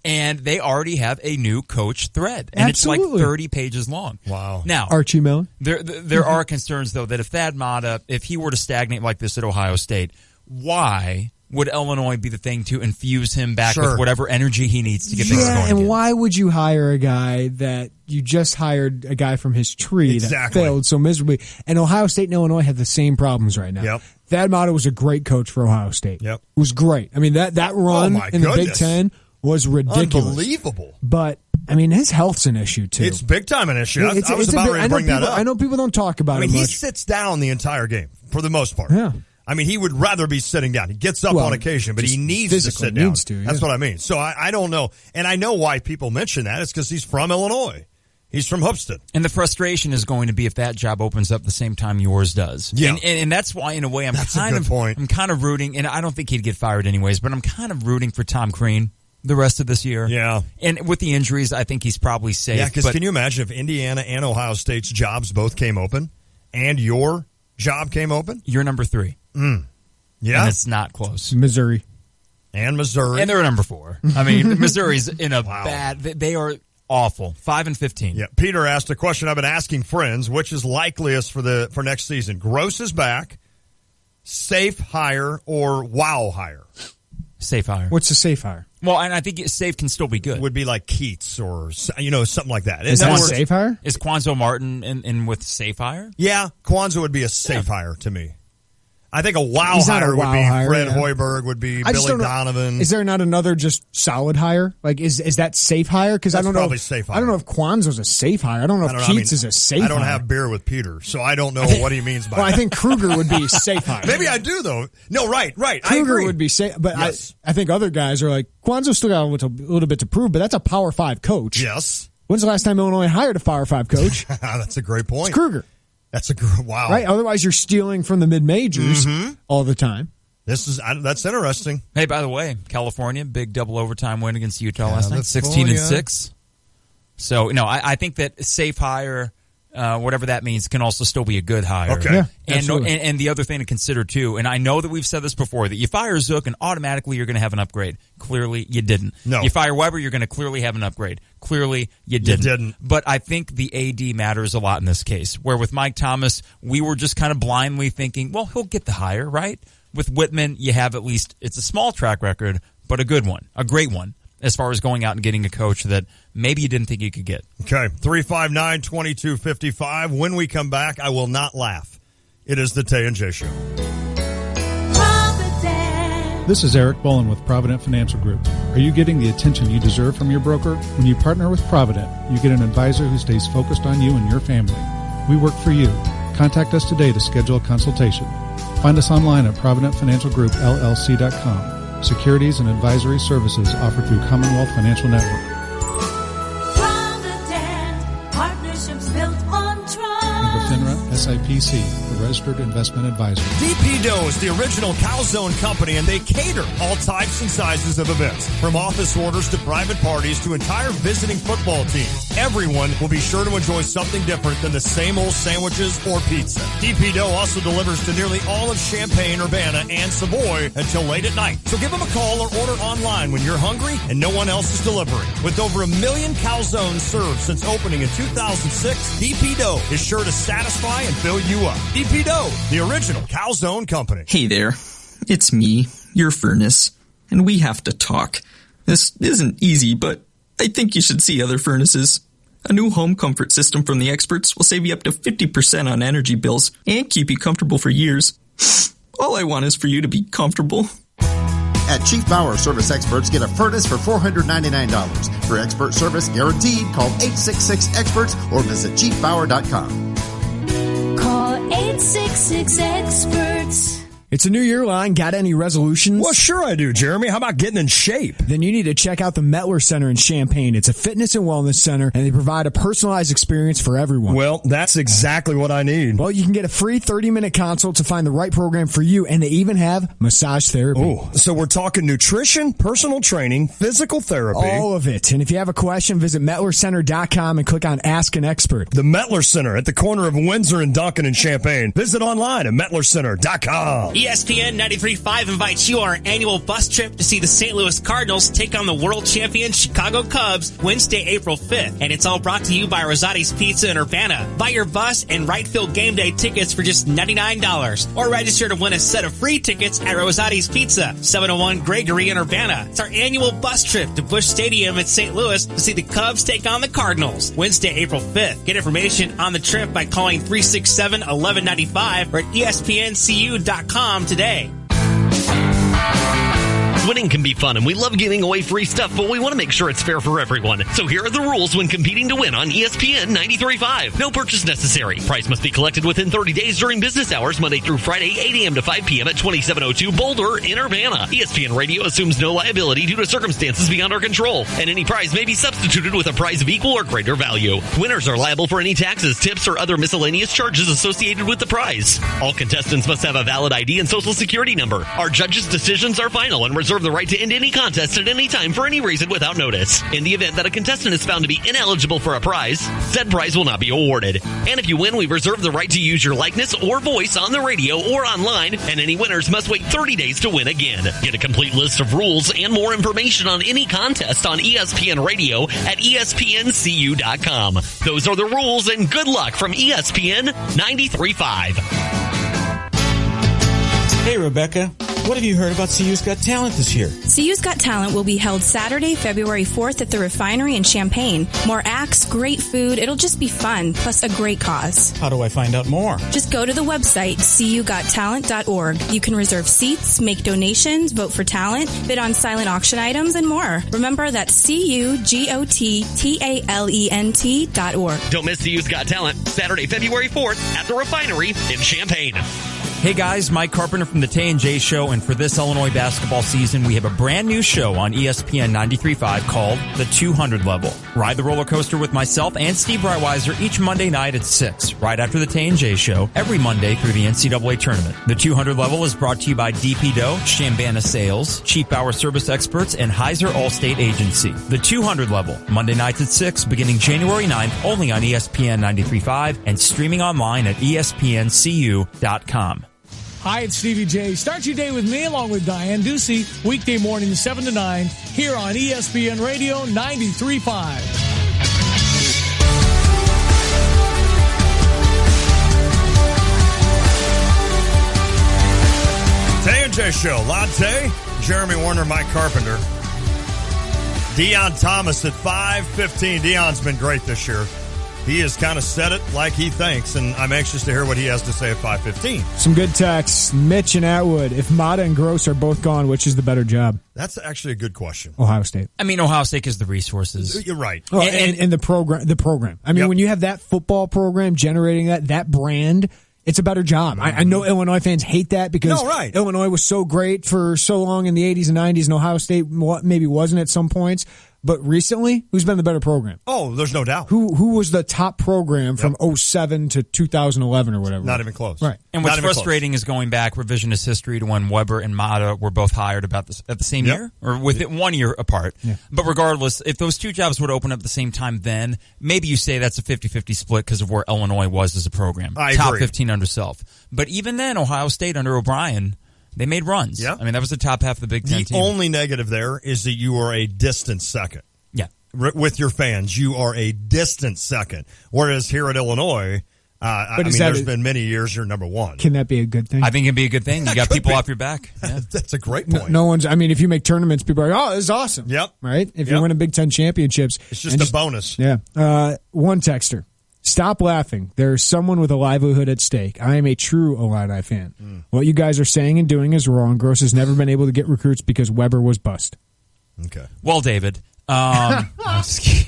And they already have a new coach thread. And Absolutely. It's 30 pages long. Wow. Now, Archie Miller? There are concerns, though, that if Thad Matta, if he were to stagnate like this at Ohio State, why would Illinois be the thing to infuse him back with whatever energy he needs to get things going and again? why would you hire a guy that you just hired a guy from his tree that failed so miserably? And Ohio State and Illinois have the same problems right now. Yep. Thad Matta was a great coach for Ohio State. Yep. It was great. I mean, that run in the Big Ten was ridiculous. Unbelievable. But, I mean, his health's an issue, too. It's big time an issue. I was about ready to bring that up. I know people don't talk about it much. He sits down the entire game, for the most part. Yeah. I mean, he would rather be sitting down. He gets up on occasion, but he needs to sit down. That's what I mean. So I don't know. And I know why people mention that. It's because he's from Illinois. He's from Hoopstead. And the frustration is going to be if that job opens up the same time yours does. Yeah. And that's why, in a way, I'm a good point. I'm kind of rooting, and I don't think he'd get fired anyways, but I'm kind of rooting for Tom Crean the rest of this year. Yeah. And with the injuries, I think he's probably safe. Yeah, because can you imagine if Indiana and Ohio State's jobs both came open and your job came open? You're number 3. Yeah. And it's not close. Missouri. And Missouri. And they're number 4. I mean, Missouri's in a bad... They are awful. 5-15. Yeah. Peter asked a question I've been asking friends, which is likeliest for next season? Gross is back, safe hire, or wow hire? Safe hire. What's a safe hire? Well, and I think safe can still be good. Would be like Keats or, something like that. Is that a safe hire? Is Quanzo Martin in with safe hire? Yeah, Quanzo would be a safe hire to me. I think a wow hire would be Fred Hoiberg, would be Billy Donovan. Is there not another just solid hire? Like, is that safe hire? Because I don't know. Probably safe hire. I don't know if Kwanzo's a safe hire. I don't know if Keats is a safe hire. I don't have beer with Peter, so I don't know what he means by that. Well, I think Kruger would be safe hire. Maybe I do, though. No, right. Kruger I agree. would be safe, but yes. I think other guys are like, Kwanzo still got a little bit to prove, but that's a Power 5 coach. Yes. When's the last time Illinois hired a Power 5 coach? That's a great point. It's Kruger. That's wow. Right? Otherwise, you're stealing from the mid-majors all the time. That's interesting. Hey, by the way, California, big double overtime win against Utah last night, 16-6. So, I think that safe hire, whatever that means, can also still be a good hire. Okay. Yeah, and the other thing to consider, too, and I know that we've said this before, that you fire Zook and automatically you're going to have an upgrade. Clearly, you didn't. No. You fire Weber, you're going to clearly have an upgrade. Clearly, you didn't. But I think the AD matters a lot in this case, where with Mike Thomas, we were just kind of blindly thinking, well, he'll get the hire, right? With Whitman, you have at least, it's a small track record, but a good one, a great one, as far as going out and getting a coach that maybe you didn't think you could get. Okay, 359-2255. When we come back, I will not laugh. It is the Tay and J Show. This is Eric Bolin with Provident Financial Group. Are you getting the attention you deserve from your broker? When you partner with Provident, you get an advisor who stays focused on you and your family. We work for you. Contact us today to schedule a consultation. Find us online at ProvidentFinancialGroupLLC.com. Securities and advisory services offered through Commonwealth Financial Network. Provident, partnerships built on trust. Member FINRA, SIPC, the registered investment advisor. DP Dough is the original Calzone company, and they cater all types and sizes of events, from office orders to private parties to entire visiting football teams. Everyone will be sure to enjoy something different than the same old sandwiches or pizza. DP Dough also delivers to nearly all of Champaign, Urbana, and Savoy until late at night. So give them a call or order online when you're hungry and no one else is delivering. With over 1 million calzones served since opening in 2006, DP Dough is sure to satisfy and fill you up. DP Dough, the original calzone company. Hey there, it's me, your furnace, and we have to talk. This isn't easy, but I think you should see other furnaces. A new home comfort system from the experts will save you up to 50% on energy bills and keep you comfortable for years. All I want is for you to be comfortable. At Chief Bauer Service Experts, get a furnace for $499. For expert service guaranteed, call 866-EXPERTS or visit chiefbauer.com. Call 866-EXPERTS. It's a new year, Lon. Got any resolutions? Well, sure I do, Jeremy. How about getting in shape? Then you need to check out the Mettler Center in Champaign. It's a fitness and wellness center, and they provide a personalized experience for everyone. Well, that's exactly what I need. Well, you can get a free 30-minute consult to find the right program for you, and they even have massage therapy. Oh, so we're talking nutrition, personal training, physical therapy. All of it. And if you have a question, visit MEttlerCenter.com and click on Ask an Expert. The Mettler Center at the corner of Windsor and Duncan in Champaign. Visit online at MEttlerCenter.com. ESPN 93.5 invites you on our annual bus trip to see the St. Louis Cardinals take on the world champion Chicago Cubs Wednesday, April 5th. And it's all brought to you by Rosati's Pizza in Urbana. Buy your bus and right field game day tickets for just $99. Or register to win a set of free tickets at Rosati's Pizza, 701 Gregory in Urbana. It's our annual bus trip to Busch Stadium in St. Louis to see the Cubs take on the Cardinals Wednesday, April 5th. Get information on the trip by calling 367-1195 or at ESPNCU.com today. Prize winning can be fun, and we love giving away free stuff, but we want to make sure it's fair for everyone. So here are the rules when competing to win on ESPN 93.5. No purchase necessary. Prize must be collected within 30 days during business hours, Monday through Friday, 8 a.m. to 5 p.m. at 2702 Boulder in Urbana. ESPN Radio assumes no liability due to circumstances beyond our control, and any prize may be substituted with a prize of equal or greater value. Winners are liable for any taxes, tips, or other miscellaneous charges associated with the prize. All contestants must have a valid ID and social security number. Our judges' decisions are final and reserve the right to end any contest at any time for any reason without notice. In the event that a contestant is found to be ineligible for a prize, said prize will not be awarded. And if you win, we reserve the right to use your likeness or voice on the radio or online, and any winners must wait 30 days to win again. Get a complete list of rules and more information on any contest on ESPN Radio at ESPNCU.com. Those are the rules, and good luck from ESPN 93.5. Hey, Rebecca. What have you heard about CU's Got Talent this year? CU's Got Talent will be held Saturday, February 4th at the Refinery in Champaign. More acts, great food, it'll just be fun, plus a great cause. How do I find out more? Just go to the website, cugottalent.org. You can reserve seats, make donations, vote for talent, bid on silent auction items, and more. Remember, that's cugottalent.org. Don't miss CU's Got Talent, Saturday, February 4th at the Refinery in Champaign. Hey guys, Mike Carpenter from the Tay and J Show, and for this Illinois basketball season, we have a brand new show on ESPN 93.5 called The 200 Level. Ride the roller coaster with myself and Steve Breitweiser each Monday night at 6, right after the Tay and J Show, every Monday through the NCAA tournament. The 200 Level is brought to you by DP Doe, Shambana Sales, Chief Bauer Service Experts, and Heiser Allstate Agency. The 200 Level, Monday nights at 6, beginning January 9th, only on ESPN 93.5 and streaming online at ESPNCU.com. Hi, it's Stevie J. Start your day with me along with Diane Ducey, weekday morning 7 to 9, here on ESPN Radio 93.5. Tay and J Show. Latte, Jeremy Warner, Mike Carpenter. Deion Thomas at 5:15. Deion's been great this year. He has kind of said it like he thinks, and I'm anxious to hear what he has to say at 5:15. Some good texts. Mitch and Atwood. If Mata and Gross are both gone, which is the better job? That's actually a good question. Ohio State. I mean, Ohio State has the resources. You're right. Oh, and the program. I mean, when you have that football program generating that brand, it's a better job. I know Illinois fans hate that because Illinois was so great for so long in the 80s and 90s, and Ohio State maybe wasn't at some points. But recently, who's been the better program? Oh, there's no doubt. Who was the top program from 07 to 2011 or whatever? Not even close. Right. And what's frustrating is going back revisionist history to when Weber and Mata were both hired about at the same year, or with it 1 year apart. Yeah. But regardless, if those two jobs would open up at the same time, then maybe you say that's a 50-50 split because of where Illinois was as a program. Top agree. 15 under self. But even then, Ohio State under O'Brien, they made runs. Yeah. I mean, that was the top half of the Big Ten team. The only negative there is that you are a distant second. Yeah. With your fans, you are a distant second. Whereas here at Illinois, there's been many years you're number one. Can that be a good thing? I think it'd be a good thing. You got people off your back. Yeah. That's a great point. No one's, I mean, if you make tournaments, people are like, oh, this is awesome. Yep. Right? If you're winning Big Ten championships. It's just a bonus. Yeah. One texter. Stop laughing. There's someone with a livelihood at stake. I am a true Illini fan. What you guys are saying and doing is wrong. Gross has never been able to get recruits because Weber was bust. Okay. Well, David. I'm just kidding.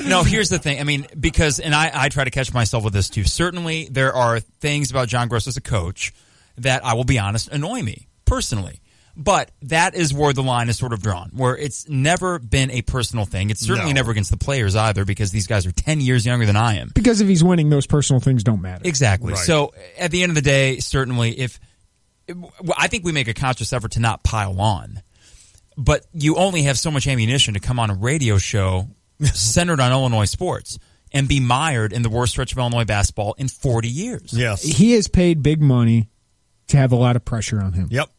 No, here's the thing. I mean, because, and I try to catch myself with this too. Certainly, there are things about John Gross as a coach that, I will be honest, annoy me personally. But that is where the line is sort of drawn, where it's never been a personal thing. It's certainly never against the players either, because these guys are 10 years younger than I am. Because if he's winning, those personal things don't matter. Exactly. Right. So at the end of the day, certainly, I think we make a conscious effort to not pile on. But you only have so much ammunition to come on a radio show centered on Illinois sports and be mired in the worst stretch of Illinois basketball in 40 years. Yes. He has paid big money to have a lot of pressure on him. Yep.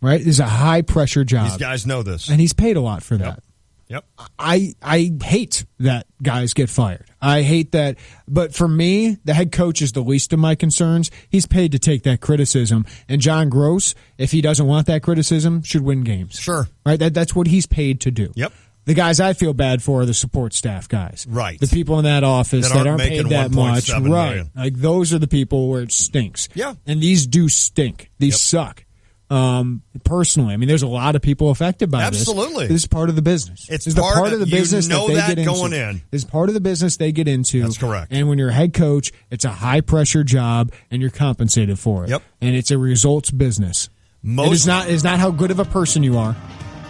Right? It's a high-pressure job. These guys know this. And he's paid a lot for that. Yep. I hate that guys get fired. I hate that. But for me, the head coach is the least of my concerns. He's paid to take that criticism. And John Gross, if he doesn't want that criticism, should win games. Sure. Right? That's what he's paid to do. Yep. The guys I feel bad for are the support staff guys. Right. The people in that office that aren't paid that much. Right. Million. Like those are the people where it stinks. Yeah. And these do stink. These suck. personally. I mean, there's a lot of people affected by this. Absolutely. This is part of the business. It's the part of the business you know that they get going into. in. It's part of the business they get into. That's correct. And when you're a head coach, it's a high-pressure job, and you're compensated for it. Yep. And it's a results business. It's not how good of a person you are.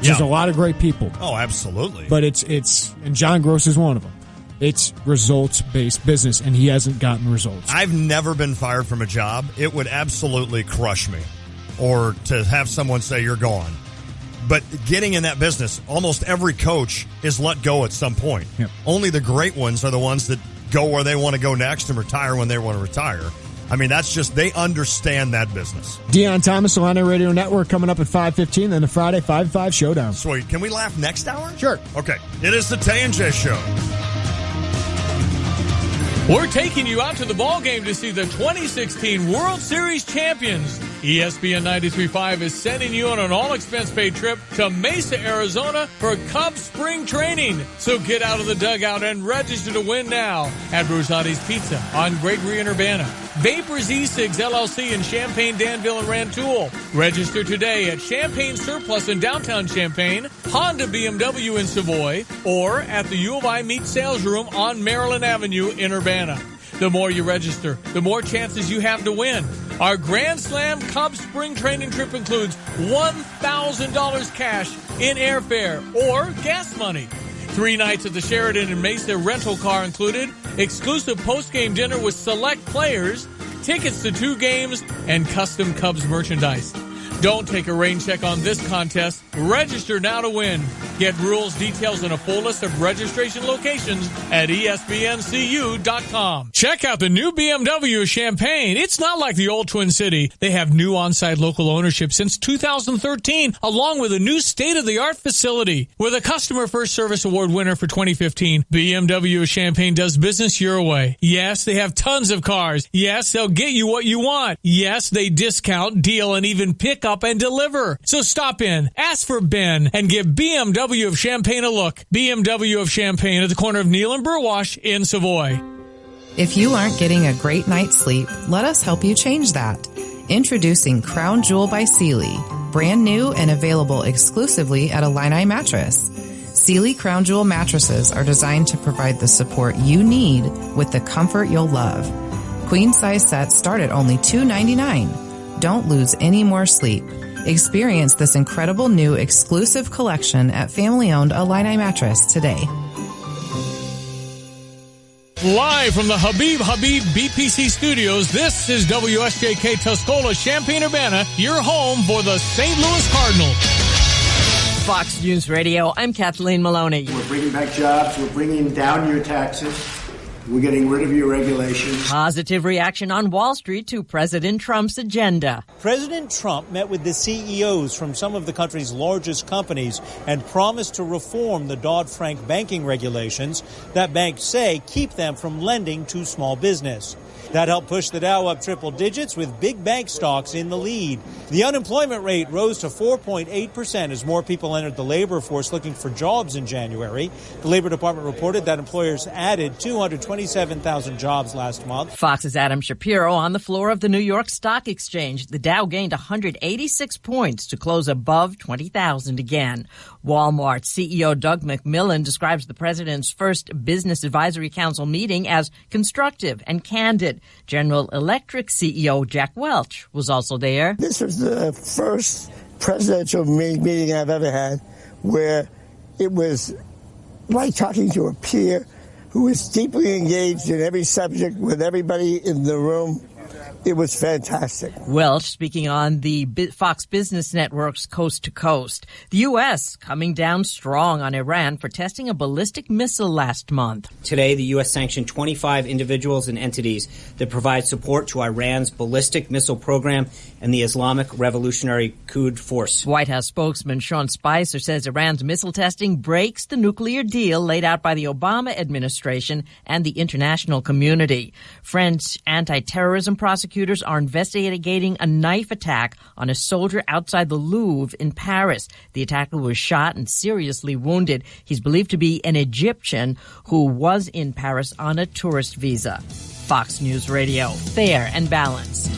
There's a lot of great people. Oh, absolutely. But it's and John Gross is one of them. It's results-based business, and he hasn't gotten results. I've never been fired from a job. It would absolutely crush me. Or to have someone say you're gone. But getting in that business, almost every coach is let go at some point. Yep. Only the great ones are the ones that go where they want to go next and retire when they want to retire. I mean, that's just, they understand that business. Deion Thomas, Illini Radio Network, coming up at 5:15, then the Friday 5-5 Showdown. Sweet. Can we laugh next hour? Sure. Okay. It is the Tay and J Show. We're taking you out to the ball game to see the 2016 World Series champions. ESPN 93.5 is sending you on an all-expense-paid trip to Mesa, Arizona for Cubs spring training. So get out of the dugout and register to win now at Rosati's Pizza on Gregory and Urbana, Vapors E-Cigs LLC in Champaign, Danville, and Rantoul. Register today at Champaign Surplus in downtown Champaign, Honda BMW in Savoy, or at the U of I Meat Sales Room on Maryland Avenue in Urbana. The more you register, the more chances you have to win. Our Grand Slam Cubs spring training trip includes $1,000 cash in airfare or gas money. 3 nights at the Sheraton in Mesa, rental car included, exclusive post-game dinner with select players, tickets to 2 games, and custom Cubs merchandise. Don't take a rain check on this contest. Register now to win. Get rules, details, and a full list of registration locations at espncu.com. Check out the new BMW Champaign. It's not like the old Twin City. They have new on-site local ownership since 2013, along with a new state-of-the-art facility. With a Customer First Service Award winner for 2015, BMW Champaign does business your way. Yes, they have tons of cars. Yes, they'll get you what you want. Yes, they discount, deal, and even pick up and deliver. So stop in, ask for Ben, and give BMW of Champaign a look. BMW of Champaign at the corner of Neal and Burwash in Savoy. If you aren't getting a great night's sleep, let us help you change that. Introducing Crown Jewel by Sealy, brand new and available exclusively at Illini Mattress. Sealy Crown Jewel mattresses are designed to provide the support you need with the comfort you'll love. Queen size sets start at only $2.99. Don't lose any more sleep. Experience this incredible new exclusive collection at family-owned Illini Mattress today. Live from the Habib BPC studios, this is WSJK Tuscola, Champaign-Urbana, your home for the St. Louis Cardinals. Fox News Radio, I'm Kathleen Maloney. We're bringing back jobs. We're bringing down your taxes. We're getting rid of your regulations. Positive reaction on Wall Street to President Trump's agenda. President Trump met with the CEOs from some of the country's largest companies and promised to reform the Dodd-Frank banking regulations that banks say keep them from lending to small business. That helped push the Dow up triple digits with big bank stocks in the lead. The unemployment rate rose to 4.8% as more people entered the labor force looking for jobs in January. The Labor Department reported that employers added 227,000 jobs last month. Fox's Adam Shapiro on the floor of the New York Stock Exchange. The Dow gained 186 points to close above 20,000 again. Walmart CEO Doug McMillon describes the president's first Business Advisory Council meeting as constructive and candid. General Electric CEO Jack Welch was also there. This was the first presidential meeting I've ever had where it was like talking to a peer who was deeply engaged in every subject with everybody in the room. It was fantastic. Welch speaking on the Fox Business Network's Coast to Coast. The U.S. coming down strong on Iran for testing a ballistic missile last month. Today, the U.S. sanctioned 25 individuals and entities that provide support to Iran's ballistic missile program and the Islamic Revolutionary Quds Force. White House spokesman Sean Spicer says Iran's missile testing breaks the nuclear deal laid out by the Obama administration and the international community. French anti-terrorism prosecutors are investigating a knife attack on a soldier outside the Louvre in Paris. The attacker was shot and seriously wounded. He's believed to be an Egyptian who was in Paris on a tourist visa. Fox News Radio, fair and balanced.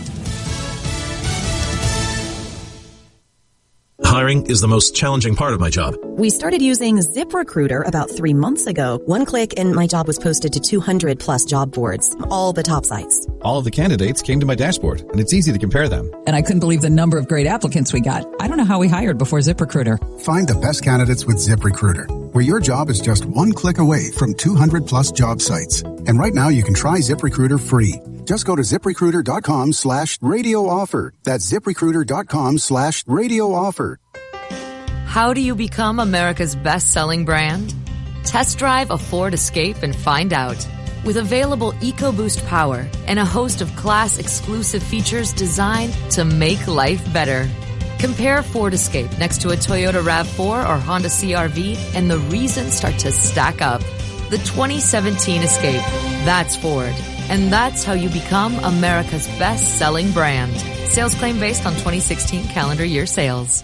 hiring is the most challenging part of my job. We started using ZipRecruiter about 3 months ago. One click and my job was posted to 200 plus job boards, all the top sites. All of the candidates came to my dashboard, and it's easy to compare them. And I couldn't believe the number of great applicants we got. I don't know how we hired before ZipRecruiter. Find the best candidates with ZipRecruiter, where your job is just one click away from 200 plus job sites. And right now you can try ZipRecruiter free. Just go to ZipRecruiter.com/radio offer. That's ZipRecruiter.com/radio offer. How do you become America's best-selling brand? Test drive a Ford Escape and find out. With available EcoBoost power and a host of class-exclusive features designed to make life better. Compare Ford Escape next to a Toyota RAV4 or Honda CR-V and the reasons start to stack up. The 2017 Escape. That's Ford. And that's how you become America's best-selling brand. Sales claim based on 2016 calendar year sales.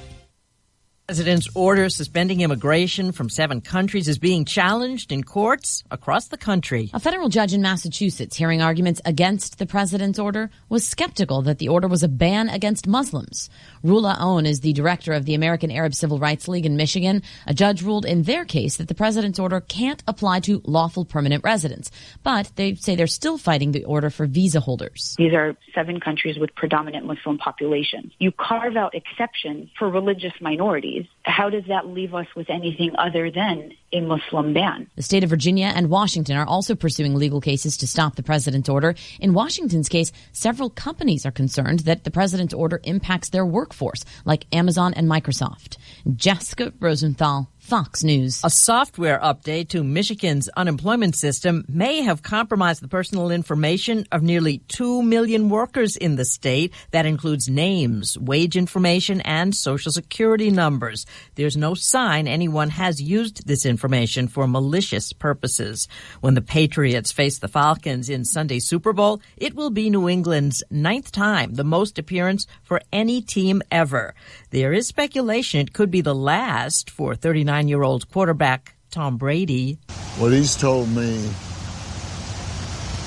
The president's order suspending immigration from 7 countries is being challenged in courts across the country. A federal judge in Massachusetts hearing arguments against the president's order was skeptical that the order was a ban against Muslims. Rula Owen is the director of the American Arab Civil Rights League in Michigan. A judge ruled in their case that the president's order can't apply to lawful permanent residents. But they say they're still fighting the order for visa holders. These are 7 countries with predominant Muslim populations. You carve out exceptions for religious minorities. How does that leave us with anything other than a Muslim ban? The state of Virginia and Washington are also pursuing legal cases to stop the president's order. In Washington's case, several companies are concerned that the president's order impacts their workforce, like Amazon and Microsoft. Jessica Rosenthal, Fox News. A software update to Michigan's unemployment system may have compromised the personal information of nearly 2 million workers in the state. That includes names, wage information, and Social Security numbers. There's no sign anyone has used this information for malicious purposes. When the Patriots face the Falcons in Sunday's Super Bowl, it will be New England's 9th time, the most appearance for any team ever. There is speculation it could be the last for 39-year-old quarterback Tom Brady. What he's told me,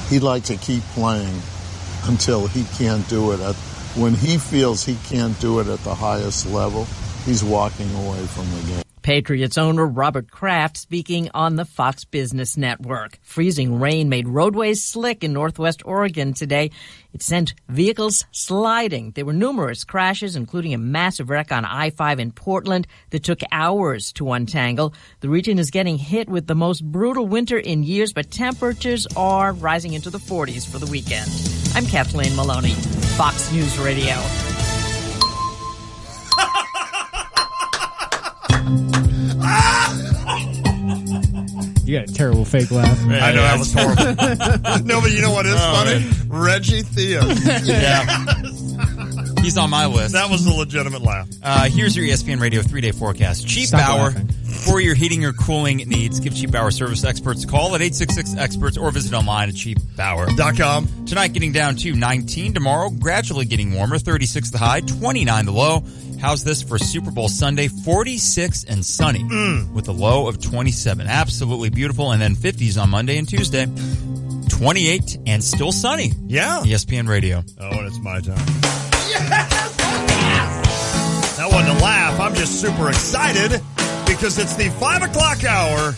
he'd like to keep playing until he can't do it. When he feels he can't do it at the highest level, he's walking away from the game. Patriots owner Robert Kraft speaking on the Fox Business Network. Freezing rain made roadways slick in northwest Oregon today. It sent vehicles sliding. There were numerous crashes, including a massive wreck on I-5 in Portland that took hours to untangle. The region is getting hit with the most brutal winter in years, but temperatures are rising into the 40s for the weekend. I'm Kathleen Maloney, Fox News Radio. You got a terrible fake laugh. I know, that was horrible. No, but you know what is funny? Man. Reggie Theus. Yeah. He's on my list. That was a legitimate laugh. Here's your ESPN Radio 3-day forecast. Cheap Stop Hour laughing. for your heating or cooling needs. Give Cheap Hour service experts a call at 866-EXPERTS or visit online at cheaphour.com. Tonight getting down to 19. Tomorrow gradually getting warmer. 36 the high, 29 the low. How's this for Super Bowl Sunday? 46 and sunny with a low of 27. Absolutely beautiful. And then 50s on Monday and Tuesday. 28 and still sunny. Yeah. ESPN Radio. Oh, and it's my time. That wasn't a laugh. I'm just super excited because it's the 5 o'clock hour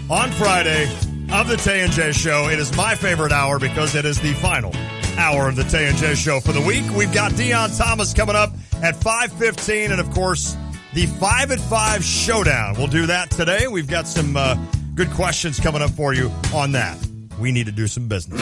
on Friday of the Tay and J Show. It is my favorite hour because it is the final hour of the Tay and J Show for the week. We've got Deion Thomas coming up at 5:15, and of course, the 5 at 5 showdown. We'll do that today. We've got some good questions coming up for you on that. We need to do some business.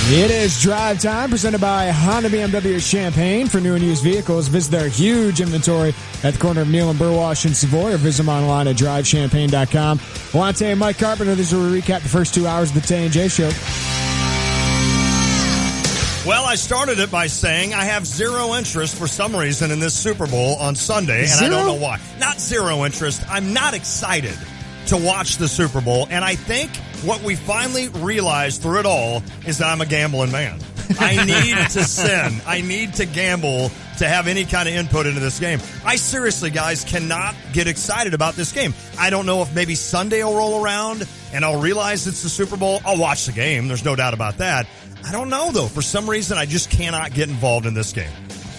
It is drive time, presented by Honda BMW Champaign. For new and used vehicles, visit their huge inventory at the corner of Neal and Burwash and Savoy, or visit them online at drivechampagne.com. Lante and Mike Carpenter, this will recap the first 2 hours of the Tay and J Show. Well, I started it by saying I have zero interest for some reason in this Super Bowl on Sunday, and I don't know why. Not zero interest. I'm not excited to watch the Super Bowl, and I think what we finally realized through it all is that I'm a gambling man. I need to sin. I need to gamble to have any kind of input into this game. I seriously, guys, cannot get excited about this game. I don't know if maybe Sunday will roll around and I'll realize it's the Super Bowl. I'll watch the game. There's no doubt about that. I don't know, though. For some reason, I just cannot get involved in this game.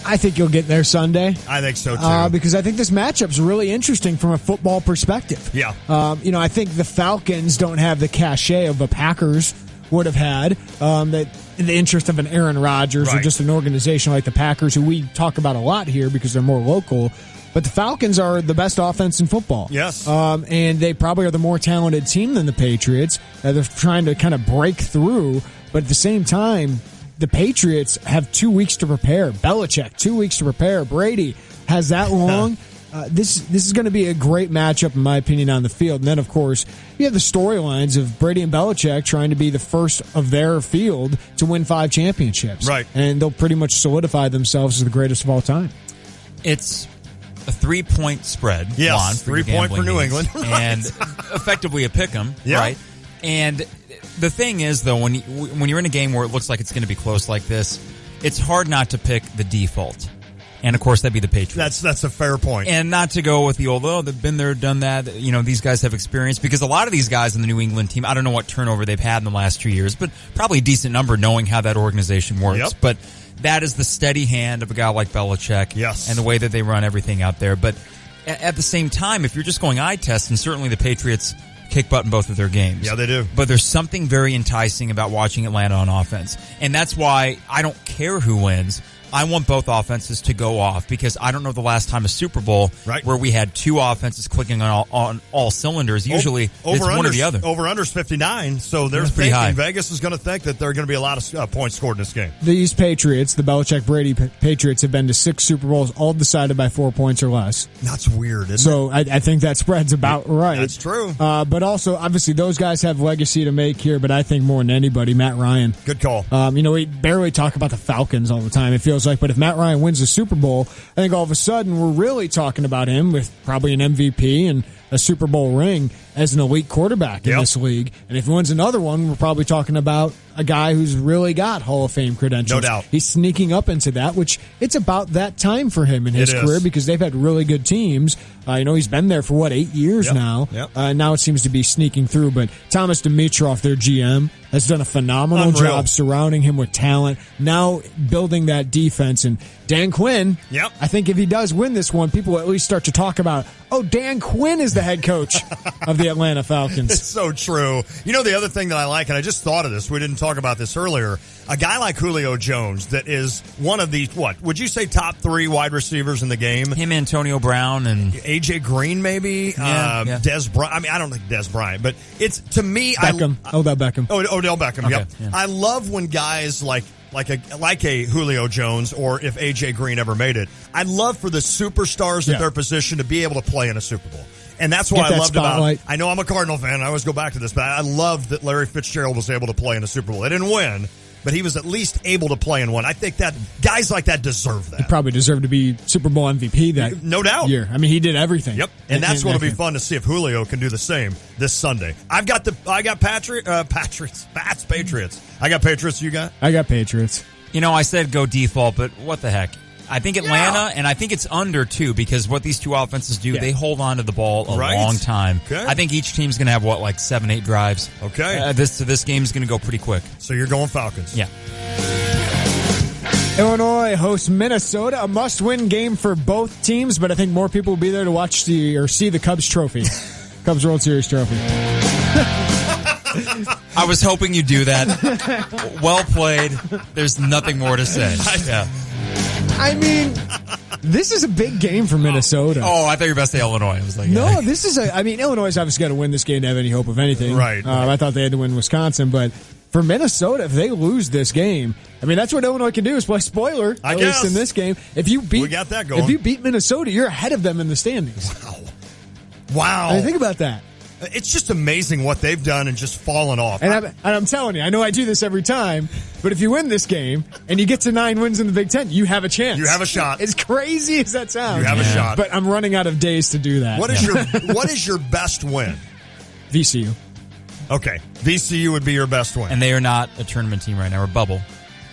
I think you'll get there Sunday. I think so, too. Because I think this matchup's really interesting from a football perspective. Yeah. I think the Falcons don't have the cachet of the Packers would have had, that in the interest of an Aaron Rodgers or just an organization like the Packers, who we talk about a lot here because they're more local. But the Falcons are the best offense in football. Yes. And they probably are the more talented team than the Patriots. They're trying to kind of break through. But at the same time, the Patriots have 2 weeks to prepare. Belichick, 2 weeks to prepare. Brady has that long. This is going to be a great matchup, in my opinion, on the field. And then, of course, you have the storylines of Brady and Belichick trying to be the first of their field to win 5 championships. Right. And they'll pretty much solidify themselves as the greatest of all time. It's a 3-point spread. Yes, 3 point for New England. And effectively a pick 'em, right? And the thing is, though, when you're in a game where it looks like it's going to be close like this, it's hard not to pick the default. And, of course, that'd be the Patriots. That's a fair point. And not to go with the old, they've been there, done that. These guys have experience. Because a lot of these guys in the New England team, I don't know what turnover they've had in the last 2 years, but probably a decent number knowing how that organization works. Yep. But that is the steady hand of a guy like Belichick. Yes. And the way that they run everything out there. But at the same time, if you're just going eye test, and certainly the Patriots kick butt in both of their games. Yeah, they do. But there's something very enticing about watching Atlanta on offense. And that's why I don't care who wins. I want both offenses to go off because I don't know the last time a Super Bowl where we had 2 offenses clicking on all cylinders. Usually it's one or the other. Over-under's 59, so there's pretty high. Vegas is going to think that there are going to be a lot of points scored in this game. These Patriots, the Belichick-Brady Patriots, have been to 6 Super Bowls, all decided by 4 points or less. That's weird, isn't it? So I think that spread's about right. That's true. But also, obviously, those guys have legacy to make here, but I think more than anybody, Matt Ryan. Good call. We barely talk about the Falcons all the time, it feels like, but if Matt Ryan wins the Super Bowl, I think all of a sudden we're really talking about him with probably an MVP and a Super Bowl ring as an elite quarterback in this league. And if he wins another one, we're probably talking about a guy who's really got Hall of Fame credentials. No doubt. He's sneaking up into that, which it's about that time for him in his career because they've had really good teams. He's been there for 8 years now. Yep. Now it seems to be sneaking through, but Thomas Dimitroff, their GM, has done a phenomenal job surrounding him with talent, now building that defense. And Dan Quinn, I think if he does win this one, people will at least start to talk about, Dan Quinn is the head coach of the Atlanta Falcons. It's so true. The other thing that I like, and I just thought of this, we didn't talk about this earlier, a guy like Julio Jones that is one of the, would you say top 3 wide receivers in the game? Him, Antonio Brown, and AJ Green, maybe. Des Bryant. I mean, I don't think Des Bryant, but it's, to me, Beckham. Odell Beckham. Odell Beckham. Okay, Yep. yeah. I love when guys like a Julio Jones, or if AJ Green ever made it, I love for the superstars at their position to be able to play in a Super Bowl. And that's what I loved about, I know I'm a Cardinal fan, and I always go back to this, but I love that Larry Fitzgerald was able to play in a Super Bowl. They didn't win, but he was at least able to play in one. I think that guys like that deserve that. He probably deserved to be Super Bowl MVP that no doubt year. I mean, he did everything. Yep, and that's what'll be fun to see if Julio can do the same this Sunday. I got Patriots. I got Patriots. You got? I got Patriots. I said go default, but what the heck? I think Atlanta, and I think it's under, too, because what these two offenses do, they hold on to the ball a long time. Okay. I think each team's going to have, 7-8 drives. Okay. This game's going to go pretty quick. So you're going Falcons. Yeah. Illinois hosts Minnesota, a must-win game for both teams, but I think more people will be there to watch see the Cubs trophy. Cubs World Series trophy. I was hoping you'd do that. Well played. There's nothing more to say. Yeah. I mean, this is a big game for Minnesota. Oh, I thought you were about to say Illinois. I was like, no, this is Illinois obviously got to win this game to have any hope of anything. Right. I thought they had to win Wisconsin, but for Minnesota, if they lose this game, that's what Illinois can do is play spoiler, I at guess. least in this game. If you beat, we got that going. If you beat Minnesota, you're ahead of them in the standings. Wow. Think about that. It's just amazing what they've done and just fallen off. And I'm telling you, I know I do this every time, but if you win this game and you get to 9 wins in the Big Ten, you have a chance. You have a shot. As crazy as that sounds. You have a shot. But I'm running out of days to do that. What is your best win? VCU. Okay. VCU would be your best win. And they are not a tournament team right now, or bubble.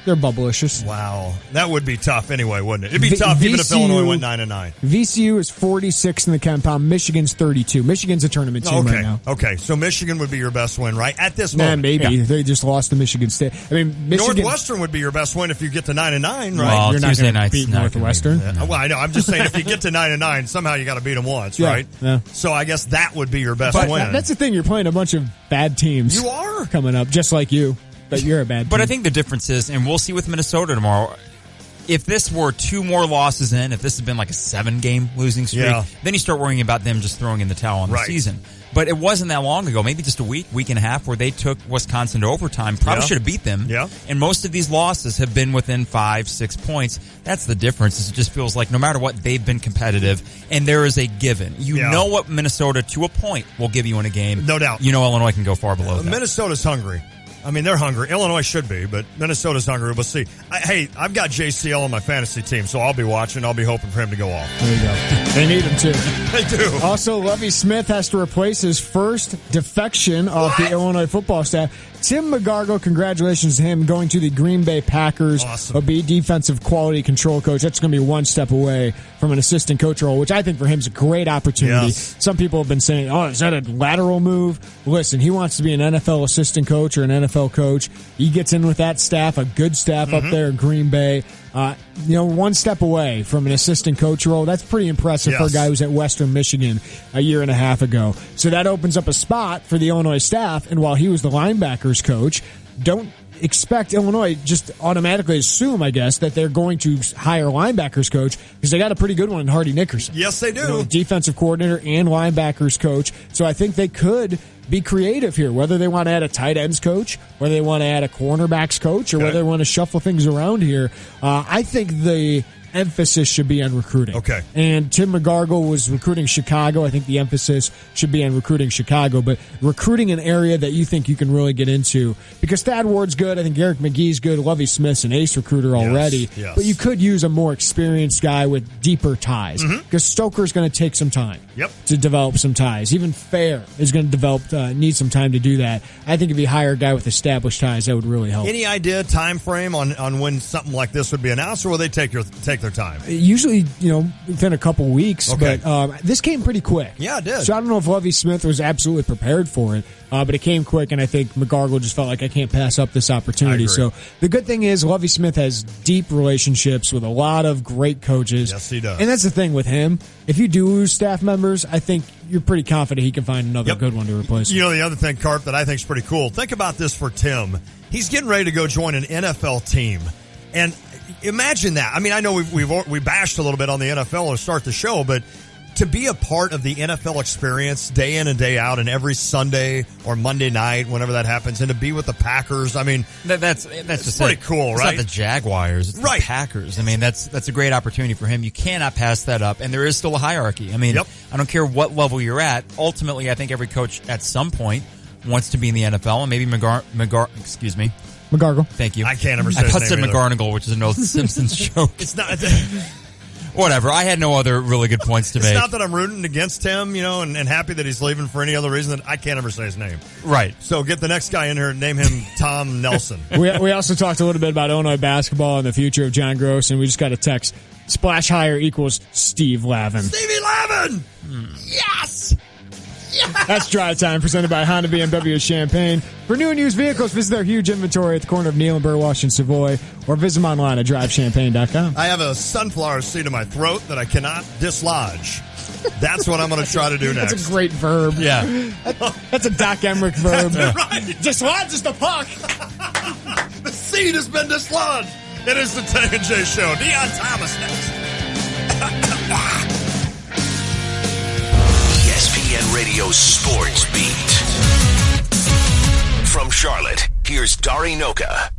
they're bubblicious. Wow. That would be tough anyway, wouldn't it? It'd be tough even if Illinois went 9-9. VCU is 46 in the compound. Michigan's 32. Michigan's a tournament team right now. Okay, so Michigan would be your best win, right? At this moment. Maybe. Yeah. They just lost to Michigan State. I mean, Michigan, Northwestern would be your best win if you get to 9-9, right? Well, you're not going to beat Northwestern. Well, I know. I'm just saying if you get to 9-9, somehow you got to beat them once, right? Yeah. So I guess that would be your best win. That's the thing. You're playing a bunch of bad teams. You are coming up, just like you. But you're a bad team. But I think the difference is, and we'll see with Minnesota tomorrow, if this were 2 more losses in, if this had been like a 7-game losing streak, then you start worrying about them just throwing in the towel on the season. But it wasn't that long ago, maybe just a week and a half, where they took Wisconsin to overtime. Probably should have beat them. Yeah. And most of these losses have been within 5-6 points. That's the difference. Is it just feels like no matter what, they've been competitive, and there is a given. You know what Minnesota, to a point, will give you in a game. No doubt. You know Illinois can go far below that. Minnesota's hungry. I mean, they're hungry. Illinois should be, but Minnesota's hungry. We'll see. Hey, I've got JCL on my fantasy team, so I'll be watching. I'll be hoping for him to go off. There you go. They need him, too. They do. Also, Lovie Smith has to replace his first defection off the Illinois football staff. Tim McGargle, congratulations to him, going to the Green Bay Packers. Awesome. Will be defensive quality control coach. That's going to be one step away from an assistant coach role, which I think for him is a great opportunity. Yes. Some people have been saying, oh, is that a lateral move? Listen, he wants to be an NFL assistant coach or an NFL coach. He gets in with that staff, a good staff up there in Green Bay. One step away from an assistant coach role. That's pretty impressive for a guy who's at Western Michigan a year and a half ago. So that opens up a spot for the Illinois staff. And while he was the linebackers coach, don't expect Illinois just automatically assume, I guess, that they're going to hire a linebackers coach because they got a pretty good one in Hardy Nickerson. Yes, they do. Defensive coordinator and linebackers coach. So I think they could be creative here, whether they want to add a tight ends coach, whether they want to add a cornerbacks coach, or whether they want to shuffle things around here. I think the emphasis should be on recruiting. Okay. And Tim McGargle was recruiting Chicago. I think the emphasis should be on recruiting Chicago, but recruiting an area that you think you can really get into. Because Thad Ward's good. I think Eric McGee's good. Lovie Smith's an ace recruiter already. Yes. But you could use a more experienced guy with deeper ties. Because Stoker's going to take some time to develop some ties. Even Fair is going to develop, need some time to do that. I think if you hire a guy with established ties, that would really help. Any idea, time frame on when something like this would be announced, or will they take their time? Usually, within a couple weeks, but this came pretty quick. Yeah, it did. So I don't know if Lovie Smith was absolutely prepared for it, but it came quick, and I think McGargle just felt like I can't pass up this opportunity. So the good thing is Lovie Smith has deep relationships with a lot of great coaches. Yes, he does. And that's the thing with him. If you do lose staff members, I think you're pretty confident he can find another good one to replace him. The other thing, Carp, that I think is pretty cool, think about this for Tim. He's getting ready to go join an NFL team. And imagine that. I mean, I know we bashed a little bit on the NFL to start the show, but to be a part of the NFL experience day in and day out, and every Sunday or Monday night, whenever that happens, and to be with the Packers, I mean, that's just pretty cool, right? It's not the Jaguars, it's the Packers. I mean, that's a great opportunity for him. You cannot pass that up, and there is still a hierarchy. I mean, I don't care what level you're at. Ultimately, I think every coach at some point wants to be in the NFL, and maybe McGargle. Thank you. I can't ever say his I name said either. McGarnagle, which is an old Simpsons joke. It's not. Whatever. I had no other really good points to It's make. not that I'm rooting against him, and happy that he's leaving for any other reason. That I can't ever say his name. Right. So get the next guy in here and name him Tom Nelson. We also talked a little bit about Illinois basketball and the future of John Gross, and we just got a text. Splash hire equals Steve Lavin. Stevie Lavin! Yes! That's Drive Time, presented by Honda BMW of Champaign. For new and used vehicles, visit their huge inventory at the corner of Neal and Burwash and Savoy, or visit them online at drivechampagne.com. I have a sunflower seed in my throat that I cannot dislodge. That's what I'm going to try to do next. That's a great verb. Yeah. That's a Doc Emmerich verb. Right. Dislodges the puck. The seed has been dislodged. It is the Tay and J Show. Deion Thomas next. ESPN Radio Sports Beat. From Charlotte, here's Dari Noka.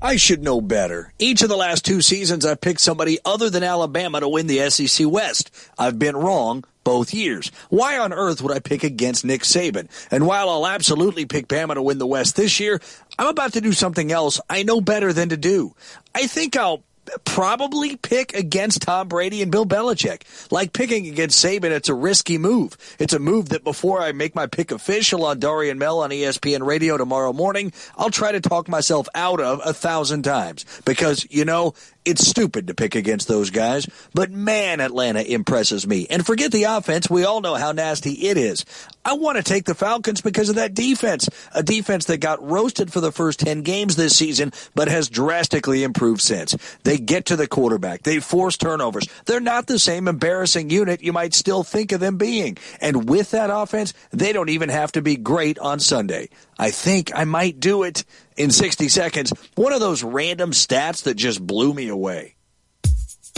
I should know better. Each of the last 2 seasons, I've picked somebody other than Alabama to win the SEC West. I've been wrong both years. Why on earth would I pick against Nick Saban? And while I'll absolutely pick Bama to win the West this year, I'm about to do something else I know better than to do. I think I'll probably pick against Tom Brady and Bill Belichick. Like picking against Saban, it's a risky move. It's a move that before I make my pick official on Dari and Mel on ESPN Radio tomorrow morning, I'll try to talk myself out of 1,000 times. Because, it's stupid to pick against those guys, but man, Atlanta impresses me. And forget the offense, we all know how nasty it is. I want to take the Falcons because of that defense, a defense that got roasted for the first 10 games this season, but has drastically improved since. They get to the quarterback, they force turnovers. They're not the same embarrassing unit you might still think of them being. And with that offense, they don't even have to be great on Sunday. I think I might do it in 60 seconds. One of those random stats that just blew me away.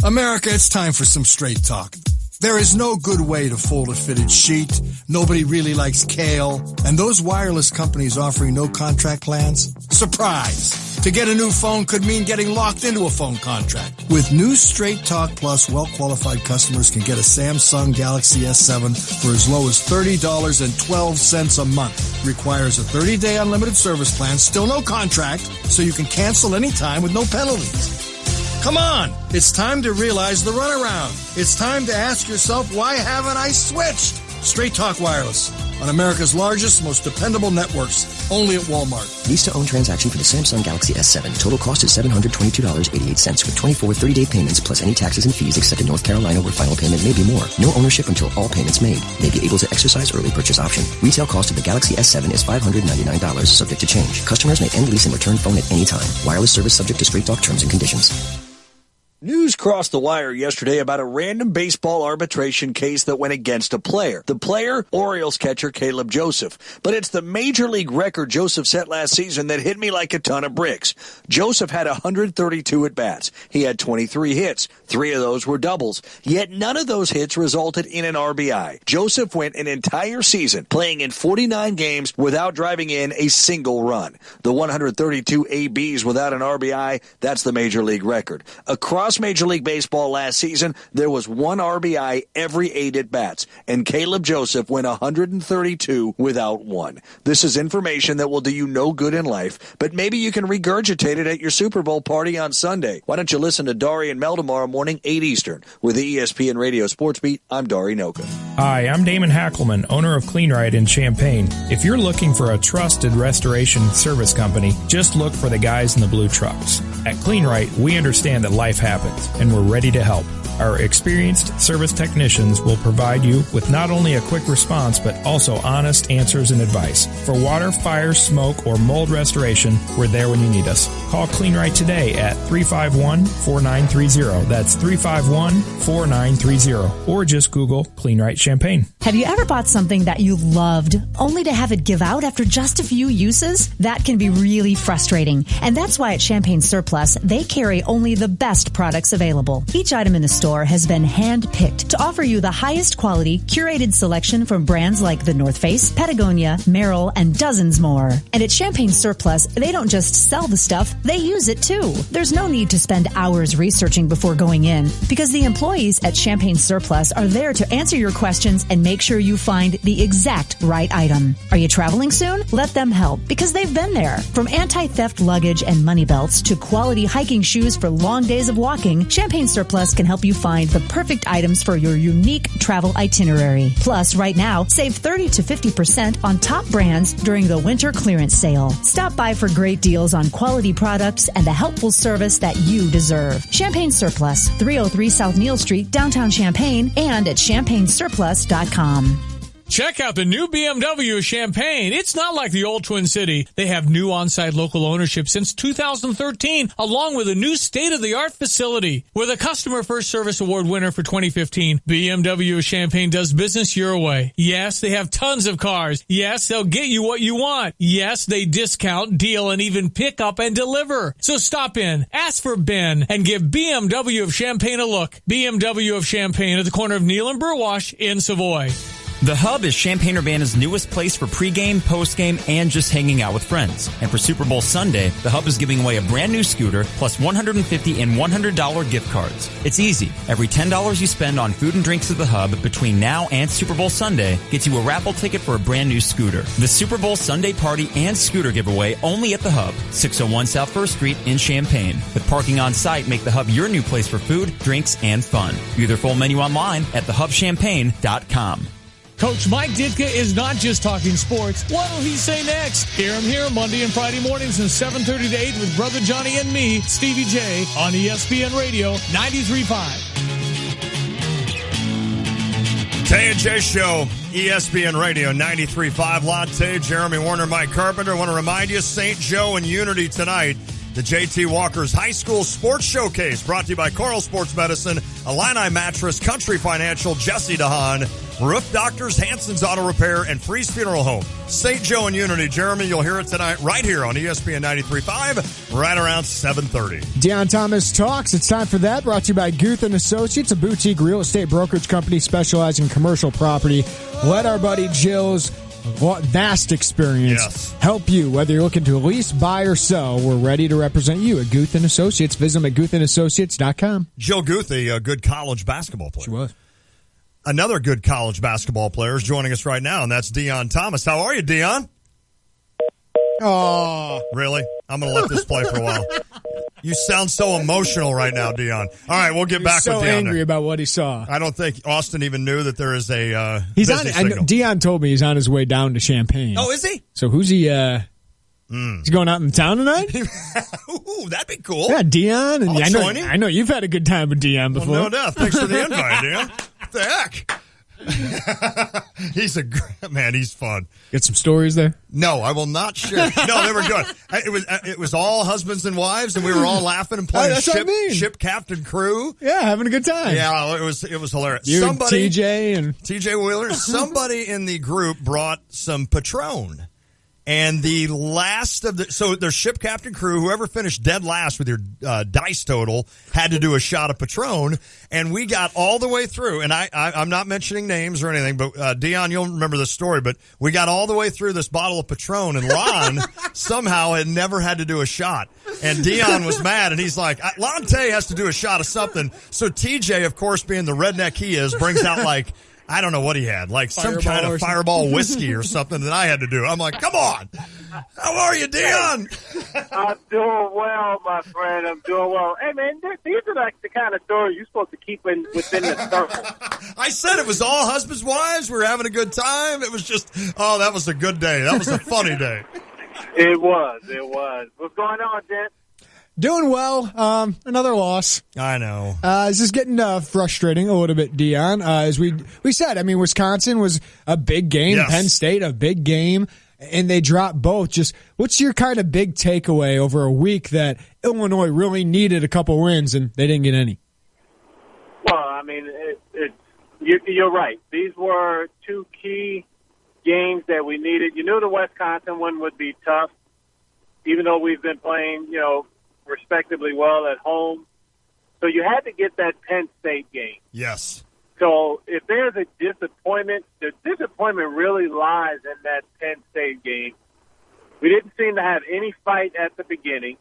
America, it's time for some straight talk. There is no good way to fold a fitted sheet. Nobody really likes kale. And those wireless companies offering no contract plans? Surprise! To get a new phone could mean getting locked into a phone contract. With new Straight Talk Plus, well-qualified customers can get a Samsung Galaxy S7 for as low as $30.12 a month. Requires a 30-day unlimited service plan, still no contract, so you can cancel anytime with no penalties. Come on, it's time to realize the runaround. It's time to ask yourself, why haven't I switched? Straight Talk Wireless on America's largest, most dependable networks, only at Walmart. Lease-to-own transaction for the Samsung Galaxy S7. Total cost is $722.88 with 24 30-day payments plus any taxes and fees except in North Carolina where final payment may be more. No ownership until all payments made. May be able to exercise early purchase option. Retail cost of the Galaxy S7 is $599 subject to change. Customers may end lease and return phone at any time. Wireless service subject to Straight Talk terms and conditions. News crossed the wire yesterday about a random baseball arbitration case that went against a player. The player, Orioles catcher Caleb Joseph. But it's the major league record Joseph set last season that hit me like a ton of bricks. Joseph had 132 at-bats. He had 23 hits. 3 of those were doubles. Yet none of those hits resulted in an RBI. Joseph went an entire season playing in 49 games without driving in a single run. The 132 ABs without an RBI, that's the major league record. Across Major League Baseball last season, there was 1 RBI every 8 at-bats, and Caleb Joseph went 132 without 1. This is information that will do you no good in life, but maybe you can regurgitate it at your Super Bowl party on Sunday. Why don't you listen to Dari and Mel tomorrow morning, 8 Eastern, with the ESPN Radio Sports Beat. I'm Dari Noka. Hi, I'm Damon Hackelman, owner of CleanRite in Champaign. If you're looking for a trusted restoration service company, just look for the guys in the blue trucks. At CleanRite, we understand that life happens, and we're ready to help. Our experienced service technicians will provide you with not only a quick response, but also honest answers and advice. For water, fire, smoke, or mold restoration, we're there when you need us. Call CleanRite today at 351-4930. That's 351-4930. Or just Google CleanRite Champaign. Have you ever bought something that you loved, only to have it give out after just a few uses? That can be really frustrating. And that's why at Champagne Surplus, they carry only the best products available. Each item in the store has been hand-picked to offer you the highest quality, curated selection from brands like the North Face, Patagonia, Merrell, and dozens more. And at Champagne Surplus, they don't just sell the stuff, they use it too. There's no need to spend hours researching before going in, because the employees at Champagne Surplus are there to answer your questions and make sure you find the exact right item. Are you traveling soon? Let them help, because they've been there. From anti-theft luggage and money belts to quality hiking shoes for long days of walking, Champagne Surplus can help you find the perfect items for your unique travel itinerary. Plus, right now, save 30 to 50% on top brands during the winter clearance sale. Stop by for great deals on quality products and the helpful service that you deserve. Champagne Surplus, 303 South Neal Street, downtown Champaign, and at champagnesurplus.com. Check out the new BMW of Champaign. It's not like the old Twin City. They have new on-site local ownership since 2013, along with a new state-of-the-art facility. With a Customer First Service Award winner for 2015, BMW of Champaign does business your way. Yes, they have tons of cars. Yes, they'll get you what you want. Yes, they discount, deal, and even pick up and deliver. So stop in, ask for Ben, and give BMW of Champaign a look. BMW of Champaign at the corner of Neal and Burwash in Savoy. The Hub is Champaign-Urbana's newest place for pregame, postgame, and just hanging out with friends. And for Super Bowl Sunday, the Hub is giving away a brand new scooter plus $150 and $100 gift cards. It's easy. Every $10 you spend on food and drinks at the Hub between now and Super Bowl Sunday gets you a raffle ticket for a brand new scooter. The Super Bowl Sunday party and scooter giveaway only at the Hub, 601 South 1st Street in Champaign. With parking on site, make the Hub your new place for food, drinks, and fun. View their full menu online at thehubchampaign.com. Coach Mike Ditka is not just talking sports. What will he say next? Hear him here Monday and Friday mornings from 7:30 to 8 with Brother Johnny and me, Stevie J, on ESPN Radio 93.5. Tay and J Show, ESPN Radio 93.5. Latte, Jeremy Warner, Mike Carpenter. I want to remind you, St. Joe and Unity tonight. The J.T. Walker's High School Sports Showcase, brought to you by Coral Sports Medicine, Illini Mattress, Country Financial, Jesse DeHaan, Roof Doctors, Hanson's Auto Repair, and Freeze Funeral Home. St. Joe and Unity. Jeremy, you'll hear it tonight right here on ESPN 93.5, right around 7:30. Deion Thomas Talks. It's time for that. Brought to you by Guth & Associates, a boutique real estate brokerage company specializing in commercial property. Let our buddy Jill's vast experience help you, whether you're looking to lease, buy, or sell. We're ready to represent you at Guth & Associates. Visit them at guthandassociates.com. Jill Guth, a good college basketball player. She was. Another good college basketball player is joining us right now, and that's Deion Thomas. How are you, Deion? Oh, really? I'm going to let this play for a while. You sound so emotional right now, Deion. All right, we'll get back with Deion. So angry about what he saw. I don't think Austin even knew that there is a he's on. Deion told me he's on his way down to Champaign. Oh, is he? So who's he? Is he going out in town tonight? Ooh, that'd be cool. Yeah, Deion. And I'll join him. I know you've had a good time with Deion before. Well, no doubt. Thanks for the invite, Deion. What the heck? He's a great man. He's fun. Get some stories there? No, I will not share. No, they were good. It was all husbands and wives, and we were all laughing and playing ship captain crew. Yeah, having a good time. Yeah, it was hilarious. You, TJ Wheeler. Somebody in the group brought some Patron. And the last of so their ship captain crew, whoever finished dead last with your dice total, had to do a shot of Patron. And we got all the way through. And I'm not mentioning names or anything, but Deion, you'll remember this story. But we got all the way through this bottle of Patron, and Lon somehow had never had to do a shot. And Deion was mad, and he's like, Lon Tay has to do a shot of something. So TJ, of course, being the redneck he is, brings out like, I don't know what he had, like some kind of fireball whiskey or something that I had to do. I'm like, come on. How are you, Deion? I'm doing well, my friend. I'm doing well. Hey, man, these are like the kind of stories you're supposed to keep within the circle. I said it was all husbands, wives. We were having a good time. It was just, that was a good day. That was a funny day. It was. What's going on, Jen? Doing well. Another loss. I know. It's just getting frustrating a little bit, Deion. As we said, I mean, Wisconsin was a big game. Yes. Penn State, a big game. And they dropped both. Just what's your kind of big takeaway over a week that Illinois really needed a couple wins and they didn't get any? Well, I mean, you're right. These were two key games that we needed. You knew the Wisconsin one would be tough, even though we've been playing, respectively well at home. So you had to get that Penn State game. Yes. So if there's a disappointment, the disappointment really lies in that Penn State game. We didn't seem to have any fight at the beginning.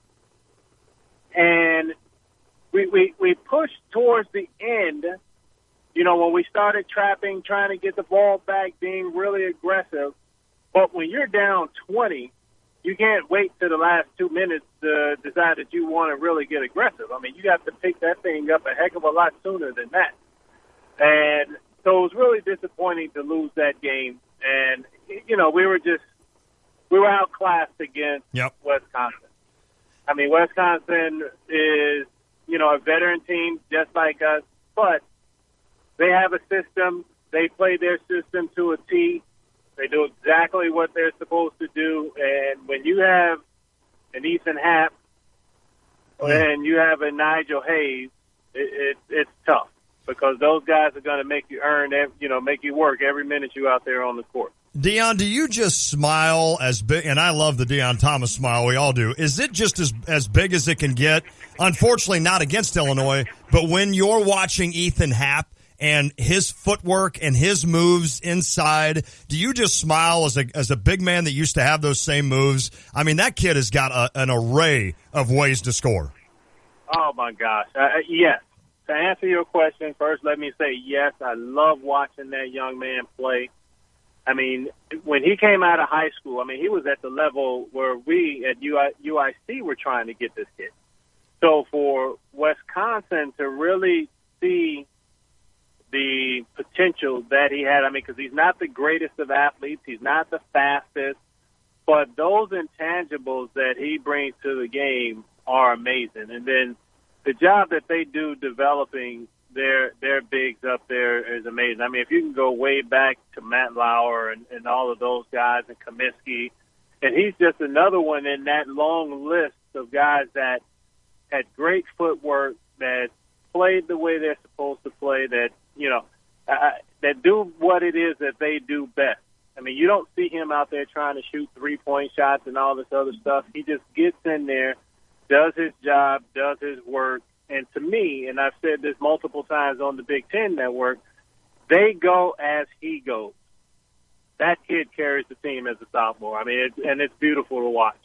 And we pushed towards the end, when we started trapping, trying to get the ball back, being really aggressive. But when you're down 20, you can't wait till the last 2 minutes to decide that you want to really get aggressive. I mean, you have to pick that thing up a heck of a lot sooner than that. And so it was really disappointing to lose that game. And, we were outclassed against Wisconsin. I mean, Wisconsin is, a veteran team just like us, but they have a system. They play their system to a T. They do exactly what they're supposed to do. And when you have an Ethan Happ and you have a Nigel Hayes, it's tough because those guys are going to make you make you work every minute you're out there on the court. Deion, do you just smile as big? And I love the Deion Thomas smile. We all do. Is it just as big as it can get? Unfortunately, not against Illinois, but when you're watching Ethan Happ and his footwork and his moves inside. Do you just smile as a big man that used to have those same moves? I mean, that kid has got an array of ways to score. Oh, my gosh. Yes. To answer your question, first, let me say yes, I love watching that young man play. I mean, when he came out of high school, I mean, he was at the level where we at UIC were trying to get this kid. So for Wisconsin to really see the potential that he had, I mean, because he's not the greatest of athletes, he's not the fastest, but those intangibles that he brings to the game are amazing. And then the job that they do developing their bigs up there is amazing. I mean, if you can go way back to Matt Lauer and all of those guys and Comiskey, and he's just another one in that long list of guys that had great footwork, that played the way they're supposed to play, that, you know, that do what it is that they do best. I mean, you don't see him out there trying to shoot three-point shots and all this other stuff. He just gets in there, does his job, does his work. And to me, and I've said this multiple times on the Big Ten Network, they go as he goes. That kid carries the team as a sophomore. I mean, it's beautiful to watch.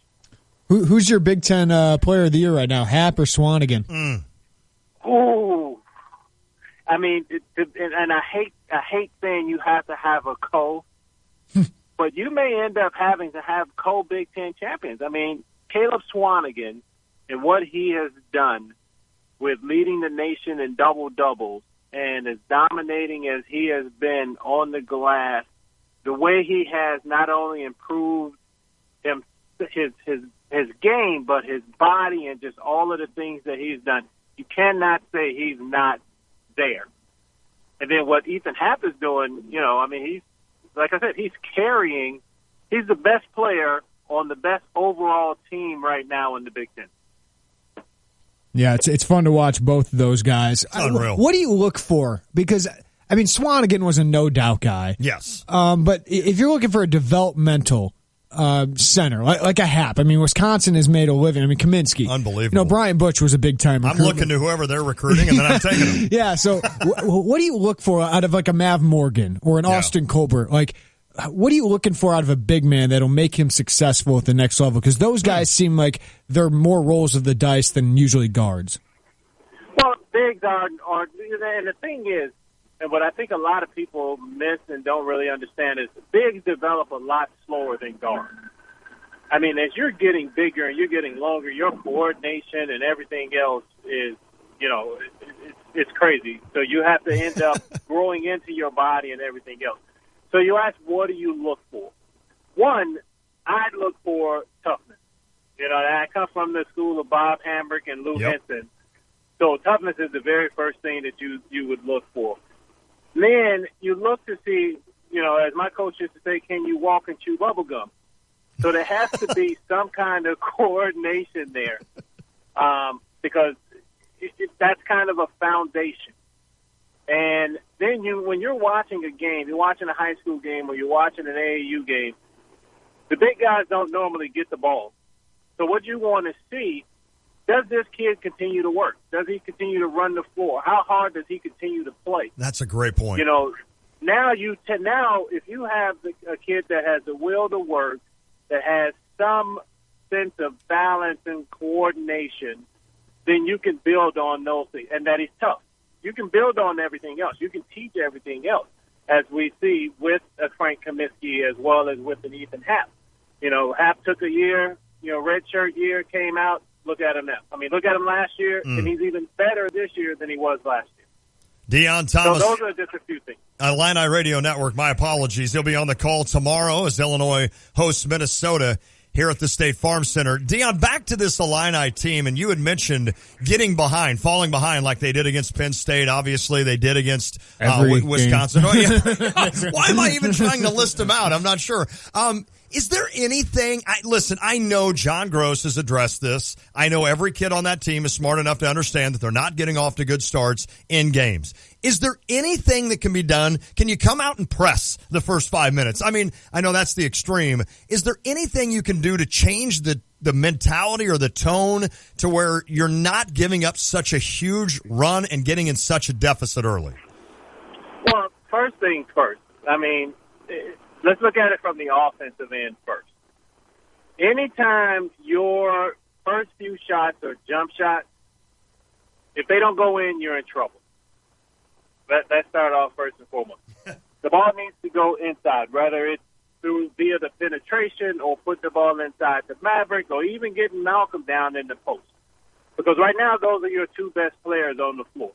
Who's your Big Ten player of the year right now, Happ or Swanigan? Ooh. I mean, and I hate saying you have to have a co, but you may end up having to have co-Big Ten champions. I mean, Caleb Swanigan and what he has done with leading the nation in double-doubles and as dominating as he has been on the glass, the way he has not only improved his game, but his body and just all of the things that he's done, you cannot say he's not there. And then what Ethan Happ is doing, you know, I mean, he's, like I said, he's the best player on the best overall team right now in the Big Ten. Yeah, it's fun to watch both of those guys. Unreal. What do you look for? Because, I mean, Swanigan was a no-doubt guy. Yes. But if you're looking for a developmental center, like a Happ, I mean, Wisconsin has made a living. I mean, Comiskey. Unbelievable. You know, Brian Butch was a big-time recruit. I'm looking to whoever they're recruiting, and then I'm taking them. Yeah, so what do you look for out of like a Mav Morgan or an Austin Colbert? Like, what are you looking for out of a big man that'll make him successful at the next level? Because those guys seem like they're more rolls of the dice than usually guards. Well, bigs are, and the thing is, and what I think a lot of people miss and don't really understand is bigs develop a lot slower than guards. I mean, as you're getting bigger and you're getting longer, your coordination and everything else is, you know, it's crazy. So you have to end up growing into your body and everything else. So you ask, what do you look for? One, I'd look for toughness. You know, I come from the school of Bob Hambrick and Lou Henson. So toughness is the very first thing that you would look for. Then you look to see, you know, as my coach used to say, can you walk and chew bubble gum? So there has to be some kind of coordination there because that's kind of a foundation. And then when you're watching a game, you're watching a high school game or you're watching an AAU game, the big guys don't normally get the ball. So what you want to see, does this kid continue to work? Does he continue to run the floor? How hard does he continue to play? That's a great point. You know, now if you have a kid that has the will to work, that has some sense of balance and coordination, then you can build on those things, and that he's tough. You can build on everything else. You can teach everything else, as we see with a Frank Comiskey as well as with an Ethan Happ. You know, Happ took a year, redshirt year, came out. Look at him now. I mean, look at him last year, and he's even better this year than he was last year. Deion Thomas. So those are just a few things. Illini Radio Network, my apologies. He'll be on the call tomorrow as Illinois hosts Minnesota here at the State Farm Center. Deion, back to this Illini team, and you had mentioned falling behind like they did against Penn State. Obviously, they did against Wisconsin. Oh, yeah. Why am I even trying to list them out? I'm not sure. Is there anything – listen, I know John Gross has addressed this. I know every kid on that team is smart enough to understand that they're not getting off to good starts in games. Is there anything that can be done? Can you come out and press the first 5 minutes? I mean, I know that's the extreme. Is there anything you can do to change the mentality or the tone to where you're not giving up such a huge run and getting in such a deficit early? first things first. I mean, let's look at it from the offensive end first. Anytime your first few shots are jump shots, if they don't go in, you're in trouble. Let's start off first and foremost. The ball needs to go inside, whether it's via the penetration or put the ball inside the Maverick or even getting Malcolm down in the post. Because right now, those are your two best players on the floor.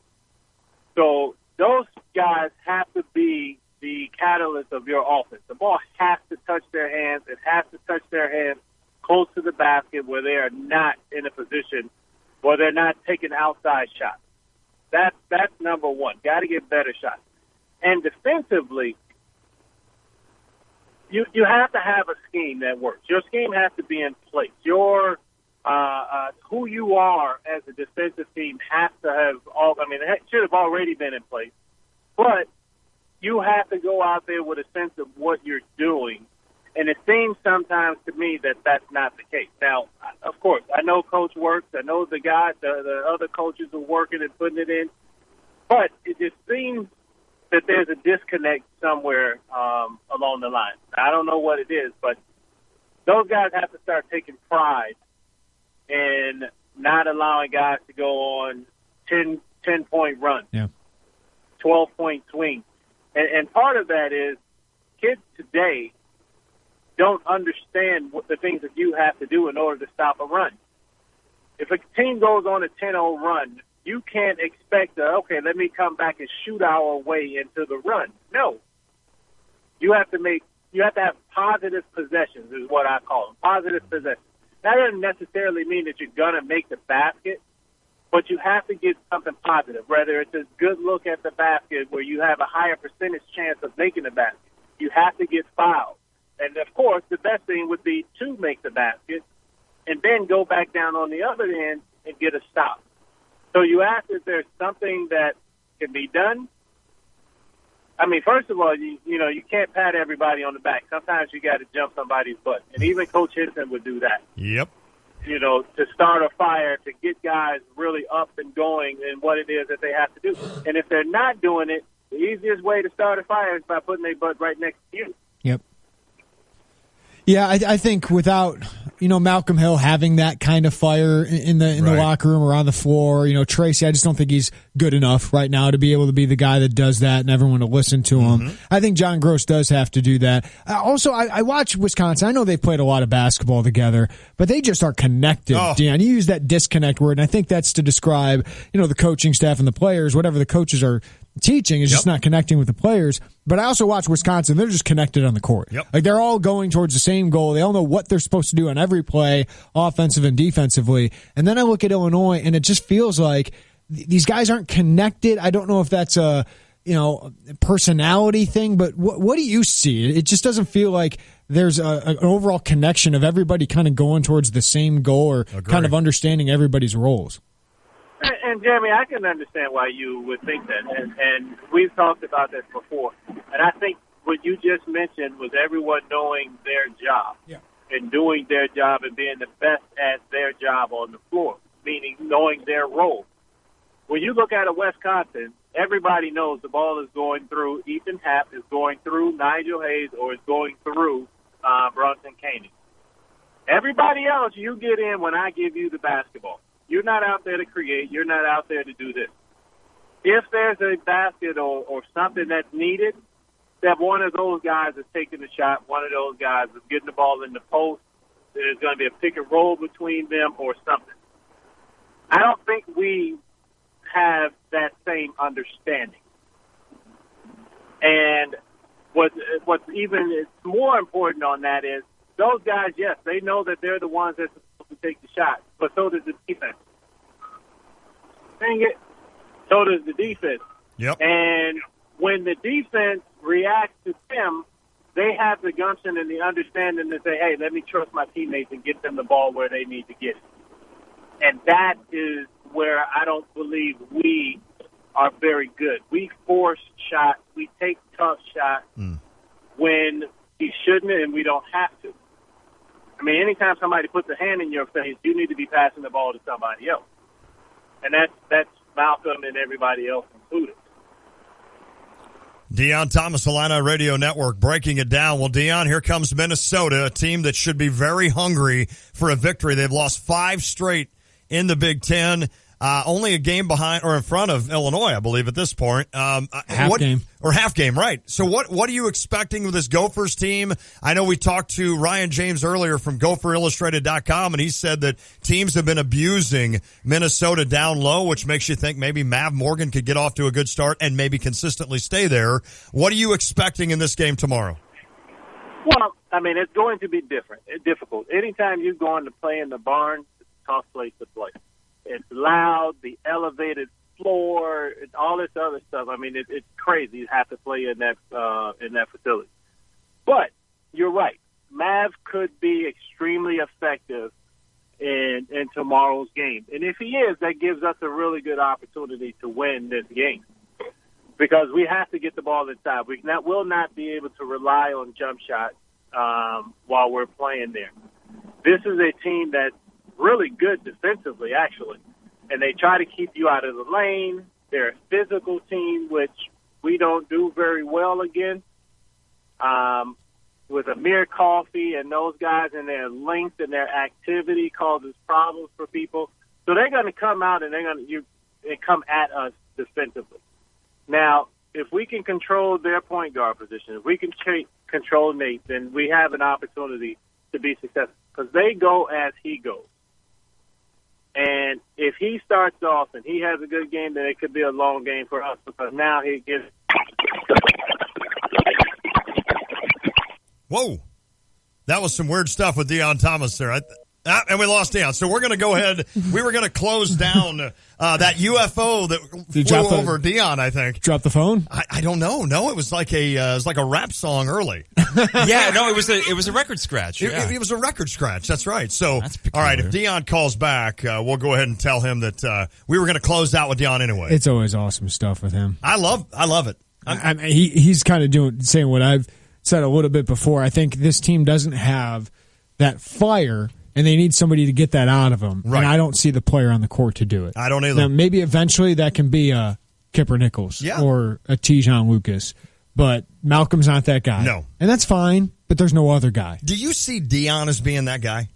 So those guys have to be the catalyst of your offense. The ball has to touch their hands. It has to touch their hands close to the basket where they are not in a position where they're not taking outside shots. That's number one. Got to get better shots. And defensively, you have to have a scheme that works. Your scheme has to be in place. Your who you are as a defensive team has to have it should have already been in place. But you have to go out there with a sense of what you're doing. And it seems sometimes to me that that's not the case. Now, of course, I know Coach works. I know the guys, the other coaches are working and putting it in. But it just seems that there's a disconnect somewhere along the line. I don't know what it is, but those guys have to start taking pride in not allowing guys to go on 10-point runs, 12-point swings. And part of that is kids today don't understand what the things that you have to do in order to stop a run. If a team goes on a 10-0 run, you can't expect let me come back and shoot our way into the run. No. You have to have positive possessions is what I call them, positive possessions. That doesn't necessarily mean that you're going to make the basket, but you have to get something positive, whether it's a good look at the basket where you have a higher percentage chance of making the basket. You have to get fouled. And, of course, the best thing would be to make the basket and then go back down on the other end and get a stop. So you ask if there's something that can be done. I mean, first of all, you can't pat everybody on the back. Sometimes you got to jump somebody's butt. And even Coach Hinton would do that. Yep. To start a fire, to get guys really up and going in what it is that they have to do. And if they're not doing it, the easiest way to start a fire is by putting their butt right next to you. Yep. Yeah, I think without, Malcolm Hill having that kind of fire in the locker room or on the floor, Tracy, I just don't think he's good enough right now to be able to be the guy that does that and everyone to listen to him. I think John Gross does have to do that. Also, I watch Wisconsin. I know they've played a lot of basketball together, but they just aren't connected. Dan, you use that disconnect word, and I think that's to describe, the coaching staff and the players, whatever the coaches are teaching is just not connecting with the players. But I also watch Wisconsin. They're just connected on the court. Like they're all going towards the same goal. They all know what they're supposed to do on every play, offensive and defensively. And then I look at Illinois, and it just feels like these guys aren't connected. I don't know if that's a personality thing, but what do you see? It just doesn't feel like there's an overall connection of everybody kind of going towards the same goal or kind of understanding everybody's roles. And Jeremy, I can understand why you would think that, and we've talked about this before. And I think what you just mentioned was everyone knowing their job and doing their job and being the best at their job on the floor, meaning knowing their role. When you look at a Wisconsin, everybody knows the ball is going through Ethan Happ, is going through Nigel Hayes, or is going through Bronson Koenig. Everybody else, you get in when I give you the basketball. You're not out there to create. You're not out there to do this. If there's a basket or something that's needed, that one of those guys is taking the shot, one of those guys is getting the ball in the post, there's going to be a pick and roll between them or something. I don't think we have that same understanding. And what's even more important on that is those guys, yes, they know that they're the ones that's supposed to take the shot, but so does the defense. Dang it. So does the defense. Yep. And when the defense reacts to them, they have the gumption and the understanding to say, hey, let me trust my teammates and get them the ball where they need to get it. And that is where I don't believe we are very good. We force shots. We take tough shots when we shouldn't and we don't have to. I mean, anytime somebody puts a hand in your face, you need to be passing the ball to somebody else. And that's Malcolm and everybody else included. Deion Thomas, Illini Radio Network, breaking it down. Well, Deion, here comes Minnesota, a team that should be very hungry for a victory. They've lost 5 straight in the Big Ten. Only a game behind or in front of Illinois, I believe, at this point. Half game, right. So what are you expecting with this Gophers team? I know we talked to Ryan James earlier from GopherIllustrated.com, and he said that teams have been abusing Minnesota down low, which makes you think maybe Mav Morgan could get off to a good start and maybe consistently stay there. What are you expecting in this game tomorrow? Well, I mean, it's going to be difficult. Anytime you're going to play in the barn, it's a tough place to play. It's loud, the elevated floor, all this other stuff. I mean, it's crazy to have to play in that facility. But you're right. Mav could be extremely effective in tomorrow's game. And if he is, that gives us a really good opportunity to win this game. Because we have to get the ball inside. We will not be able to rely on jump shots while we're playing there. This is a team that's really good defensively, actually. And they try to keep you out of the lane. They're a physical team, which we don't do very well against. With Amir Coffey and those guys and their length and their activity causes problems for people. So they're going to come out and they're going to come at us defensively. Now, if we can control their point guard position, if we can control Nate, then we have an opportunity to be successful because they go as he goes. And if he starts off and he has a good game, then it could be a long game for us because now he gets. Whoa. That was some weird stuff with Deion Thomas there. And we lost Deion. So we're going to go ahead. We were going to close down that UFO that flew over Deion, I think. Drop the phone? I don't know. No, it was like a rap song early. Yeah, no, it was a record scratch. Yeah. It was a record scratch. That's right. So, all right, if Deion calls back, we'll go ahead and tell him that we were going to close out with Deion anyway. It's always awesome stuff with him. I love it. I mean, he's kind of saying what I've said a little bit before. I think this team doesn't have that fire. And they need somebody to get that out of them. Right. And I don't see the player on the court to do it. I don't either. Now, maybe eventually that can be a Kipper Nichols or a Tijon Lucas. But Malcolm's not that guy. No. And that's fine, but there's no other guy. Do you see Deion as being that guy?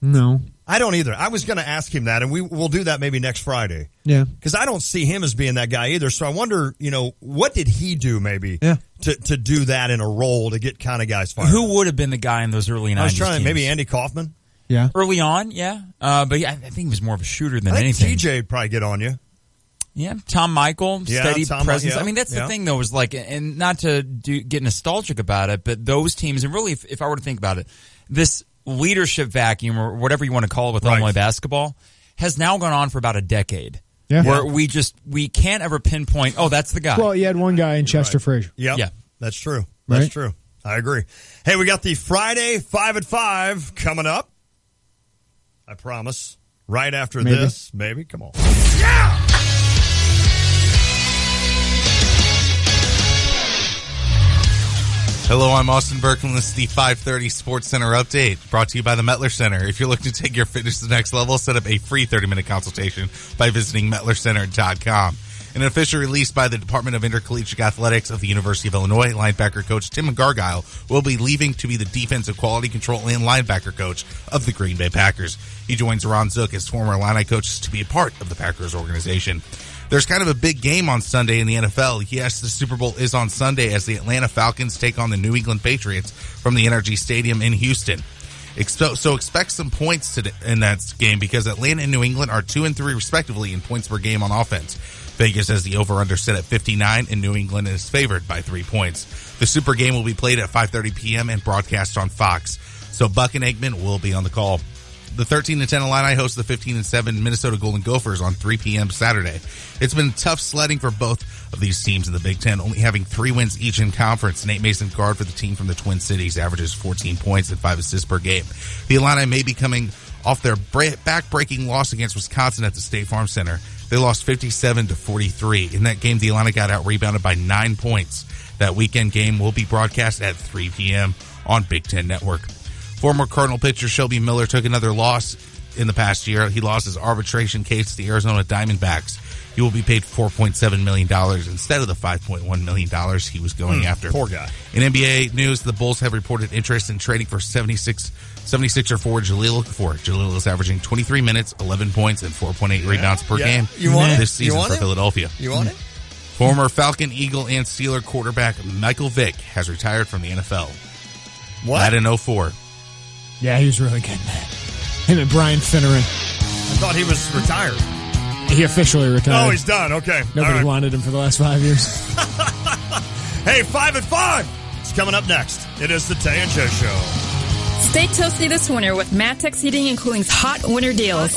No. I don't either. I was going to ask him that, and we'll do that maybe next Friday. Yeah. Because I don't see him as being that guy either. So I wonder, what did he do maybe to do that in a role to get kind of guys fired? Who would have been the guy in those early 90s I was trying teams? Maybe Andy Kaufman? Yeah. Early on, yeah. But I think he was more of a shooter than anything. TJ would probably get on you. Yeah, Tom Michael, steady presence. Yeah, I mean, that's the thing, though, is like, and not to get nostalgic about it, but those teams, and really, if I were to think about it, this leadership vacuum, or whatever you want to call it with Illinois basketball, has now gone on for about a decade. Yeah. Where we can't ever pinpoint, that's the guy. Well, you had one guy in Chester Frazier. Yep. Yeah, that's true. Right? That's true. I agree. Hey, we got the Friday 5 at 5 coming up. I promise. Right after this. Maybe. Come on. Yeah! Hello, I'm Austin Berkman. This is the 5:30 Sports Center update brought to you by the Mettler Center. If you're looking to take your fitness to the next level, set up a free 30-minute consultation by visiting MettlerCenter.com. An official release by the Department of Intercollegiate Athletics of the University of Illinois, linebacker coach Tim Gargile will be leaving to be the defensive quality control and linebacker coach of the Green Bay Packers. He joins Ron Zook as former Illini coach to be a part of the Packers organization. There's kind of a big game on Sunday in the NFL. Yes, the Super Bowl is on Sunday as the Atlanta Falcons take on the New England Patriots from the NRG Stadium in Houston. So expect some points in that game because Atlanta and New England are 2 and 3 respectively in points per game on offense. Vegas has the over-under set at 59, and New England is favored by 3 points. The Super Game will be played at 5:30 p.m. and broadcast on Fox. So Buck and Eggman will be on the call. The 13-10 Illini host the 15-7 Minnesota Golden Gophers on 3 p.m. Saturday. It's been tough sledding for both of these teams in the Big Ten, only having 3 wins each in conference. Nate Mason, guard for the team from the Twin Cities, averages 14 points and 5 assists per game. The Illini may be coming off their back-breaking loss against Wisconsin at the State Farm Center. They lost 57-43. In that game, the Illini got out-rebounded by 9 points. That weekend game will be broadcast at 3 p.m. on Big Ten Network. Former Cardinal pitcher Shelby Miller took another loss in the past year. He lost his arbitration case to the Arizona Diamondbacks. He will be paid $4.7 million instead of the $5.1 million he was going after. Poor guy. In NBA news, the Bulls have reported interest in trading for 76er forward Jahlil Okafor. Jahlil is averaging 23 minutes, 11 points, and 4.8 rebounds per game this season for Philadelphia. You want it? Former Falcon, Eagle, and Steeler quarterback Michael Vick has retired from the NFL. What? That in 04. Yeah, he was really good, man. Him and Brian Finneran. I thought he was retired. He officially retired. Oh, he's done. Okay. Nobody wanted him for the last 5 years. Hey, 5 at 5. It's coming up next. It is the Tay and J Show. Stay toasty this winter with Matex Heating and Cooling's hot winter deals.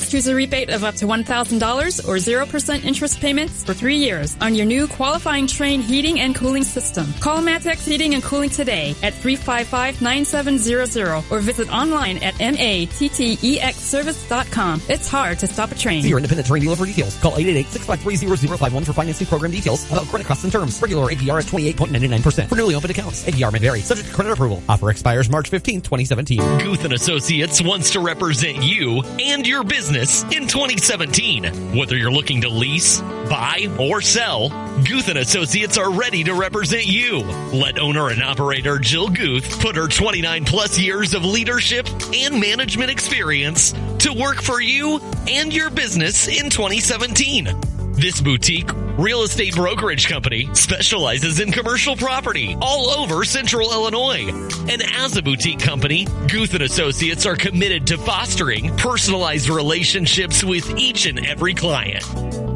Choose a rebate of up to $1,000 or 0% interest payments for 3 years on your new qualifying Trane heating and cooling system. Call Matex Heating and Cooling today at 355-9700 or visit online at mattexservice.com. It's hard to stop a train. See your independent Trane dealer for details. Call 888-653-0051 for financing program details. About credit costs and terms. Regular APR at 28.99% for newly opened accounts. APR may vary. Subject to credit approval. Offer expires March 15, 2017. Guth & Associates wants to represent you and your business in 2017. Whether you're looking to lease, buy, or sell, Guth & Associates are ready to represent you. Let owner and operator Jill Guth put her 29-plus years of leadership and management experience to work for you and your business in 2017. This boutique real estate brokerage company specializes in commercial property all over Central Illinois. And as a boutique company, Guth & Associates are committed to fostering personalized relationships with each and every client.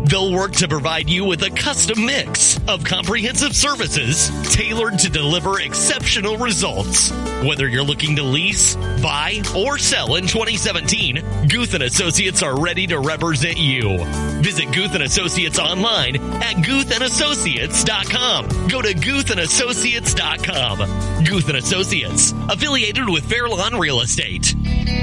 They'll work to provide you with a custom mix of comprehensive services tailored to deliver exceptional results. Whether you're looking to lease, buy, or sell in 2017, Guth & Associates are ready to represent you. Visit Guth & Associates online at GuthAndAssociates.com. Go to GuthAndAssociates.com. Guth & Associates, affiliated with Fairlawn Real Estate.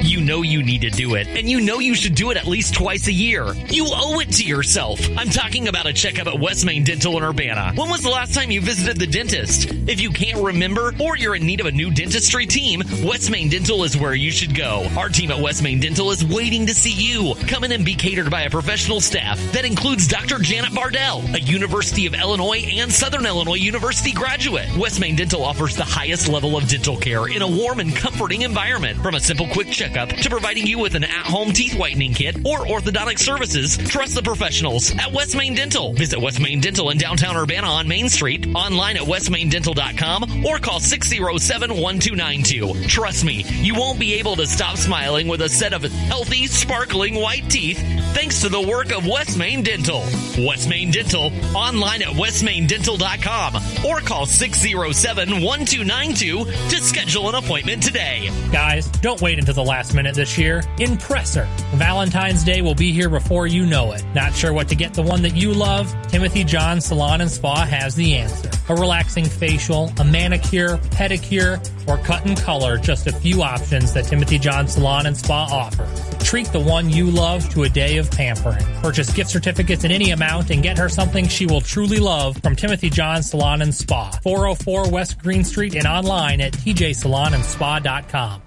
You know you need to do it, and you know you should do it at least twice a year. You owe it to yourself. I'm talking about a checkup at West Main Dental in Urbana. When was the last time you visited the dentist? If you can't remember, or you're in need of a new dentistry team, West Main Dental is where you should go. Our team at West Main Dental is waiting to see you. Come in and be catered by a professional staff that includes Dr. Janet Bardell, a University of Illinois and Southern Illinois University graduate. West Main Dental offers the highest level of dental care in a warm and comforting environment. From a simple quick checkup to providing you with an at-home teeth whitening kit or orthodontic services, trust the professionals at West Main Dental. Visit West Main Dental in downtown Urbana on Main Street, online at westmaindental.com, or call 607-1292. Trust me, you won't be able to stop smiling with a set of healthy, sparkling white teeth thanks to the work of West Main Dental. West Main Dental, online at westmaindental.com, or call 607-1292 to schedule an appointment today. Guys, don't wait until the last minute this year. Impress her. Valentine's Day will be here before you know it. Not sure what to get the one that you love? Timothy John Salon and Spa has the answer. A relaxing facial, a manicure, pedicure, or cut and color, just a few options that Timothy John Salon and Spa offers. Treat the one you love to a day of pampering. Purchase gift certificates in any amount and get her something she will truly love from Timothy John Salon and Spa. 404 West Green Street and online at tjsalonandspa.com.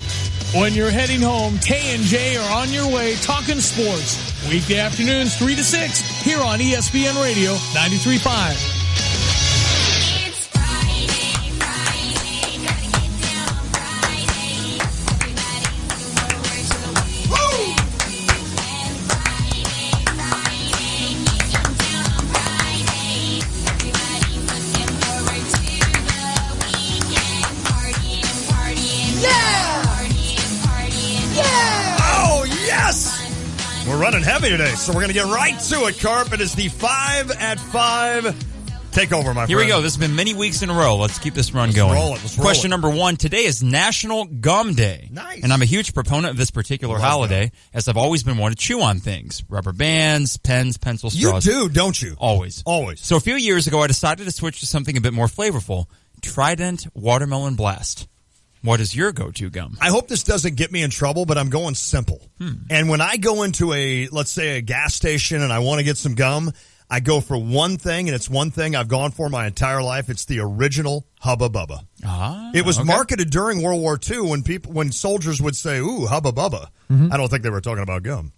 When you're heading home, Tay and J are on your way talking sports. Weekday afternoons 3 to 6 here on ESPN Radio 93.5. We're running heavy today, so we're going to get right to it, Carp. It is the 5 at 5 Take over, my friend. Here we go. This has been many weeks in a row. Let's keep this run going. Let's roll Question it. number 1. Today is National Gum Day. Nice. And I'm a huge proponent of this particular holiday, as I've always been one to chew on things. Rubber bands, pens, pencils, straws. You do, don't you? Always. Always. So a few years ago, I decided to switch to something a bit more flavorful. Trident Watermelon Blast. What is your go-to gum? I hope this doesn't get me in trouble, but I'm going simple. And when I go into let's say a gas station and I want to get some gum, I go for one thing, and it's one thing I've gone for my entire life. It's the original Hubba Bubba. It was marketed during World War II when soldiers would say, "Ooh, Hubba Bubba." I don't think they were talking about gum.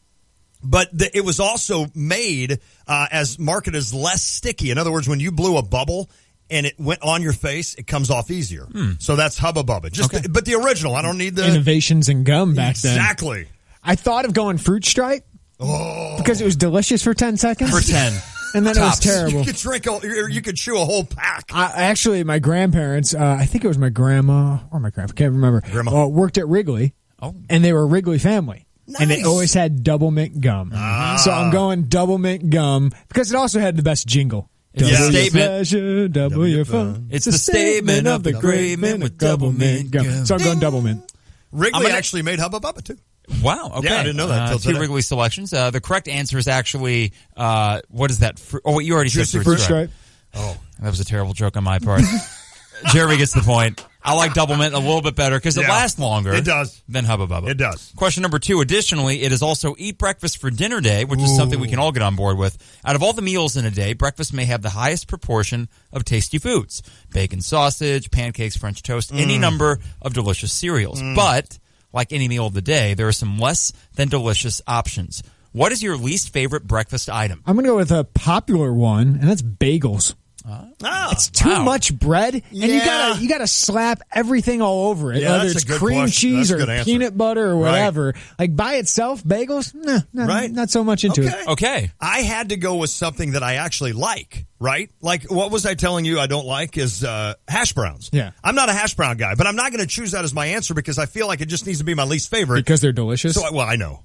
But it was also made as marketed as less sticky. In other words, when you blew a bubble and it went on your face, it comes off easier. So that's Hubba Bubba. But the original, I don't need the innovations in gum back then. Exactly. I thought of going Fruit Stripe because it was delicious for 10 seconds. For 10. And then Tops. it was terrible. You could chew a whole pack. Actually, my grandparents, I think it was my grandma or my grandpa, can't remember, worked at Wrigley. And they were a Wrigley family. Nice. And they always had double mint gum. So I'm going double mint gum because it also had the best jingle. It's double a your statement. Pleasure, double your fun. It's the statement of the great man with double mint gum. So I'm going double mint. Wrigley actually made Hubba Bubba, too. Wow. Okay. Yeah, I didn't know that. Till two today. Wrigley selections. The correct answer is actually, what is that? You already said Juicy Fruit Fruit Stripe. Oh, that was a terrible joke on my part. Jeremy gets the point. I like double mint a little bit better because it lasts longer. It does. Than Hubba Bubba. It does. Question number 2. Additionally, it is also eat breakfast for dinner day, which is something we can all get on board with. Out of all the meals in a day, breakfast may have the highest proportion of tasty foods. Bacon, sausage, pancakes, French toast, any number of delicious cereals. But, like any meal of the day, there are some less than delicious options. What is your least favorite breakfast item? I'm going to go with a popular one, and that's bagels. It's too much bread, and you gotta slap everything all over it, whether it's cream cheese or peanut butter or whatever. Like by itself, bagels, not so much into it. Okay, I had to go with something that I actually like. Right? Like, what was I telling you I don't like is hash browns. Yeah. I'm not a hash brown guy, but I'm not going to choose that as my answer because I feel like it just needs to be my least favorite. Because they're delicious? So, I know.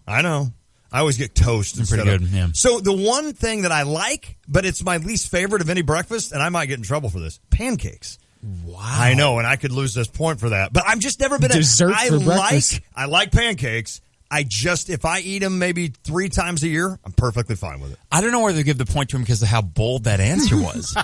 I always get toast instead pretty good, yeah. So the one thing that I like, but it's my least favorite of any breakfast, and I might get in trouble for this, pancakes. Wow. I know, and I could lose this point for that. But I've just never been dessert for breakfast. I like pancakes. If I eat them maybe 3 times a year, I'm perfectly fine with it. I don't know whether to give the point to him because of how bold that answer was.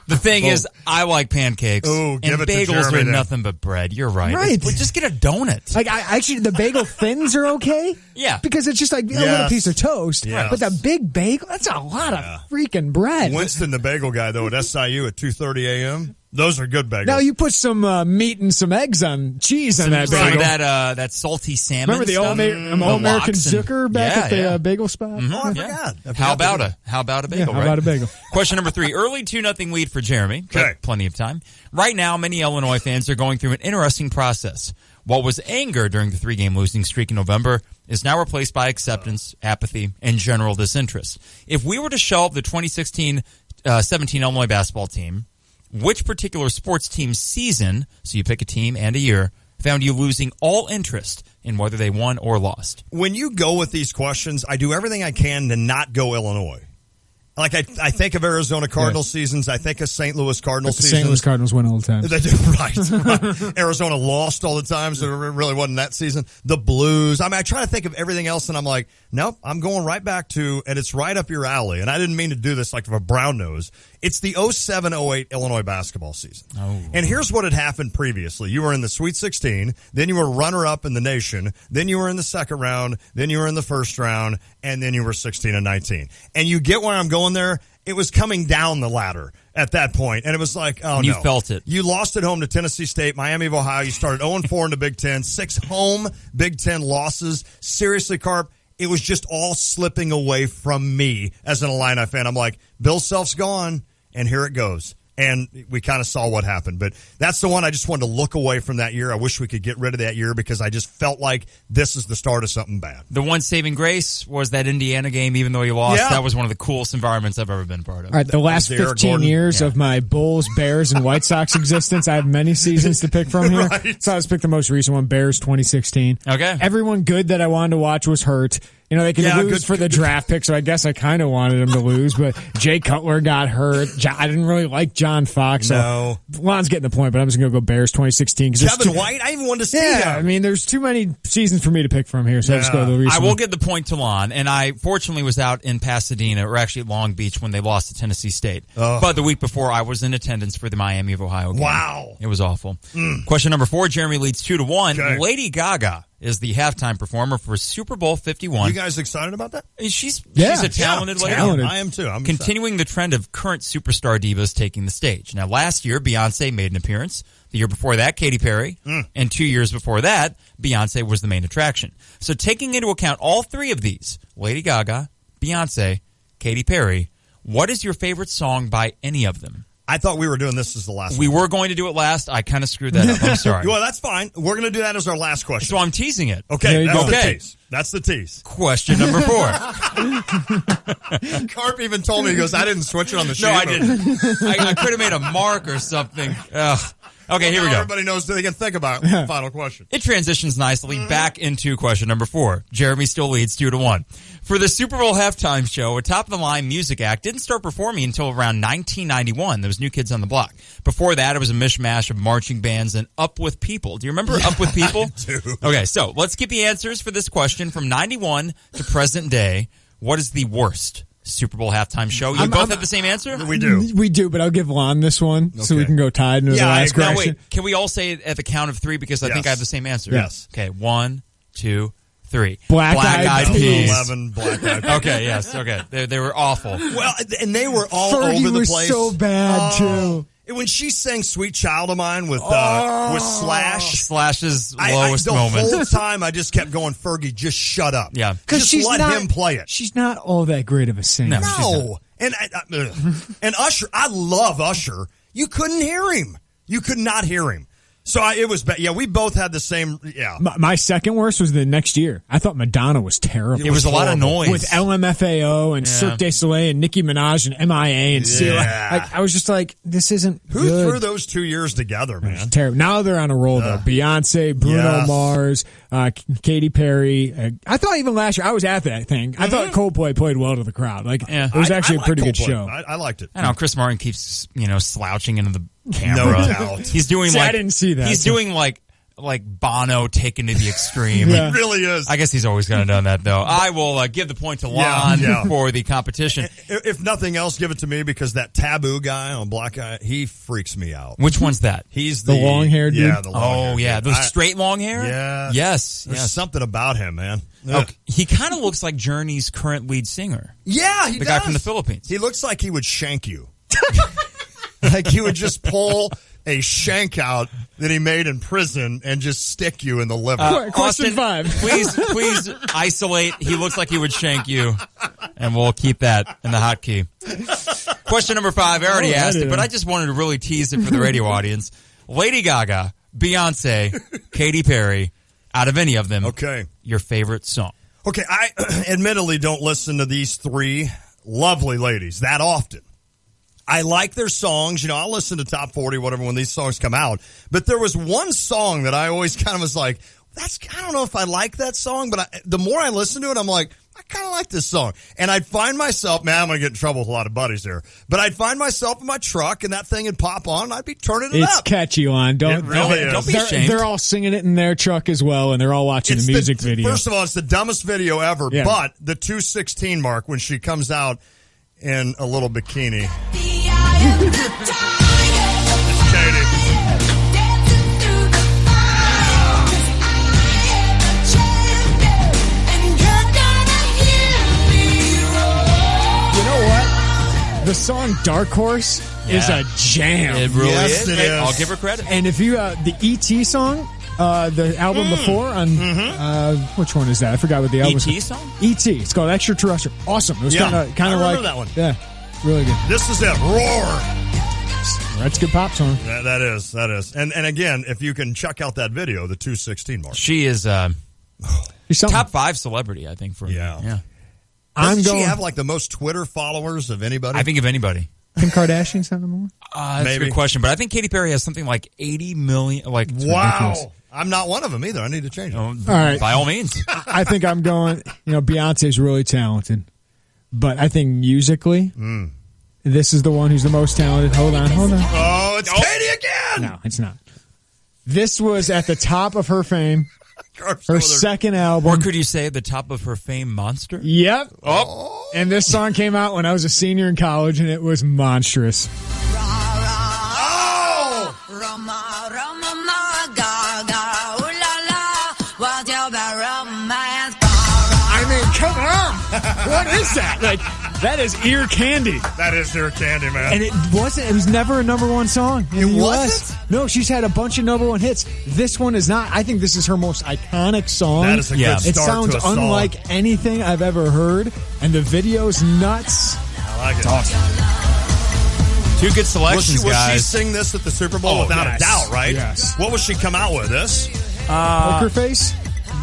The thing is, I like pancakes, and bagels are nothing but bread. You're right. Right. Just get a donut. Like, actually, the bagel thins are okay. Yeah. Because it's just like a little piece of toast. Yes. But the big bagel, that's a lot of freaking bread. Winston, the bagel guy, though, at SIU at 2:30 a.m., those are good bagels. Now, you put some meat and some eggs on cheese on that bagel. That salty salmon. Remember the All-American Zucker back at the bagel spot? Mm-hmm. Oh, I forgot. How about a bagel, how right? about a bagel? Question number 3. Early 2-0 lead for Jeremy. Okay. Plenty of time. Right now, many Illinois fans are going through an interesting process. What was anger during the 3-game losing streak in November is now replaced by acceptance, apathy, and general disinterest. If we were to shelve the 2016-17 Illinois basketball team, which particular sports team season, so you pick a team and a year, found you losing all interest in whether they won or lost? When you go with these questions, I do everything I can to not go Illinois. Like, I think of Arizona Cardinals seasons. I think of St. Louis Cardinals seasons. St. Louis Cardinals win all the time. They do, right. Arizona lost all the time, so it really wasn't that season. The Blues. I try to think of everything else, and I'm like, nope, I'm going right back to, and it's right up your alley. And I didn't mean to do this like a brown nose. It's the 07-08 Illinois basketball season. Oh. And here's what had happened previously. You were in the Sweet 16, then you were runner-up in the nation, then you were in the second round, then you were in the first round, and then you were 16-19. And you get where I'm going there? It was coming down the ladder at that point, and it was like, oh, no. You felt it. You lost at home to Tennessee State, Miami of Ohio. You started 0-4 in the Big Ten, 6 home Big Ten losses. Seriously, Carp, it was just all slipping away from me as an Illini fan. I'm like, Bill Self's gone, and here it goes. And we kind of saw what happened. But that's the one I just wanted to look away from that year. I wish we could get rid of that year because I just felt like this is the start of something bad. The one saving grace was that Indiana game, even though you lost. Yeah. That was one of the coolest environments I've ever been part of. All right, the last 15 years of my Bulls, Bears, and White Sox existence, I have many seasons to pick from here. Right. So I just picked the most recent one, Bears 2016. Okay. Everyone good that I wanted to watch was hurt. You know, they could lose for the draft pick, so I guess I kind of wanted them to lose. But Jay Cutler got hurt. I didn't really like John Fox. So Lon's getting the point, but I'm just going to go Bears 2016. Kevin White? I even wanted to see him. I mean, there's too many seasons for me to pick from here, so I just go to the recent I will one. give the point to Lon, and I fortunately was out in Pasadena, or actually at Long Beach, when they lost to Tennessee State. But the week before, I was in attendance for the Miami of Ohio game. Wow. It was awful. Question number 4, Jeremy leads 2-1. Okay. Lady Gaga is the halftime performer for Super Bowl 51. You guys excited about that? She's a talented lady. I am too. I'm continuing the trend of current superstar divas taking the stage. Now, last year, Beyonce made an appearance. The year before that, Katy Perry. And 2 years before that, Beyonce was the main attraction. So taking into account all three of these, Lady Gaga, Beyonce, Katy Perry, what is your favorite song by any of them? I thought we were doing this as the last We one. were going to do it last. I kind of screwed that up. I'm sorry. Well, that's fine. We're going to do that as our last question. So I'm teasing it. Okay, that's the tease. That's the tease. Question number 4. Carp even told me, he goes, I didn't switch it on the show. No, I didn't. I could have made a mark or something. Ugh. Okay, here we go. Everybody knows they can think about the final question. It transitions nicely back into question number 4. Jeremy still leads 2-1. For the Super Bowl halftime show, a top-of-the-line music act didn't start performing until around 1991. There was New Kids on the Block. Before that, it was a mishmash of marching bands and Up With People. Do you remember Up With People? I do. Okay, so let's get the answers for this question from 91 to present day. What is the worst Super Bowl halftime show? You both have the same answer? We do. We do, but I'll give Lon this one so we can go tied into the last question. Now, wait, can we all say it at the count of 3 because I think I have the same answer? Yes. Okay, 1, 2, 3. Black Eyed Peas. 11 Black Eyed Peas. Okay, yes, okay. They were awful. Well, and they were all Fergie over the was place. so bad, too. When she sang "Sweet Child of Mine" with Slash, Slash's lowest the moment. whole time I just kept going, Fergie, just shut up. Yeah, because just let him play it. She's not all that great of a singer. No. And Usher, I love Usher. You couldn't hear him. You could not hear him. So it was bad. Yeah, we both had the same. Yeah. My second worst was the next year. I thought Madonna was terrible. It was a lot of noise with LMFAO and Cirque du Soleil and Nicki Minaj and MIA and Sia. I was just like, this isn't Who good. threw those 2 years together, man? It's terrible. Now they're on a roll though. Beyonce, Bruno Mars, Katy Perry. I thought even last year I was at that thing. I thought Coldplay played well to the crowd. Like it was actually a pretty good show. I liked it. I know Chris Martin keeps slouching into the camera. No doubt. He's doing I didn't see that. He's doing like Bono taken to the extreme. He really is. I guess he's always going to done that though. I will give the point to Lon for the competition. If nothing else, give it to me because that Taboo guy on Black Eye, he freaks me out. Which one's that? He's the long-haired dude. Yeah, the long-haired dude. Those straight long hair. Yeah, yes. There's something about him, man. Okay. He kind of looks like Journey's current lead singer. Yeah, he the does. guy from the Philippines. He looks like he would shank you. Like he would just pull a shank out that he made in prison and just stick you in the liver. Question Austin, 5. Please isolate. He looks like he would shank you, and we'll keep that in the hotkey. Question number 5. I already asked it, but I just wanted to really tease it for the radio audience. Lady Gaga, Beyonce, Katy Perry, out of any of them, your favorite song? Okay, I admittedly don't listen to these 3 lovely ladies that often. I like their songs. I'll listen to Top 40, whatever, when these songs come out. But there was one song that I always kind of was like, I don't know if I like that song, but the more I listen to it, I'm like, I kind of like this song. And I'd find myself, man, I'm going to get in trouble with a lot of buddies there, but I'd find myself in my truck and that thing would pop on and I'd be turning it up. It's catchy, Lon. Don't be ashamed. They're all singing it in their truck as well, and they're all watching the music video. First of all, it's the dumbest video ever, but the 2:16 mark when she comes out in a little bikini. It's Katie. You know what? The song Dark Horse is a jam. It really Yes, is. it is. I'll give her credit. And if you, the E.T. song, the album before on, which one is that? I forgot what the album E.T. is. song? E.T. It's called Extraterrestrial. Awesome. It was kind of I remember like that one. Yeah, really good. This is it. Roar. That's a good pop song. That is. And again, if you can check out that video, the 2:16 mark. She is She's top 5 celebrity, I think. Yeah. I'm Doesn't going. she have like the most Twitter followers of anybody? I think of anybody. Kim Kardashian's have more. That's Maybe. a good question, but I think Katy Perry has something like 80 million. Like, wow. ridiculous. I'm not one of them either. I need to change it. all right. By all means. I think I'm going. Beyonce's really talented, but I think musically, this is the one who's the most talented. Hold on. Oh, it's Katy again. No, it's not. This was at the top of her fame. Her second album. Or could you say the top of her fame, Monster? Yep. Oh. And this song came out when I was a senior in college, and it was monstrous. come on. What is that? Like, that is ear candy. That is ear candy, man. And it was never a number one song in the US. Wasn't? No, she's had a bunch of number one hits. This one is not. I think this is her most iconic song. That is a good start It sounds to a song. unlike anything I've ever heard, and the video's nuts. I like it. It's awesome. Two good selections, was guys. she sing this at the Super Bowl? Without a doubt, right? Yes. What was she come out with? This? Poker Face?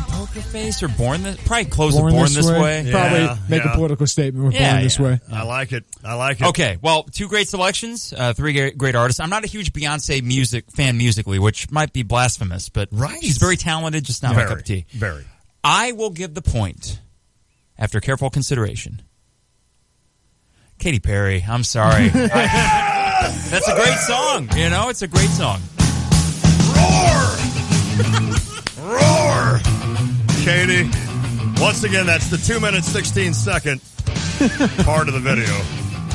Poker Face or Born This? Probably close Born to Born This Way. Yeah. Probably make a political statement with Born This Way. I like it. I like it. Okay, well, two great selections, three great artists. I'm not a huge Beyonce fan musically, which might be blasphemous, but she's very talented, just not my cup of tea. Very. I will give the point, after careful consideration, Katy Perry. I'm sorry. That's a great song. You know, it's a great song. Roar! Katie, once again, that's the 2 minute 16 second part of the video.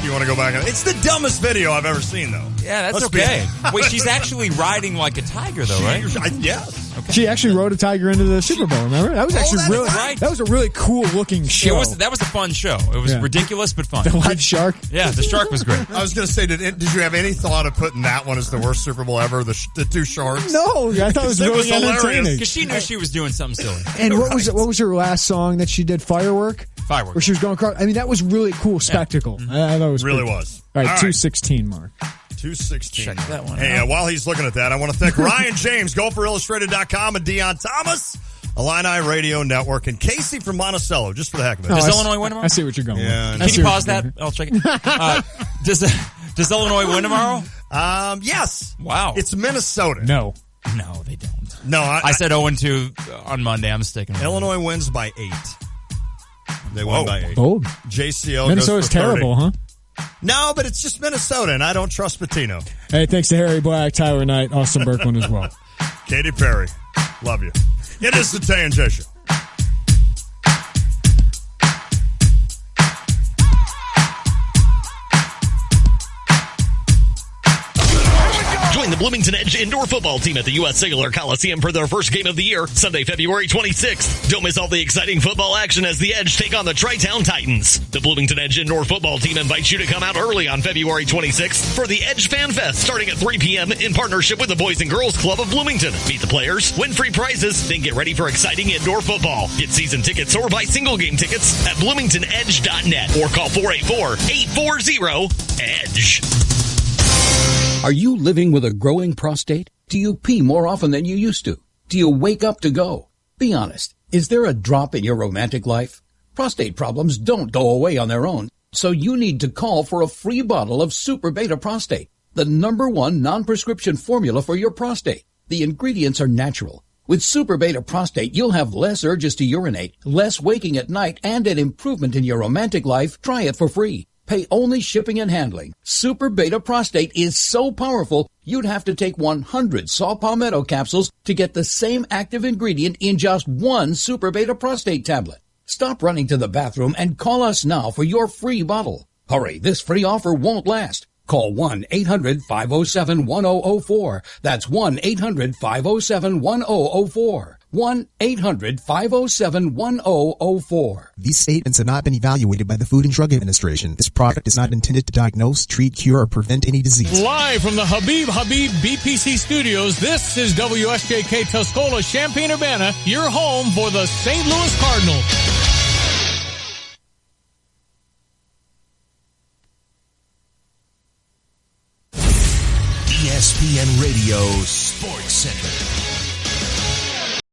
You want to go back? It's the dumbest video I've ever seen, though. Yeah, that's okay. Wait, she's actually riding like a tiger, though, right? Yes. Okay. She actually rode a tiger into the Super Bowl. Remember? That was actually really right. That was a really cool looking show. That was a fun show. It was ridiculous but fun. The live shark. Yeah, the shark was great. I was going to say, did you have any thought of putting that one as the worst Super Bowl ever? The two sharks. No, I thought it was really entertaining Because she knew she was doing something silly. And what was her last song that she did? Firework. Firework. Where she was going across. I mean, that was really cool spectacle. I thought it was really pretty cool. was. All right, All right. 216 mark. 216. Check that one Hey, out. while he's looking at that, I want to thank Ryan James, GopherIllustrated.com, and Deion Thomas, Illini Radio Network, and Casey from Monticello, just for the heck of it. Does Illinois win tomorrow? I see what you're going with. Can you pause that? I'll check it. Does Illinois win tomorrow? Yes. Wow. It's Minnesota. No. No, they don't. No, I said 0-2 on Monday. I'm sticking with Illinois wins by 8. They won by 8. Bold. JCO Minnesota's goes for 30. terrible, huh? No, but it's just Minnesota, and I don't trust Patino. Hey, thanks to Harry Black, Tyler Knight, Austin Berkman as well. Katy Perry, love you. It is the Tay and J Show. Join the Bloomington Edge indoor football team at the U.S. Cellular Coliseum for their first game of the year, Sunday, February 26th. Don't miss all the exciting football action as the Edge take on the Tri-Town Titans. The Bloomington Edge indoor football team invites you to come out early on February 26th for the Edge Fan Fest starting at 3 p.m. in partnership with the Boys and Girls Club of Bloomington. Meet the players, win free prizes, then get ready for exciting indoor football. Get season tickets or buy single game tickets at bloomingtonedge.net or call 484-840-EDGE. Are you living with a growing prostate? Do you pee more often than you used to? Do you wake up to go? Be honest. Is there a drop in your romantic life? Prostate problems don't go away on their own, so you need to call for a free bottle of Super Beta Prostate, the #1 non-prescription formula for your prostate. The ingredients are natural. With Super Beta Prostate, you'll have less urges to urinate, less waking at night, and an improvement in your romantic life. Try it for free. Pay only shipping and handling. Super Beta Prostate is so powerful, you'd have to take 100 saw palmetto capsules to get the same active ingredient in just one Super Beta Prostate tablet. Stop running to the bathroom and call us now for your free bottle. Hurry, this free offer won't last. Call 1-800-507-1004. That's 1-800-507-1004. 1-800-507-1004. These statements have not been evaluated by the Food and Drug Administration. This product is not intended to diagnose, treat, cure, or prevent any disease. Live from the Habib BPC studios, this is WSJK Tuscola, Champaign-Urbana, your home for the St. Louis Cardinals.